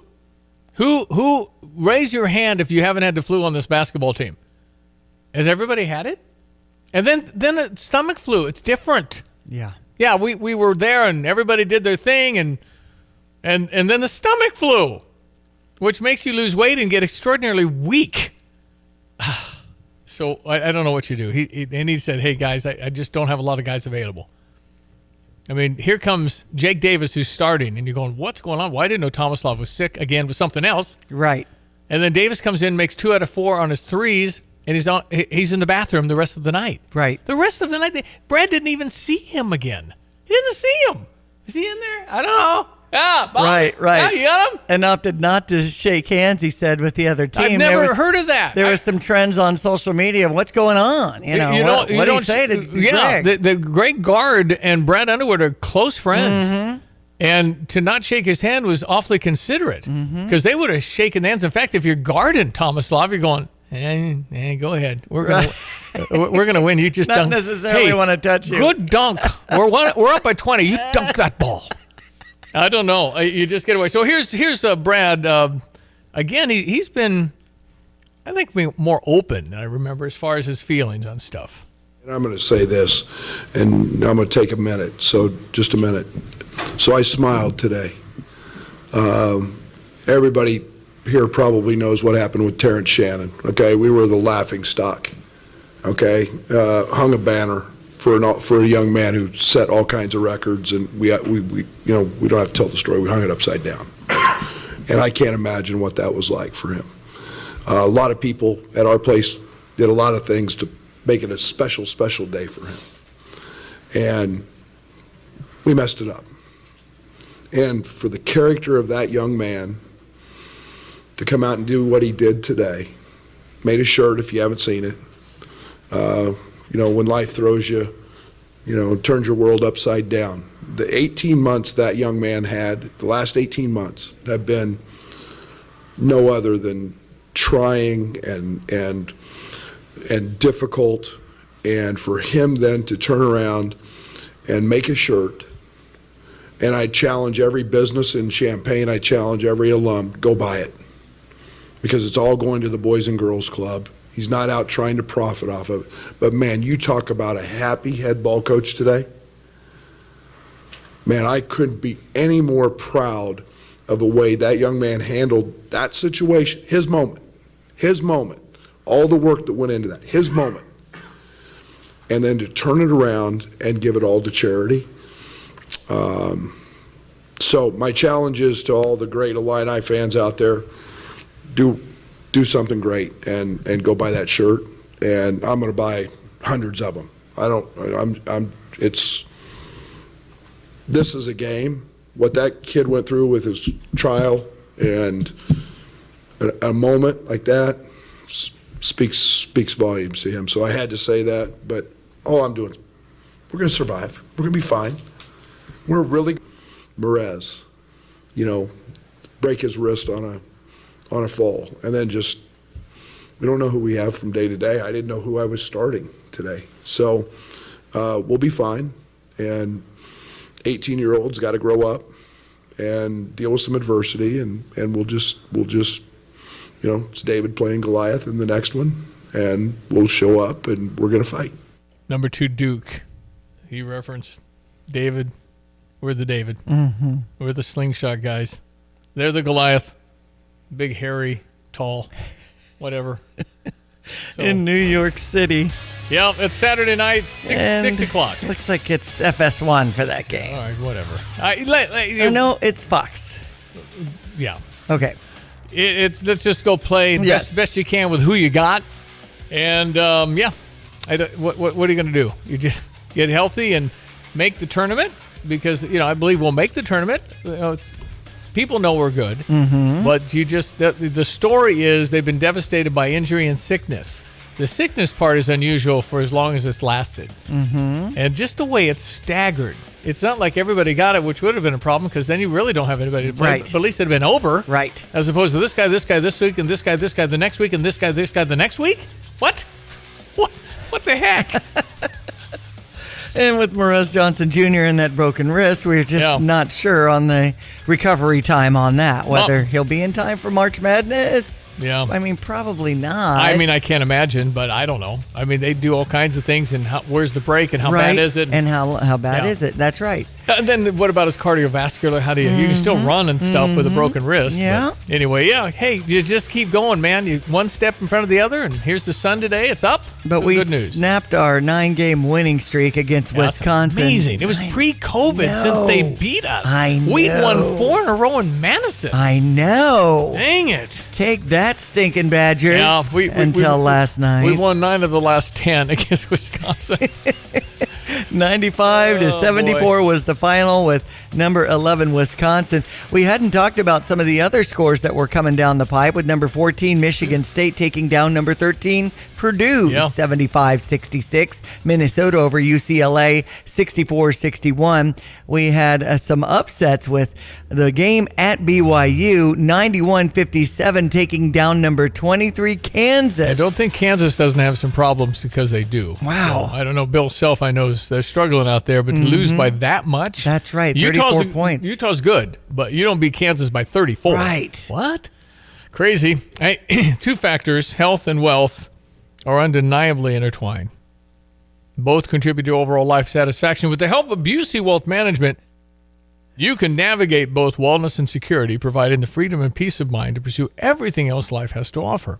Who raise your hand if you haven't had the flu on this basketball team? Has everybody had it? And then a stomach flu. It's different. Yeah. Yeah, we were there and everybody did their thing and then the stomach flu, which makes you lose weight and get extraordinarily weak. So I don't know what you do. He said, hey, guys, I just don't have a lot of guys available. I mean, here comes Jake Davis, who's starting, and you're going, what's going on? Why didn't know Tomislav was sick again with something else? Right. And then Davis comes in, makes 2 out of 4 on his threes, and he's in the bathroom the rest of the night. Right. The rest of the night, Brad didn't even see him again. He didn't see him. Is he in there? I don't know. Yeah, Bob. Right. Yeah, you got him? And opted not to shake hands, he said, with the other team. I've never heard of that. There was some trends on social media of what's going on. What did he say to Greg? The Greg Gard and Brad Underwood are close friends. Mm-hmm. And to not shake his hand was awfully considerate because they would have shaken hands. In fact, if you're guarding Tomislav, you're going, go ahead. We're gonna win. You just not necessarily want to touch you. Good dunk. We're up by 20. You dunk that ball. I don't know. You just get away. So here's Brad. Again, he's been, I think, more open than I remember as far as his feelings on stuff. And I'm going to say this, and I'm going to take a minute. So just a minute. So I smiled today. Everybody here probably knows what happened with Terrence Shannon. Okay, we were the laughing stock. Okay, hung a banner for a young man who set all kinds of records, and we don't have to tell the story. We hung it upside down, and I can't imagine what that was like for him. A lot of people at our place did a lot of things to make it a special, special day for him, and we messed it up. And for the character of that young man to come out and do what he did today, made a shirt if you haven't seen it. When life throws you, turns your world upside down. The 18 months that young man had, the last 18 months, have been no other than trying and difficult. And for him then to turn around and make a shirt, and I challenge every business in Champaign, I challenge every alum, go buy it. Because it's all going to the Boys and Girls Club. He's not out trying to profit off of it. But man, you talk about a happy head ball coach today. Man, I couldn't be any more proud of the way that young man handled that situation, his moment, all the work that went into that, his moment. And then to turn it around and give it all to charity. So my challenge is to all the great Illini fans out there, do something great and go buy that shirt. And I'm going to buy hundreds of them. This is a game. What that kid went through with his trial and a moment like that speaks volumes to him. So I had to say that, but all I'm doing is we're going to survive. We're going to be fine. We're really Merez, break his wrist on a fall, and then just we don't know who we have from day to day. I didn't know who I was starting today, so we'll be fine. And 18-year-olds got to grow up and deal with some adversity, and we'll just it's David playing Goliath in the next one, and we'll show up and we're going to fight. Number 2, Duke. He referenced David. We're the David. Mm-hmm. We're the slingshot guys. They're the Goliath. Big, hairy, tall, whatever. So, in New York City. Yep, it's Saturday night, 6 o'clock. Looks like it's FS1 for that game. All right, whatever. No, it's Fox. Yeah. Okay. Let's just go play best you can with who you got. And, what are you going to do? You just get healthy and make the tournament? Because, I believe we'll make the tournament. People know we're good. Mm-hmm. But the story is they've been devastated by injury and sickness. The sickness part is unusual for as long as it's lasted. Mm-hmm. And just the way it's staggered. It's not like everybody got it, which would have been a problem because then you really don't have anybody to play. Right. But at least it had been over. Right. As opposed to this guy this week, and this guy the next week, and this guy the next week? What? What the heck? And with Morez Johnson Jr. and that broken wrist, we're just not sure on the recovery time on that, whether he'll be in time for March Madness. Yeah. I mean, probably not. I mean, I can't imagine, but I don't know. I mean, they do all kinds of things, and where's the break, and how bad is it? And how bad is it? That's right. And then what about his cardiovascular? How do you can still run and stuff with a broken wrist. Yeah. But anyway, hey, you just keep going, man. You one step in front of the other, and here's the sun today. It's up. But we good news. Snapped our 9-game winning streak against Wisconsin. Amazing. It was pre-COVID since they beat us. I know. We won 4 in a row in Madison. I know. Dang it. Take that, stinking Badgers. Yeah, until last night. We won 9 of the last 10 against Wisconsin. 95-74 was the final with number 11 Wisconsin. We hadn't talked about some of the other scores that were coming down the pipe, with number 14 Michigan State taking down number 13 Purdue 75-66. Minnesota over UCLA 64-61. We had some upsets with the game at BYU 91-57 taking down number 23 Kansas. I don't think Kansas doesn't have some problems, because they do. Wow. So, I don't know. Bill Self, I know, they're struggling out there, but to lose by that much? That's right, 34 points. Utah's good, but you don't beat Kansas by 34. Right. What? Crazy. Hey, 2 factors, health and wealth, are undeniably intertwined. Both contribute to overall life satisfaction. With the help of Busey Wealth Management, you can navigate both wellness and security, providing the freedom and peace of mind to pursue everything else life has to offer.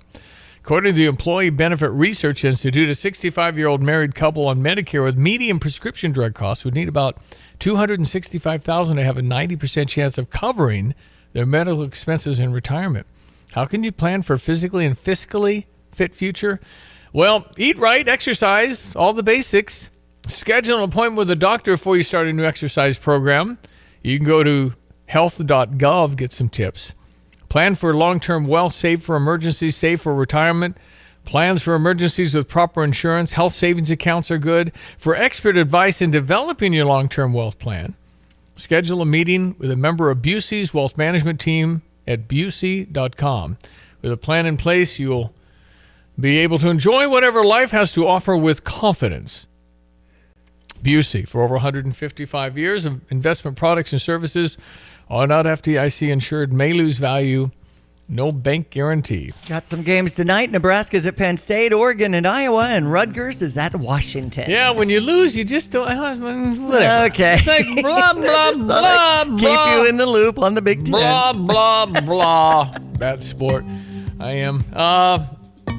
According to the Employee Benefit Research Institute, a 65-year-old married couple on Medicare with median prescription drug costs would need about $265,000 to have a 90% chance of covering their medical expenses in retirement. How can you plan for a physically and fiscally fit future? Well, eat right, exercise, all the basics. Schedule an appointment with a doctor before you start a new exercise program. You can go to health.gov, get some tips. Plan for long-term wealth, save for emergencies, save for retirement. Plans for emergencies with proper insurance. Health savings accounts are good. For expert advice in developing your long-term wealth plan, schedule a meeting with a member of Busey's wealth management team at busey.com. With a plan in place, you'll be able to enjoy whatever life has to offer with confidence. Busey, for over 155 years of investment products and services are not FDIC insured, may lose value, no bank guarantee. Got some games tonight. Nebraska's at Penn State, Oregon and Iowa, and Rutgers is at Washington. Yeah, when you lose, you just don't, whatever. Okay. It's like blah, blah, blah, blah. Keep you in the loop on the Big Ten. Blah, blah, blah. Bad sport. I am.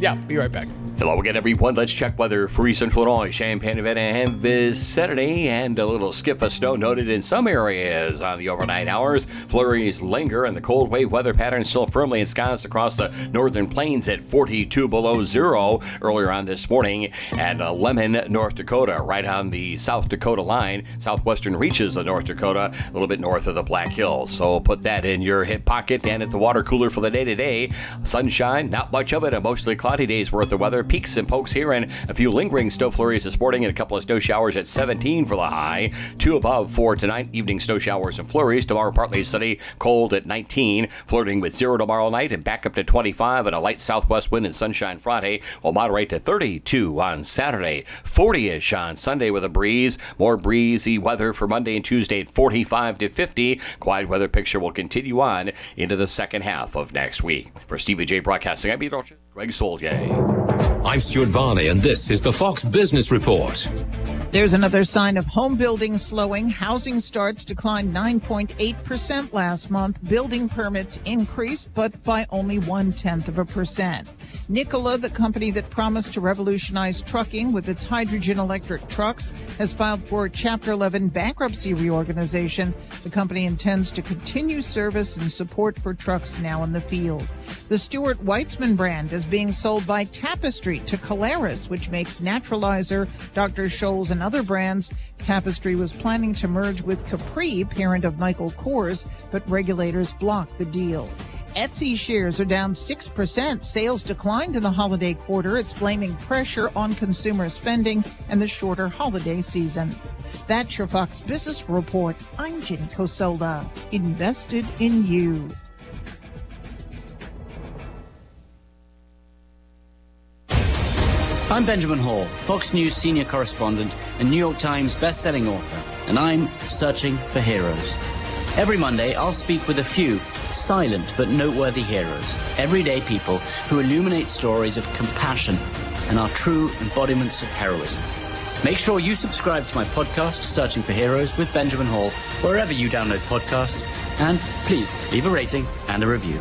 Yeah, be right back. Hello again, everyone. Let's check weather for East Central Illinois, Champaign, Nevada, and vicinity. And a little skip of snow noted in some areas on the overnight hours. Flurries linger, and the cold wave weather pattern still firmly ensconced across the northern plains at 42 below zero earlier on this morning at Lemon, North Dakota, right on the South Dakota line, southwestern reaches of North Dakota, a little bit north of the Black Hills. So put that in your hip pocket and at the water cooler for the day today. Sunshine, not much of it, a mostly cloudy day's worth of weather. Peaks and pokes here and a few lingering snow flurries this morning and a couple of snow showers at 17 for the high. 2 above for tonight. Evening snow showers and flurries. Tomorrow partly sunny, cold at 19. Flirting with 0 tomorrow night and back up to 25 and a light southwest wind and sunshine Friday. Will moderate to 32 on Saturday. 40-ish on Sunday with a breeze. More breezy weather for Monday and Tuesday at 45 to 50. Quiet weather picture will continue on into the second half of next week. For Stevie J Broadcasting, I'm Greg Soldier. I'm Stuart Varney, and this is the Fox Business Report. There's another sign of home building slowing. Housing starts declined 9.8% last month. Building permits increased, but by only 0.1%. Nikola, the company that promised to revolutionize trucking with its hydrogen electric trucks, has filed for Chapter 11 bankruptcy reorganization. The company intends to continue service and support for trucks now in the field. The Stuart Weitzman brand is being sold by Tapestry to Caleres, which makes Naturalizer, Dr. Scholl's, and other brands. Tapestry was planning to merge with Capri, parent of Michael Kors, but regulators blocked the deal. Etsy shares are down 6%. Sales declined in the holiday quarter. It's blaming pressure on consumer spending and the shorter holiday season. That's your Fox Business Report. I'm Jenny Cosolda. Invested in you. I'm Benjamin Hall, Fox News senior correspondent and New York Times best-selling author, and I'm searching for heroes. Every Monday, I'll speak with a few silent but noteworthy heroes, everyday people who illuminate stories of compassion and are true embodiments of heroism. Make sure you subscribe to my podcast, Searching for Heroes with Benjamin Hall, wherever you download podcasts, and please leave a rating and a review.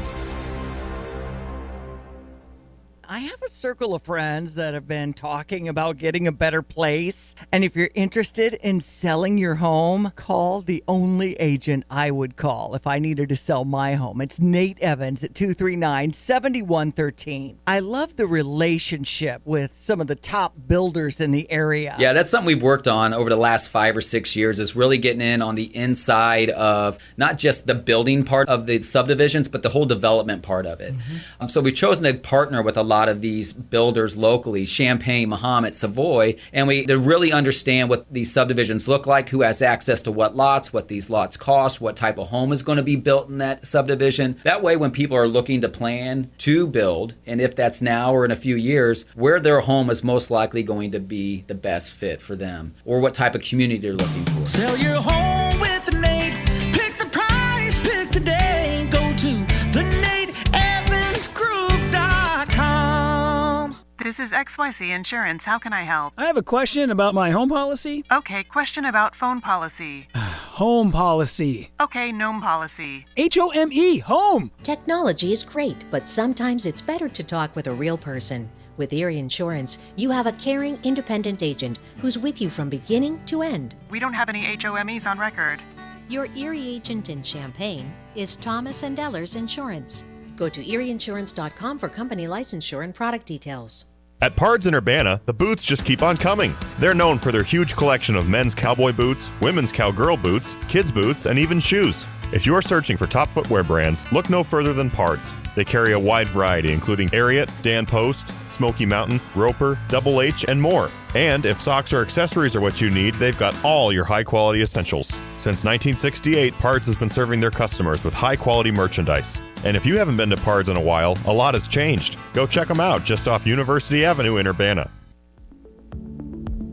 I have a circle of friends that have been talking about getting a better place. And if you're interested in selling your home, call the only agent I would call if I needed to sell my home. It's Nate Evans at 239-7113. I love the relationship with some of the top builders in the area. Yeah, that's something we've worked on over the last 5 or 6 years, is really getting in on the inside of not just the building part of the subdivisions, but the whole development part of it. Mm-hmm. So we've chosen to partner with a lot of these builders locally, Champaign, Mahomet, Savoy, and we to really understand what these subdivisions look like, who has access to what lots, what these lots cost, what type of home is going to be built in that subdivision. That way, when people are looking to plan to build, and if that's now or in a few years, where their home is most likely going to be the best fit for them, or what type of community they're looking for. Sell your home with the Nate. Pick the price, pick the day. Go to the NateEvansGroup.com. This is XYZ Insurance. How can I help? I have a question about my home policy. Okay, question about phone policy. Home policy. Okay, gnome policy. HOME, home. Technology is great, but sometimes it's better to talk with a real person. With Erie Insurance, you have a caring, independent agent who's with you from beginning to end. We don't have any HOMEs on record. Your Erie agent in Champaign is Thomas & Ellers Insurance. Go to erieinsurance.com for company licensure and product details. At Pards in Urbana, the boots just keep on coming. They're known for their huge collection of men's cowboy boots, women's cowgirl boots, kids' boots, and even shoes. If you're searching for top footwear brands, look no further than Pards. They carry a wide variety, including Ariat, Dan Post, Smoky Mountain, Roper, Double H, and more. And if socks or accessories are what you need, they've got all your high-quality essentials. Since 1968, Pards has been serving their customers with high-quality merchandise. And if you haven't been to Pards in a while, a lot has changed. Go check them out just off University Avenue in Urbana.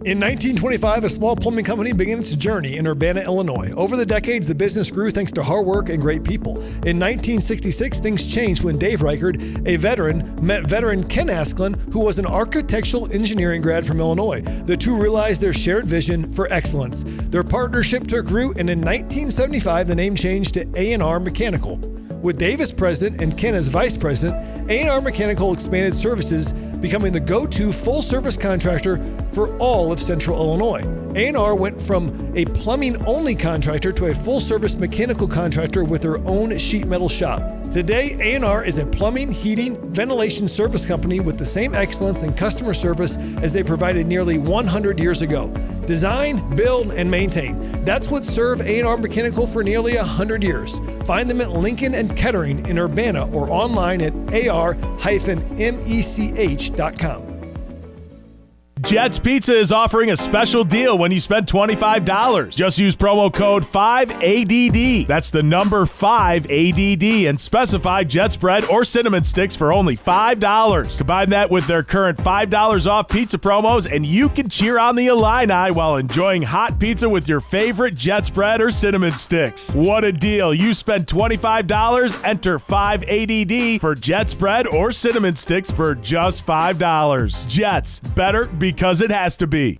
In 1925, a small plumbing company began its journey in Urbana, Illinois. Over the decades, the business grew thanks to hard work and great people. In 1966, things changed when Dave Reichard, a veteran, met veteran Ken Asklin, who was an architectural engineering grad from Illinois. The two realized their shared vision for excellence. Their partnership took root, and in 1975, the name changed to A&R Mechanical. With Dave as president and Ken as vice president, A&R Mechanical expanded services, becoming the go-to full-service contractor for all of Central Illinois. A&R went from a plumbing-only contractor to a full-service mechanical contractor with their own sheet metal shop. Today, A&R is a plumbing, heating, ventilation service company with the same excellence in customer service as they provided nearly 100 years ago. Design, build, and maintain. That's what served A&R Mechanical for nearly 100 years. Find them at Lincoln and Kettering in Urbana or online at ar-mech.com. Jet's Pizza is offering a special deal when you spend $25. Just use promo code 5ADD. That's the number 5ADD and specify Jet's bread or cinnamon sticks for only $5. Combine that with their current $5 off pizza promos and you can cheer on the Illini while enjoying hot pizza with your favorite Jet's bread or cinnamon sticks. What a deal. You spend $25, enter 5ADD for Jet's bread or cinnamon sticks for just $5. Jet's, better because it has to be.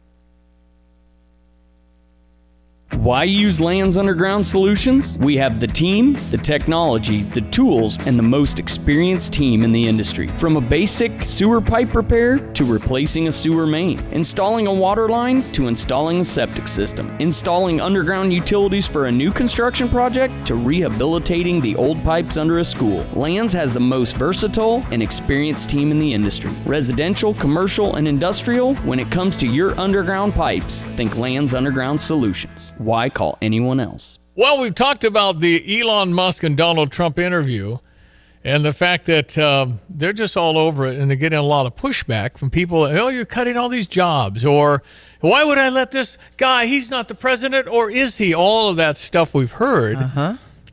Why use Lands Underground Solutions? We have the team, the technology, the tools, and the most experienced team in the industry. From a basic sewer pipe repair to replacing a sewer main, installing a water line to installing a septic system, installing underground utilities for a new construction project to rehabilitating the old pipes under a school. Lands has the most versatile and experienced team in the industry. Residential, commercial, and industrial, when it comes to your underground pipes, think Lands Underground Solutions. Why call anyone else? Well, we've talked about the Elon Musk and Donald Trump interview and the fact that they're just all over it and they're getting a lot of pushback from people. Oh, you're cutting all these jobs, or why would I let this guy, he's not the president, or is he? All of that stuff we've heard.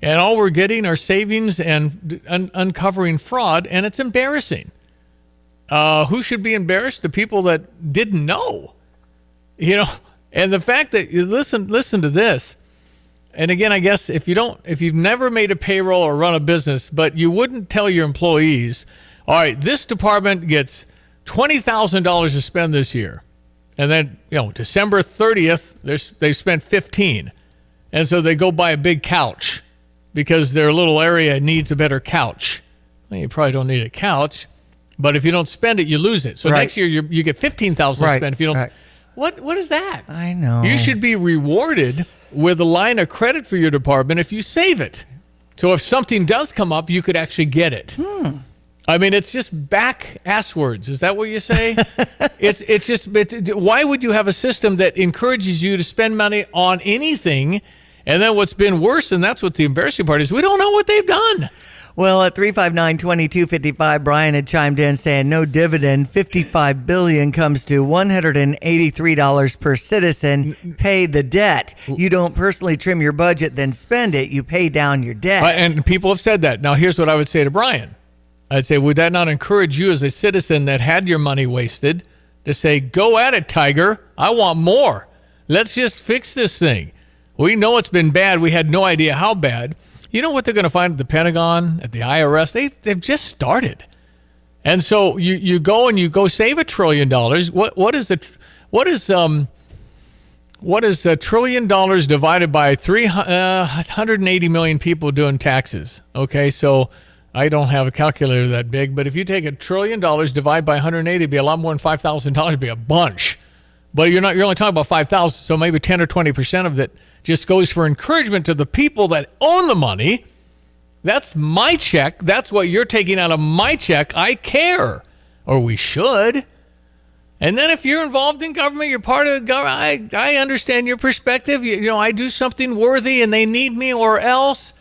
And all we're getting are savings and uncovering fraud, and it's embarrassing. Who should be embarrassed? The people that didn't know. You know, and the fact that you listen to this, and again, I guess if you've never made a payroll or run a business, but you wouldn't tell your employees, all right, this department gets $20,000 to spend this year, and then December 30th they spent $15,000, and so they go buy a big couch because their little area needs a better couch. Well, you probably don't need a couch, but if you don't spend it, you lose it. So next year you get $15,000 to spend if you don't. Right. What is that? I know. You should be rewarded with a line of credit for your department if you save it. So if something does come up, you could actually get it. I mean, it's just back-ass words. Is that what you say? It's just, why would you have a system that encourages you to spend money on anything? And then what's been worse, and that's what the embarrassing part is, we don't know what they've done. Well, at 359-2255, Brian had chimed in saying no dividend, $55 billion comes to $183 per citizen. Pay the debt. You don't personally trim your budget, then spend it. You pay down your debt. And people have said that. Now, here's what I would say to Brian. I'd say, would that not encourage you as a citizen that had your money wasted to say, go at it, Tiger. I want more. Let's just fix this thing. We know it's been bad. We had no idea how bad. You know what they're going to find at the Pentagon, at the IRS? They've just started. And so you go and you go save $1 trillion. What is $1 trillion divided by 180 million people doing taxes? Okay, so I don't have a calculator that big, but if you take $1 trillion, divide by 180, it'd be a lot more than $5,000. It'd be a bunch. But you're only talking about 5,000, so maybe 10 or 20% of it just goes for encouragement to the people that own the money. That's my check. That's what you're taking out of my check. I care, or we should. And then if you're involved in government, you're part of the government. I understand your perspective. I do something worthy and they need me, or else.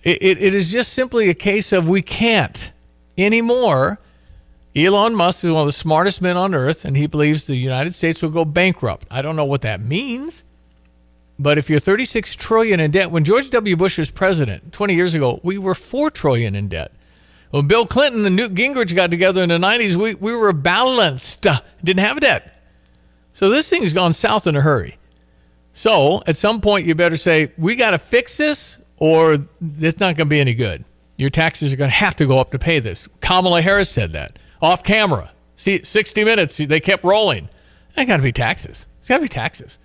It is just simply a case of we can't anymore. Elon Musk is one of the smartest men on earth, and he believes the United States will go bankrupt. I don't know what that means. But if you're $36 trillion in debt, when George W. Bush was president 20 years ago, we were $4 trillion in debt. When Bill Clinton and Newt Gingrich got together in the 90s, we were balanced, didn't have debt. So this thing's gone south in a hurry. So at some point, you better say, we got to fix this or it's not going to be any good. Your taxes are going to have to go up to pay this. Kamala Harris said that off camera. See, 60 Minutes, they kept rolling. It got to be taxes. It's got to be taxes.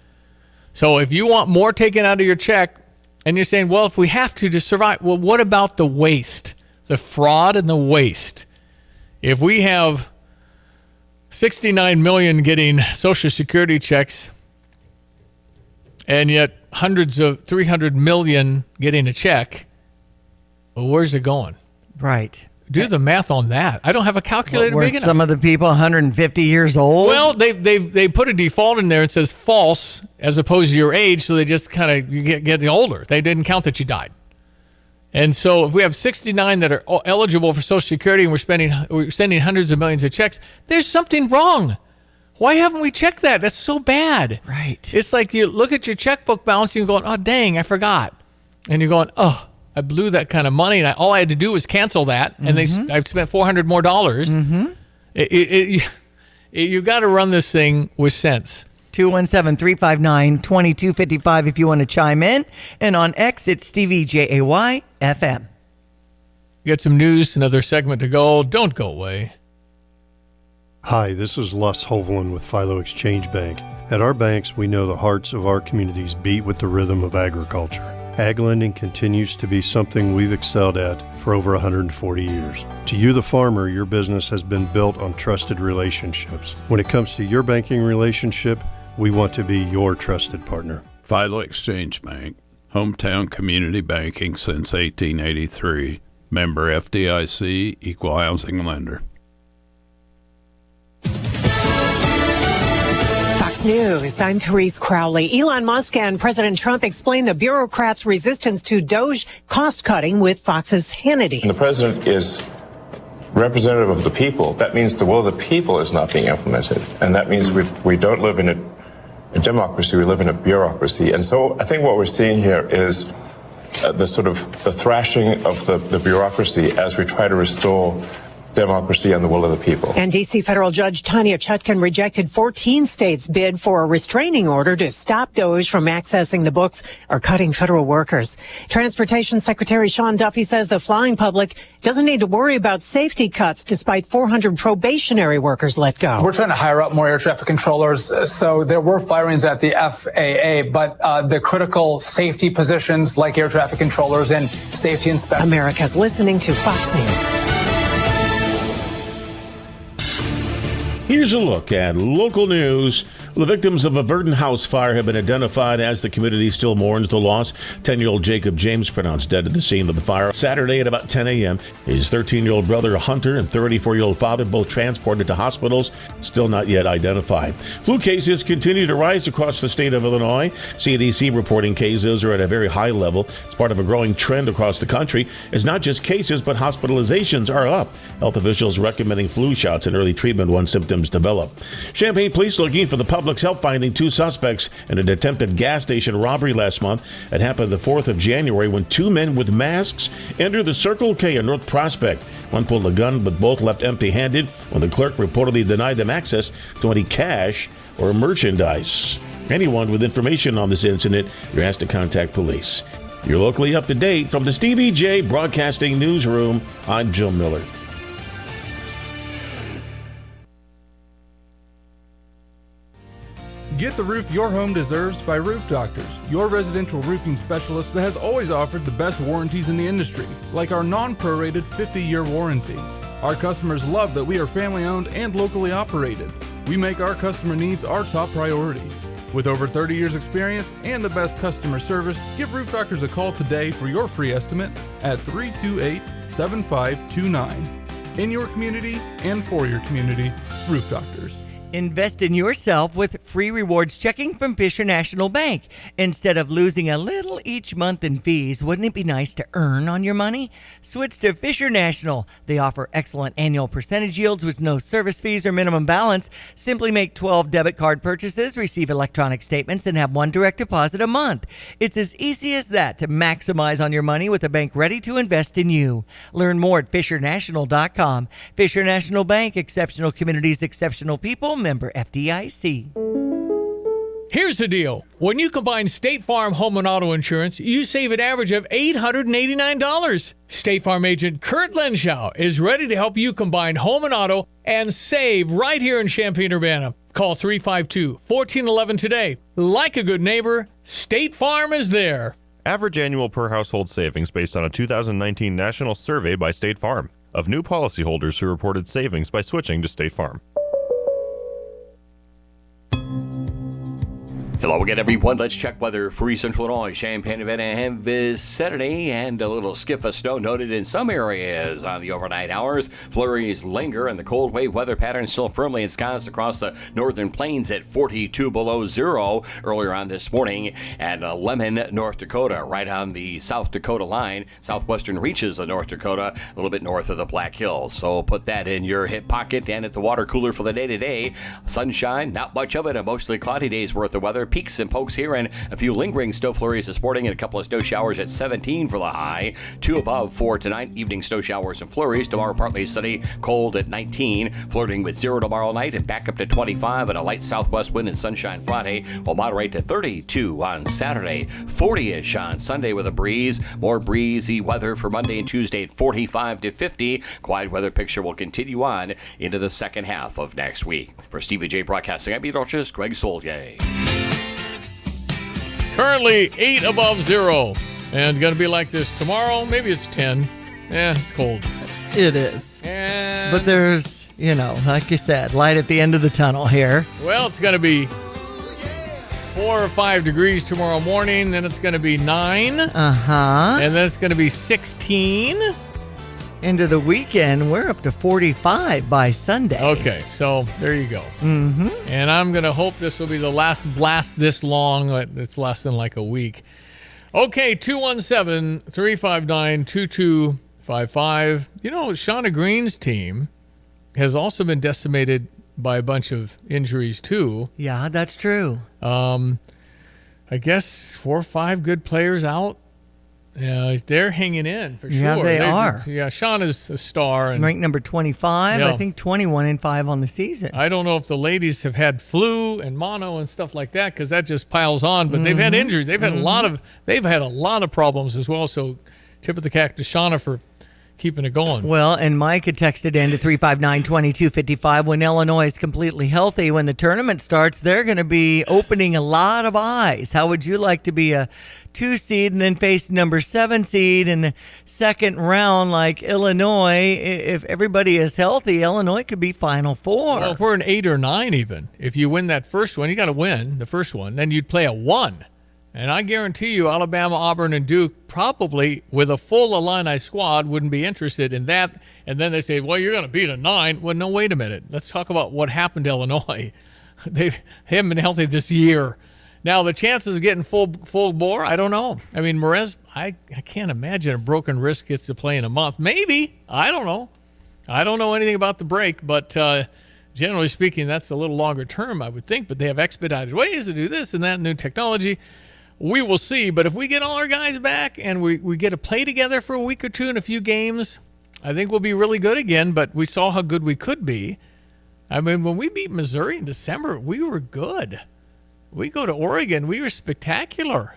So if you want more taken out of your check and you're saying, well, if we have to survive, well, what about the waste, the fraud and the waste? If we have 69 million getting Social Security checks and yet hundreds of 300 million getting a check, well, where's it going? Right. Do the math on that. I don't have a calculator big enough. Some of the people 150 years old? Well, they put a default in there. It says false as opposed to your age, so they just kind of get older. They didn't count that you died. And so if we have 69 that are eligible for Social Security and we're sending hundreds of millions of checks, there's something wrong. Why haven't we checked that? That's so bad. Right. It's like you look at your checkbook balance and you're going, oh, dang, I forgot. And you're going, oh, I blew that kind of money, and all I had to do was cancel that, and I've spent $400 more. You got to run this thing with sense. 217-359-2255 if you want to chime in. And on X, it's Stevie Jay FM. Get some news, another segment to go. Don't go away. Hi, this is Les Hovland with Philo Exchange Bank. At our banks, we know the hearts of our communities beat with the rhythm of agriculture. Ag lending continues to be something we've excelled at for over 140 years. To you, the farmer, your business has been built on trusted relationships. When it comes to your banking relationship, we want to be your trusted partner. Philo Exchange Bank, hometown community banking since 1883. Member FDIC, equal housing lender. News. I'm Therese Crowley. Elon Musk and President Trump explained the bureaucrats' resistance to Doge cost cutting with Fox's Hannity. And the president is representative of the people. That means the will of the people is not being implemented. And that means we don't live in a democracy, we live in a bureaucracy. And so I think what we're seeing here is the thrashing of the bureaucracy as we try to restore democracy and the will of the people. And D.C. federal judge Tanya Chutkan rejected 14 states' bid for a restraining order to stop Doge from accessing the books or cutting federal workers. Transportation Secretary Sean Duffy says the flying public doesn't need to worry about safety cuts despite 400 probationary workers let go. We're trying to hire up more air traffic controllers. So there were firings at the FAA, but the critical safety positions like air traffic controllers and safety inspectors. America's listening to Fox News. Here's a look at local news. The victims of a Verdon house fire have been identified as the community still mourns the loss. 10-year-old Jacob James pronounced dead at the scene of the fire Saturday at about 10 a.m. His 13-year-old brother Hunter and 34-year-old father both transported to hospitals, still not yet identified. Flu cases continue to rise across the state of Illinois. CDC reporting cases are at a very high level. It's part of a growing trend across the country. It's not just cases, but hospitalizations are up. Health officials recommending flu shots and early treatment once symptoms develop. Champaign police looking for the public's help finding two suspects in an attempted gas station robbery last month. It happened the 4th of January when two men with masks entered the Circle K in North Prospect. One pulled a gun, but both left empty-handed when the clerk reportedly denied them access to any cash or merchandise. Anyone with information on this incident, you're asked to contact police. You're locally up to date from the Stevie J Broadcasting Newsroom. I'm Joe Miller. Get the roof your home deserves by Roof Doctors, your residential roofing specialist that has always offered the best warranties in the industry, like our non-prorated 50-year warranty. Our customers love that we are family-owned and locally operated. We make our customer needs our top priority. With over 30 years experience and the best customer service, give Roof Doctors a call today for your free estimate at 328-7529. In your community and for your community, Roof Doctors. Invest in yourself with free rewards checking from Fisher National Bank. Instead of losing a little each month in fees, wouldn't it be nice to earn on your money? Switch to Fisher National. They offer excellent annual percentage yields with no service fees or minimum balance. Simply make 12 debit card purchases, receive electronic statements, and have one direct deposit a month. It's as easy as that to maximize on your money with a bank ready to invest in you. Learn more at FisherNational.com. Fisher National Bank, exceptional communities, exceptional people. Member FDIC. Here's the deal. When you combine State Farm home and auto insurance, you save an average of $889. State Farm agent Kurt Lenschow is ready to help you combine home and auto and save right here in Champaign-Urbana. Call 352-1411 today. Like a good neighbor, State Farm is there. Average annual per household savings based on a 2019 national survey by State Farm of new policyholders who reported savings by switching to State Farm. Hello again, everyone. Let's check weather for East Central Illinois. Champaign-Urbana this Saturday, and a little skip of snow noted in some areas on the overnight hours. Flurries linger, and the cold wave weather pattern still firmly ensconced across the northern plains at 42 below zero earlier on this morning. And Lemon, North Dakota, right on the South Dakota line, southwestern reaches of North Dakota, a little bit north of the Black Hills. So put that in your hip pocket and at the water cooler for the day today. Sunshine, not much of it, a mostly cloudy day's worth of weather. Peaks and pokes here, and a few lingering snow flurries this morning, and a couple of snow showers at 17 for the high. 2 above for tonight. Evening snow showers and flurries. Tomorrow partly sunny, cold at 19, flirting with 0 tomorrow night, and back up to 25, and a light southwest wind and sunshine Friday will moderate to 32 on Saturday. 40-ish on Sunday with a breeze. More breezy weather for Monday and Tuesday at 45 to 50. Quiet weather picture will continue on into the second half of next week. For Stevie J Broadcasting, I'm meteorologist Greg Soldier. Currently 8 above zero. And going to be like this tomorrow. Maybe it's 10. It's cold. It is. And But there's, like you said, light at the end of the tunnel here. well, it's going to be 4 or 5 degrees tomorrow morning. Then it's going to be 9. Uh-huh. And then it's going to be 16. Into the weekend, we're up to 45 by Sunday. Okay, so there you go. Mm-hmm. And I'm going to hope this will be the last blast this long. It's less than like a week. Okay, 217-359-2255. Shauna Green's team has also been decimated by a bunch of injuries, too. Yeah, that's true. I guess 4 or 5 good players out. Yeah, they're hanging in for sure. Yeah, they are. Yeah, Sean is a star. And ranked number 25, Yeah. I think 21-5 on the season. I don't know if the ladies have had flu and mono and stuff like that, because that just piles on. But they've had injuries. They've had a lot of problems as well. So tip of the cap to Shauna for keeping it going. Well, and Mike had texted in to 359-2255. When Illinois is completely healthy, when the tournament starts, they're going to be opening a lot of eyes. How would you like to be a 2 seed and then face number 7 seed in the second round like Illinois? If everybody is healthy, Illinois could be Final Four. Well, if we're an 8 or 9 even, if you win that first one, you got to win the first one. Then you'd play a 1. And I guarantee you Alabama, Auburn, and Duke probably with a full Illini squad wouldn't be interested in that. And then they say, well, you're going to beat a 9. Well, no, wait a minute. Let's talk about what happened to Illinois. They haven't been healthy this year. Now, the chances of getting full bore, I don't know. I mean, Merez, I can't imagine a broken wrist gets to play in a month. Maybe. I don't know. I don't know anything about the break, but generally speaking, that's a little longer term, I would think. But they have expedited ways to do this and that, new technology. We will see, but if we get all our guys back and we get to play together for a week or two in a few games, I think we'll be really good again, but we saw how good we could be. I mean, when we beat Missouri in December, we were good. We go to Oregon, we were spectacular.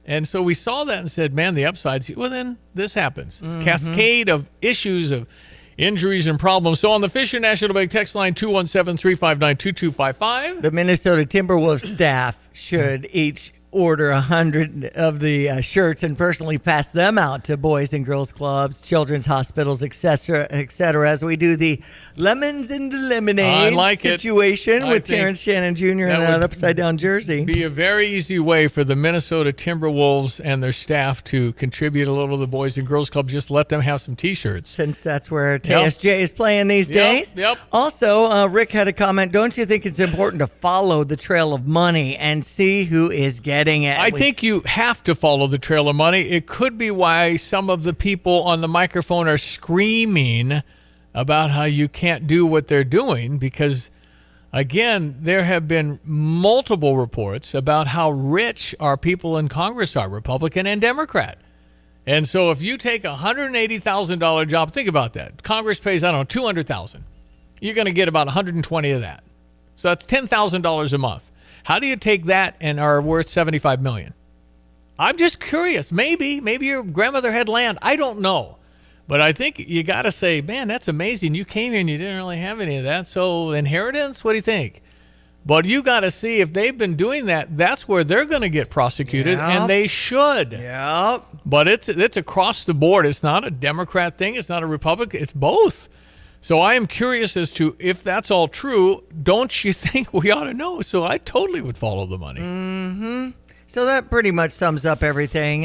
And so we saw that and said, man, the upsides, well, then this happens. It's a cascade of issues of injuries and problems. So on the Fisher National Bank text line, 217-359-2255. The Minnesota Timberwolves staff should each order 100 of the shirts and personally pass them out to boys and girls clubs, children's hospitals, etc., as we do the lemons and lemonade situation with Terrence Shannon Jr. in an upside-down jersey. Be a very easy way for the Minnesota Timberwolves and their staff to contribute a little to the boys and girls club. Just let them have some T-shirts. Since that's where TSJ is playing these days. Yep. Also, Rick had a comment. Don't you think it's important to follow the trail of money and see who is getting it? I think you have to follow the trail of money. It could be why some of the people on the microphone are screaming about how you can't do what they're doing because, again, there have been multiple reports about how rich our people in Congress are, Republican and Democrat. And so if you take a $180,000 job, think about that. Congress pays, $200,000. You're going to get about $120 of that. So that's $10,000 a month. How do you take that and are worth $75 million? I'm just curious. Maybe your grandmother had land. I don't know. But I think you got to say, man, that's amazing. You came here and you didn't really have any of that. So inheritance, what do you think? But you got to see if they've been doing that, that's where they're going to get prosecuted, and they should. Yep. But it's across the board. It's not a Democrat thing. It's not a Republican. It's both. So I am curious as to if that's all true. Don't you think we ought to know? So I totally would follow the money. Mm-hmm. So that pretty much sums up everything.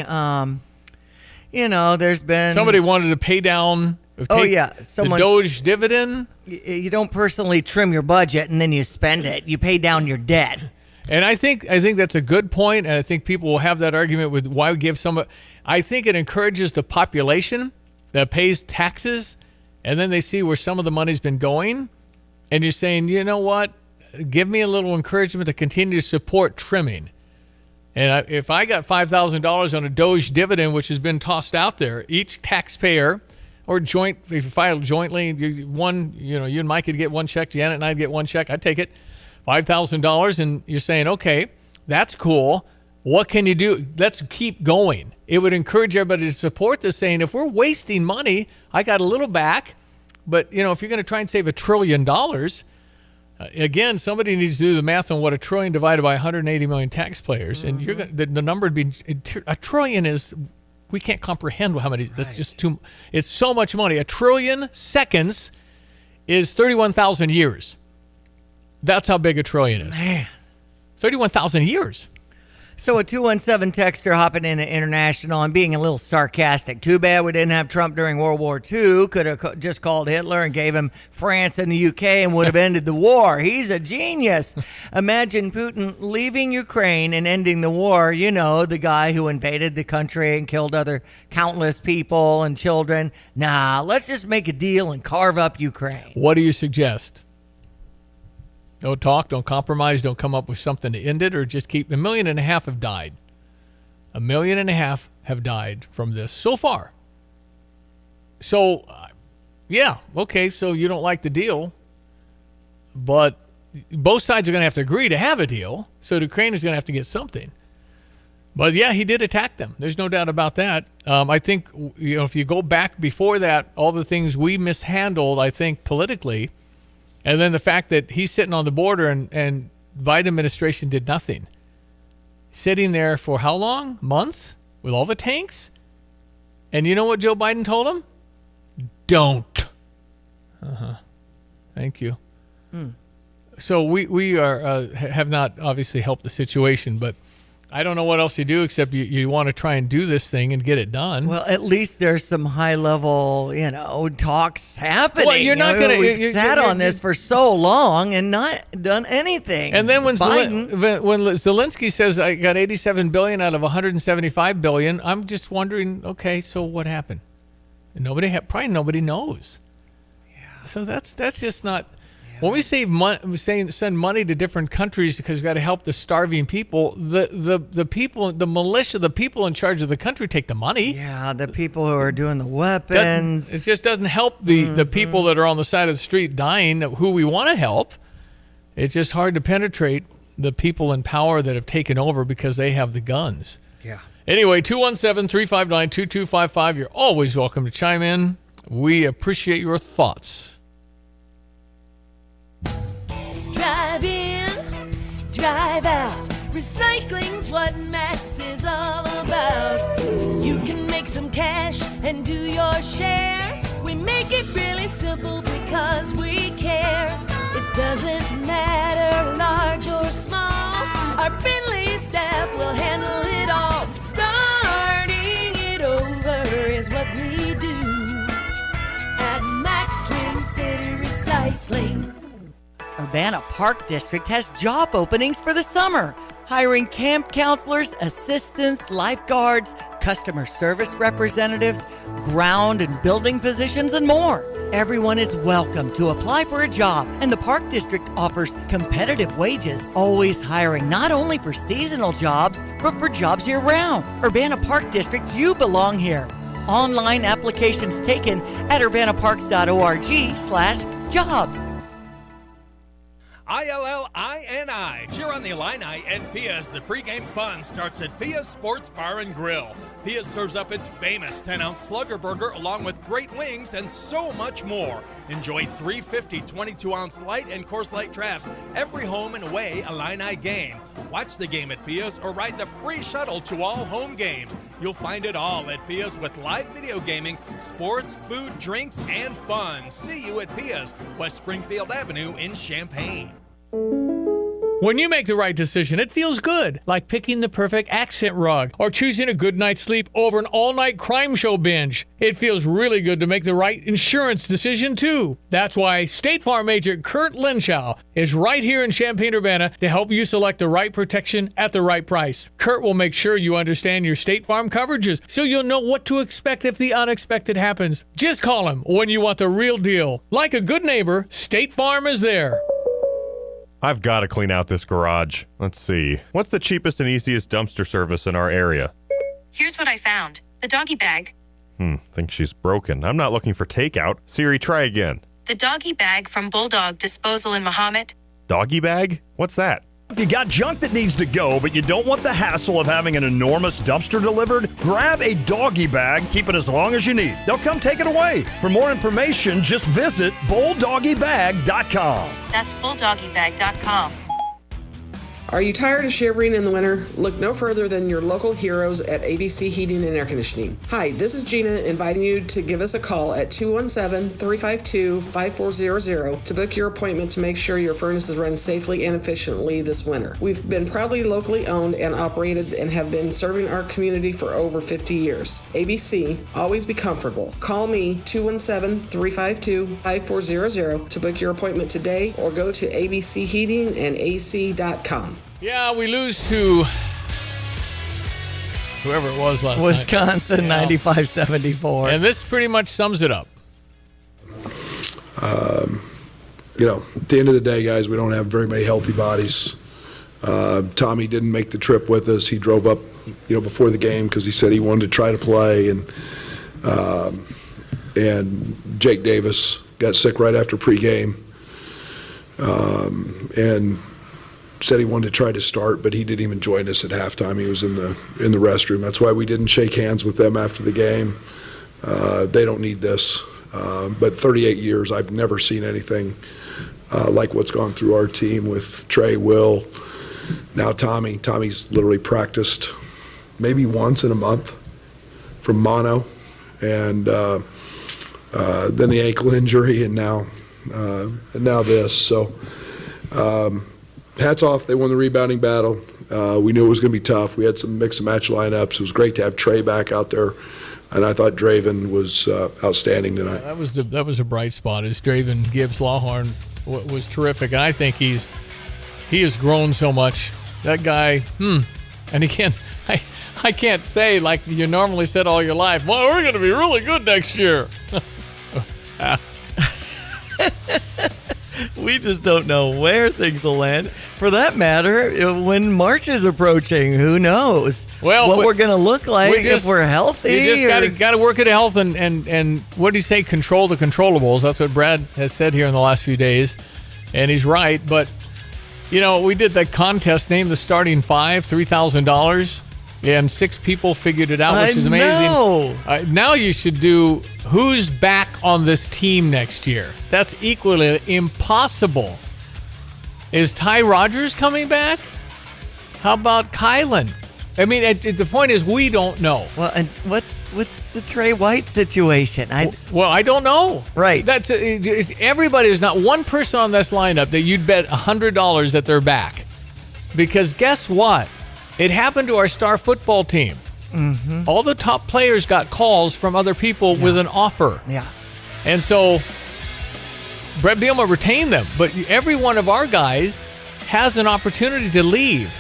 There's been... Somebody wanted to pay down... the Doge dividend. You don't personally trim your budget and then you spend it. You pay down your debt. And I think that's a good point, and I think people will have that argument with why we give some. I think it encourages the population that pays taxes, and then they see where some of the money's been going, and you're saying, you know what, give me a little encouragement to continue to support trimming. And if I got $5,000 on a Doge dividend, which has been tossed out there, each taxpayer or joint, if you file jointly, you and Mike could get one check, Janet and I'd get one check, I'd take it. $5,000, and you're saying, okay, that's cool. What can you do? Let's keep going. It would encourage everybody to support this, saying, if we're wasting money, I got a little back, but if you're going to try and save $1 trillion, again, somebody needs to do the math on what $1 trillion divided by 180 million taxpayers, and the number would be $1 trillion is we can't comprehend how many. Right. That's just too. It's so much money. 1 trillion seconds is 31,000 years. That's how big $1 trillion is. Man. 31,000 years. So a 217 texter hopping in at international and being a little sarcastic. Too bad we didn't have Trump during World War II. Could have just called Hitler and gave him France and the UK and would have ended the war. He's a genius. Imagine Putin leaving Ukraine and ending the war. The guy who invaded the country and killed other countless people and children. Nah, let's just make a deal and carve up Ukraine. What do you suggest? Don't talk, don't compromise, don't come up with something to end it, or just keep... 1.5 million have died. 1.5 million have died from this so far. So, yeah, okay, so you don't like the deal, but both sides are going to have to agree to have a deal, so Ukraine is going to have to get something. But yeah, he did attack them. There's no doubt about that. I think, if you go back before that, all the things we mishandled, I think, politically... And then the fact that he's sitting on the border and Biden administration did nothing. Sitting there for how long? Months? With all the tanks? And you know what Joe Biden told him? Don't. Thank you. So we have not obviously helped the situation, but I don't know what else you do except you want to try and do this thing and get it done. Well, at least there's some high-level, talks happening. Well, you're not going to... We've sat on this for so long and not done anything. And then when Zelensky says, I got $87 billion out of $175 billion, I'm just wondering, okay, so what happened? And probably nobody knows. Yeah. So that's just not... When we save send money to different countries because we've got to help the starving people, the people, the militia, the people in charge of the country take the money. Yeah, the people who are doing the weapons. It just doesn't help the people that are on the side of the street dying, who we want to help. It's just hard to penetrate the people in power that have taken over because they have the guns. Yeah. Anyway, 217-359-2255. You're always welcome to chime in. We appreciate your thoughts. Drive in, drive out. Recycling's what Max is all about. You can make some cash and do your share. We make it really simple because we care. It doesn't matter large or small. Our friendly staff will handle it all. Starting it over is what we do at Max Twin City Recycling. Urbana Park District has job openings for the summer, hiring camp counselors, assistants, lifeguards, customer service representatives, ground and building positions, and more. Everyone is welcome to apply for a job, and the Park District offers competitive wages, always hiring not only for seasonal jobs, but for jobs year-round. Urbana Park District, you belong here. Online applications taken at urbanaparks.org/jobs. Illini. Cheer on the Illini and Pia as the pregame fun starts at Pia's Sports Bar and Grill. Pia serves up its famous 10-ounce Slugger Burger along with great wings and so much more. Enjoy 350 22-ounce light and Coors Light drafts every home and away Illini game. Watch the game at Pia's or ride the free shuttle to all home games. You'll find it all at Pia's with live video gaming, sports, food, drinks, and fun. See you at Pia's, West Springfield Avenue in Champaign. When you make the right decision, it feels good, like picking the perfect accent rug or choosing a good night's sleep over an all-night crime show binge. It feels really good to make the right insurance decision, too. That's why State Farm agent Kurt Lenschow is right here in Champaign-Urbana to help you select the right protection at the right price. Kurt will make sure you understand your State Farm coverages so you'll know what to expect if the unexpected happens. Just call him when you want the real deal. Like a good neighbor, State Farm is there. I've got to clean out this garage. Let's see. What's the cheapest and easiest dumpster service in our area? Here's what I found. The doggy bag. Think she's broken. I'm not looking for takeout. Siri, try again. The doggy bag from Bulldog Disposal in Mahomet. Doggy bag? What's that? If you got junk that needs to go, but you don't want the hassle of having an enormous dumpster delivered, grab a doggy bag, keep it as long as you need. They'll come take it away. For more information, just visit bulldoggybag.com. That's bulldoggybag.com. Are you tired of shivering in the winter? Look no further than your local heroes at ABC Heating and Air Conditioning. Hi, this is Gina inviting you to give us a call at 217-352-5400 to book your appointment to make sure your furnaces run safely and efficiently this winter. We've been proudly locally owned and operated and have been serving our community for over 50 years. ABC, always be comfortable. Call me 217-352-5400 to book your appointment today or go to abcheatingandac.com. Yeah, we lose to whoever it was last Wisconsin, night. 95-74. And this pretty much sums it up. At the end of the day, guys, we don't have very many healthy bodies. Tommy didn't make the trip with us. He drove up, before the game because he said he wanted to try to play. And Jake Davis got sick right after pregame. And said he wanted to try to start, but he didn't even join us at halftime. He was in the restroom. That's why we didn't shake hands with them after the game. They don't need this. But 38 years, I've never seen anything like what's gone through our team with Trey, Will, now Tommy. Tommy's literally practiced maybe once in a month from mono, and then the ankle injury, and now this. So. Hats off, they won the rebounding battle. We knew it was going to be tough. We had some mix and match lineups. It was great to have Trey back out there, and I thought Draven was outstanding tonight. That was a bright spot. As Draven Gibbs Lawhorn was terrific, and I think he has grown so much. That guy, and again, I can't say like you normally said all your life. Well, we're going to be really good next year. We just don't know where things will land. For that matter, when March is approaching, who knows what we're going to look like if we're healthy. You just got to work at health and what do you say? Control the controllables. That's what Brad has said here in the last few days, and he's right. But we did that contest, name the starting five, $3,000, and 6 people figured it out, which is amazing. Now you should do who's back on this team next year. That's equally impossible. Is Ty Rodgers coming back? How about Kylan? I mean, the point is we don't know. Well, and what's with the Trey White situation? I don't know. Right. That's everybody. There's not one person on this lineup that you'd bet $100 that they're back. Because guess what? It happened to our star football team. Mm-hmm. All the top players got calls from other people with an offer. Yeah. And so Brett Bielema retained them, but every one of our guys has an opportunity to leave.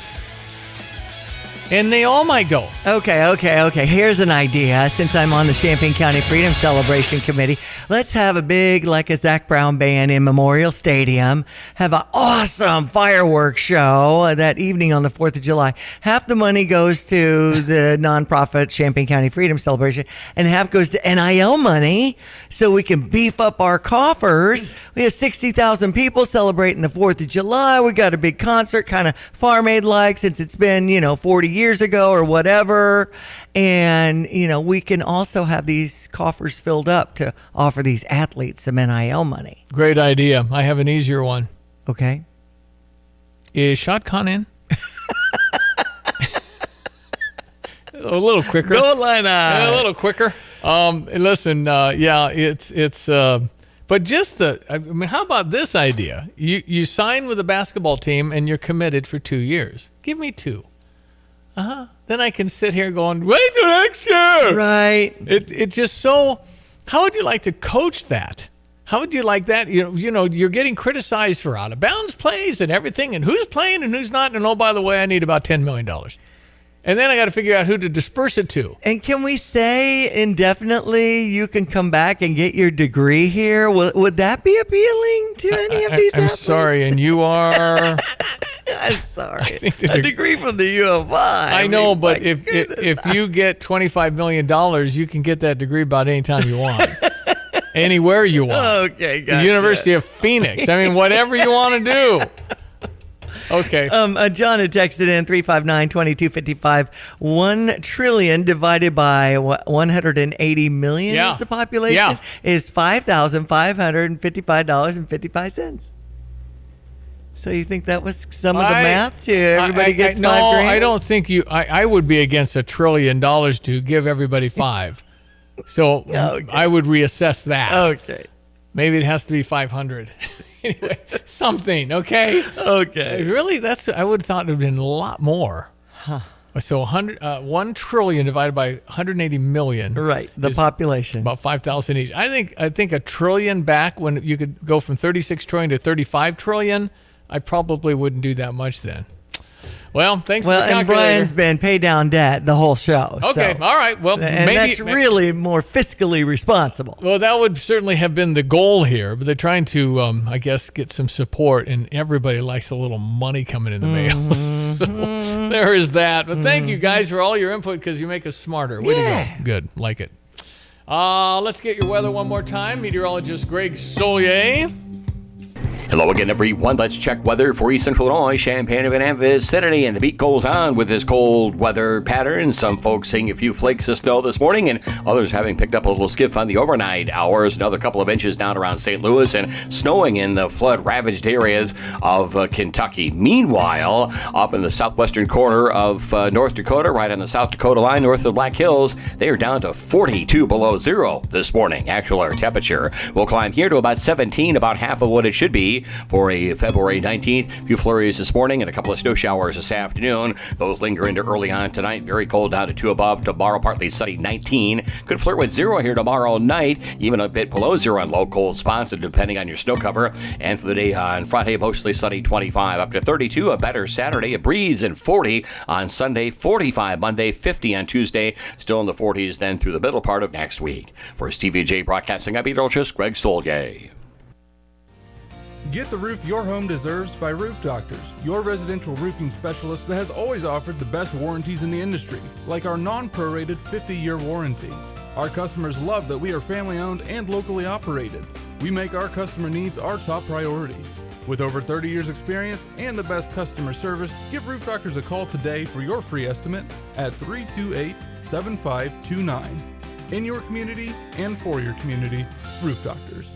And they all might go. Okay. Here's an idea. Since I'm on the Champaign County Freedom Celebration Committee, let's have a big, like a Zach Brown band in Memorial Stadium, have an awesome fireworks show that evening on the 4th of July. Half the money goes to the nonprofit Champaign County Freedom Celebration, and half goes to NIL money so we can beef up our coffers. We have 60,000 people celebrating the 4th of July. We got a big concert, kind of Farm Aid-like, since it's been, 40 years ago or whatever. And, we can also have these coffers filled up to offer these athletes some NIL money. Great idea. I have an easier one. Okay. Is Shad Khan in? A little quicker. Goal line A little quicker. Listen, but just how about this idea? You sign with a basketball team and you're committed for 2 years. Give me 2. Then I can sit here going, wait till next year. Right. It just so. How would you like to coach that? How would you like that? You're getting criticized for out of bounds plays and everything, and who's playing and who's not. And oh, by the way, I need about $10 million. And then I got to figure out who to disperse it to. And can we say indefinitely you can come back and get your degree here? Would that be appealing to any of these athletes? I'm sorry, and you are... I'm sorry. A degree from the U of I. I know, but if you get $25 million, you can get that degree about any time you want. Anywhere you want. Okay, gotcha. The University of Phoenix. I mean, whatever you want to do. Okay. John had texted in 359-2255. 1 trillion divided by 180 million is the population is $5,555.55. So you think that was some of the math to everybody gets $5 grand? No, I don't think I would be against $1 trillion to give everybody 5. So I would reassess that. Okay. Maybe it has to be 500. Anyway, something, okay? Okay. Really, I would have thought it would have been a lot more. Huh. So 1 trillion divided by 180 million. Right, the population. About 5,000 each. I think $1 trillion back when you could go from 36 trillion to 35 trillion, I probably wouldn't do that much then. Well, thanks for the calculator. And Brian's been pay down debt the whole show. Okay, all right. Well, and maybe that's really more fiscally responsible. Well, that would certainly have been the goal here, but they're trying to, I guess, get some support, and everybody likes a little money coming in the mail. So there is that. But thank you guys for all your input because you make us smarter. Way to go. Good. Like it. Let's get your weather one more time. Meteorologist Greg Solier. Hello again, everyone. Let's check weather for East Central Illinois, Champaign vicinity, and the beat goes on with this cold weather pattern. Some folks seeing a few flakes of snow this morning, and others having picked up a little skiff on the overnight hours. Another couple of inches down around St. Louis, and snowing in the flood-ravaged areas of Kentucky. Meanwhile, up in the southwestern corner of North Dakota, right on the South Dakota line, north of Black Hills, they are down to 42 below zero this morning. Actual air temperature will climb here to about 17, about half of what it should be for a February 19th. A few flurries this morning and a couple of snow showers this afternoon. Those linger into early on tonight. Very cold down to 2 above. Tomorrow, partly sunny, 19. Could flirt with 0 here tomorrow night. Even a bit below 0 on low cold spots, depending on your snow cover. And for the day on Friday, mostly sunny, 25. Up to 32, a better Saturday. A breeze and 40 on Sunday. 45 Monday, 50 on Tuesday. Still in the 40s then through the middle part of next week. For TVJ Broadcasting, I'm meteorologist Greg Solier. Get the roof your home deserves by Roof Doctors, your residential roofing specialist that has always offered the best warranties in the industry, like our non-prorated 50-year warranty. Our customers love that we are family-owned and locally operated. We make our customer needs our top priority. With over 30 years experience and the best customer service, give Roof Doctors a call today for your free estimate at 328-7529. In your community and for your community, Roof Doctors.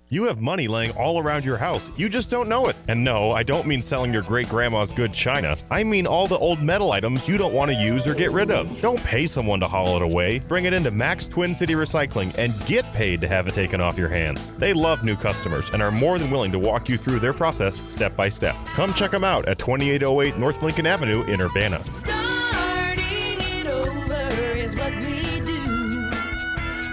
You have money laying all around your house. You just don't know it. And no, I don't mean selling your great-grandma's good china. I mean all the old metal items you don't want to use or get rid of. Don't pay someone to haul it away. Bring it into Max Twin City Recycling and get paid to have it taken off your hands. They love new customers and are more than willing to walk you through their process step by step. Come check them out at 2808 North Lincoln Avenue in Urbana. Starting it over is what we do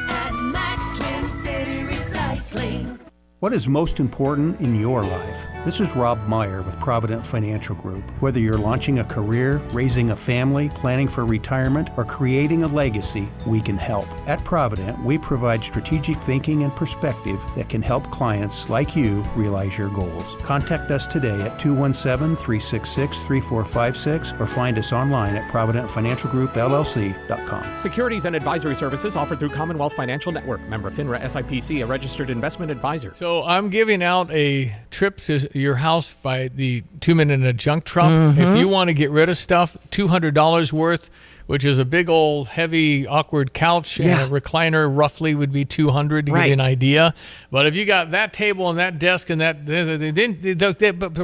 at Max Twin City Recycling. What is most important in your life? This is Rob Meyer with Provident Financial Group. Whether you're launching a career, raising a family, planning for retirement, or creating a legacy, we can help. At Provident, we provide strategic thinking and perspective that can help clients like you realize your goals. Contact us today at 217-366-3456 or find us online at providentfinancialgroupllc.com. Securities and advisory services offered through Commonwealth Financial Network. Member FINRA SIPC, a registered investment advisor. So I'm giving out a trip to your house by the 2 Men in a Junk Truck. If you want to get rid of stuff, $200 worth, which is a big old heavy awkward couch and a recliner, roughly would be $200 to give you an idea. But if you got that table and that desk and that, they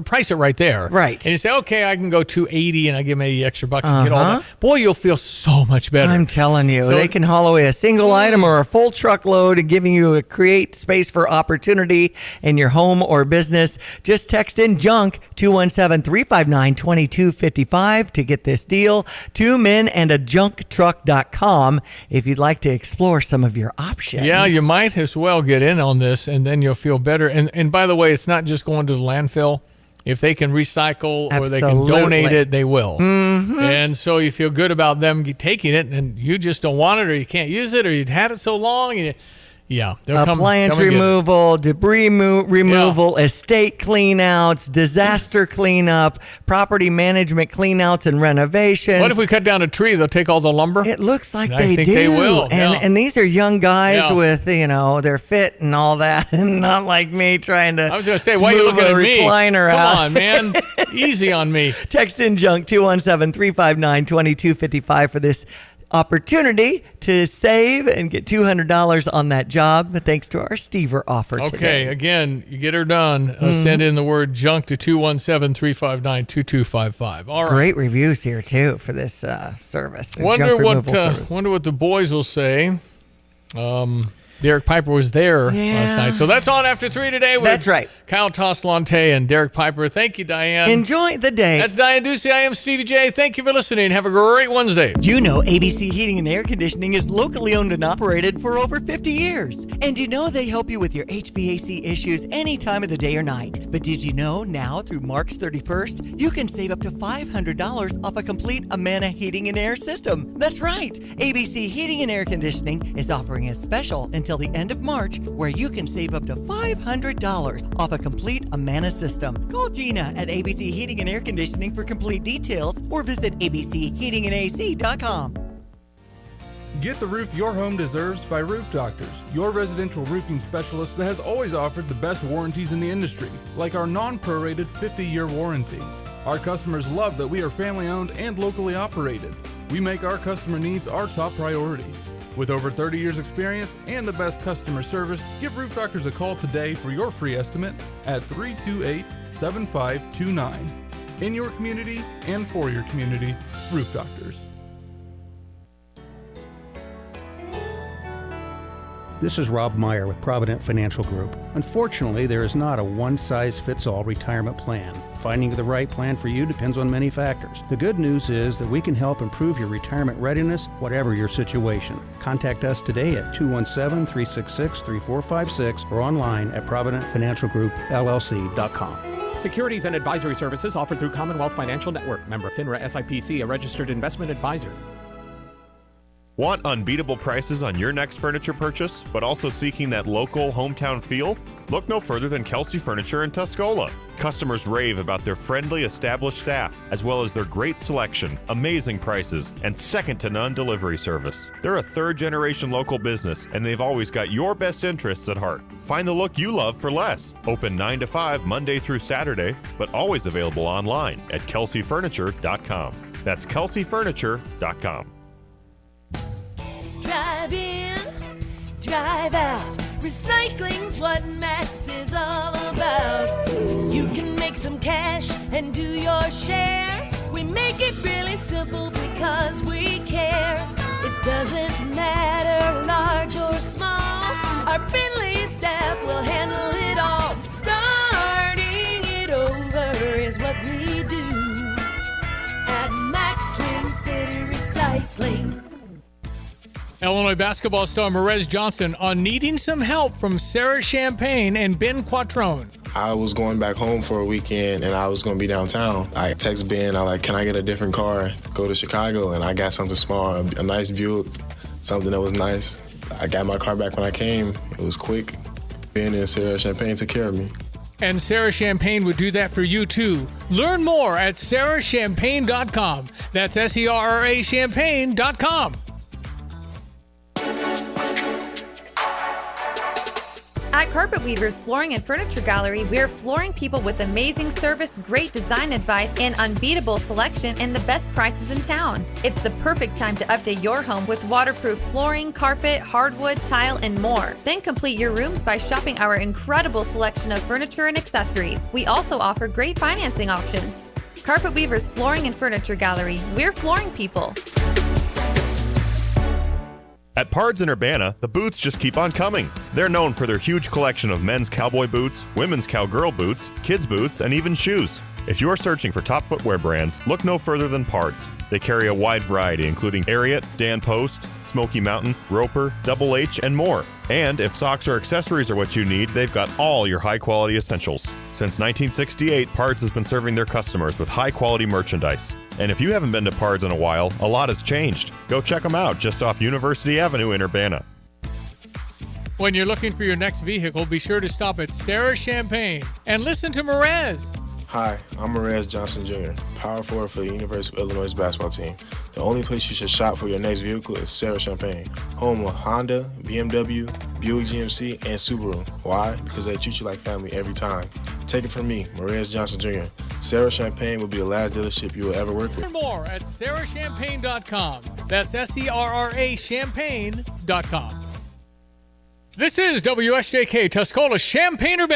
price it right there. Right. And you say, okay, I can go $280 and I give them $80 extra bucks and get all that. Boy, you'll feel so much better. I'm telling you, they can haul away a single item or a full truckload and giving you a create space for opportunity in your home or business. Just text in junk 217-359-2255 to get this deal. 2 Men and a junktruck.com if you'd like to explore some of your options. Yeah, you might as well get in on this and then you'll feel better. And by the way, it's not just going to the landfill. If they can recycle or they can donate it, they will. And so you feel good about them taking it and you just don't want it or you can't use it or you'd had it so long. And they'll appliance removal, debris removal, estate cleanouts, disaster cleanup, property management cleanouts and renovations. What if we cut down a tree? They'll take all the lumber? It looks like I they think do. They will. And these are young guys with, they're fit and all that, and not like me trying to. I was going to say, why are you looking at me? Recliner Come out. on, man. Easy on me. Text in junk 217-359-2255 for this opportunity to save and get $200 on that job thanks to our Stever offer today. Okay, again, you get her done. Send in the word junk to 217-359-2255. All right. Great reviews here, too, for this service. Wonder what the boys will say. Derek Piper was there last night. So that's on after 3 today with That's right. Kyle Toslante and Derek Piper. Thank you, Diane. Enjoy the day. That's Diane Ducey. I am Stevie J. Thank you for listening. Have a great Wednesday. You know ABC Heating and Air Conditioning is locally owned and operated for over 50 years. And you know they help you with your HVAC issues any time of the day or night. But did you know now through March 31st, you can save up to $500 off a complete Amana heating and air system? That's right. ABC Heating and Air Conditioning is offering a special until the end of March where you can save up to $500 off a complete Amana system. Call Gina at ABC Heating and Air Conditioning for complete details or visit abcheatingandac.com. Get the roof your home deserves by Roof Doctors, your residential roofing specialist that has always offered the best warranties in the industry, like our non-prorated 50-year warranty. Our customers love that we are family-owned and locally operated. We make our customer needs our top priority. With over 30 years experience and the best customer service, give Roof Doctors a call today for your free estimate at 328-7529. In your community and for your community, Roof Doctors. This is Rob Meyer with Provident Financial Group. Unfortunately, there is not a one-size-fits-all retirement plan. Finding the right plan for you depends on many factors. The good news is that we can help improve your retirement readiness, whatever your situation. Contact us today at 217-366-3456 or online at providentfinancialgroupllc.com. Securities and advisory services offered through Commonwealth Financial Network. Member FINRA SIPC, a registered investment advisor. Want unbeatable prices on your next furniture purchase, but also seeking that local hometown feel? Look no further than Kelsey Furniture in Tuscola. Customers rave about their friendly, established staff, as well as their great selection, amazing prices, and second-to-none delivery service. They're a third-generation local business, and they've always got your best interests at heart. Find the look you love for less. Open 9 to 5 Monday through Saturday, but always available online at kelseyfurniture.com. That's kelseyfurniture.com. Drive in, drive out. Recycling's what Max is all about. You can make some cash and do your share. We make it really simple because we care. It doesn't matter large or small. Our friendly staff will handle it all. Starting it over is what we do at Max Twin City Recycling. Illinois basketball star Merez Johnson on needing some help from Sarah Champagne and Ben Quattrone. I was going back home for a weekend and I was going to be downtown. I text Ben, can I get a different car, go to Chicago? And I got something small, a nice Buick, something that was nice. I got my car back when I came. It was quick. Ben and Sarah Champagne took care of me. And Sarah Champagne would do that for you too. Learn more at sarahchampagne.com. That's SERRA champagne.com. At Carpet Weavers Flooring and Furniture Gallery, we're flooring people with amazing service, great design advice, and unbeatable selection and the best prices in town. It's the perfect time to update your home with waterproof flooring, carpet, hardwood, tile, and more. Then complete your rooms by shopping our incredible selection of furniture and accessories. We also offer great financing options. Carpet Weavers Flooring and Furniture Gallery, we're flooring people. At Pards in Urbana, the boots just keep on coming. They're known for their huge collection of men's cowboy boots, women's cowgirl boots, kids' boots, and even shoes. If you're searching for top footwear brands, look no further than Pards. They carry a wide variety, including Ariat, Dan Post, Smoky Mountain, Roper, Double H, and more. And if socks or accessories are what you need, they've got all your high-quality essentials. Since 1968, Pards has been serving their customers with high-quality merchandise. And if you haven't been to Pards in a while, a lot has changed. Go check them out just off University Avenue in Urbana. When you're looking for your next vehicle, be sure to stop at Sarah Champagne and listen to Merez. Hi, I'm Merez Johnson Jr., power forward for the University of Illinois basketball team. The only place you should shop for your next vehicle is Sarah Champagne, home of Honda, BMW, Buick GMC, and Subaru. Why? Because they treat you like family every time. Take it from me, Merez Johnson Jr. Sarah Champagne will be the last dealership you will ever work with. Learn more at sarahchampagne.com. That's SERRA champagne.com. This is WSJK Tuscola Champaign Urbana.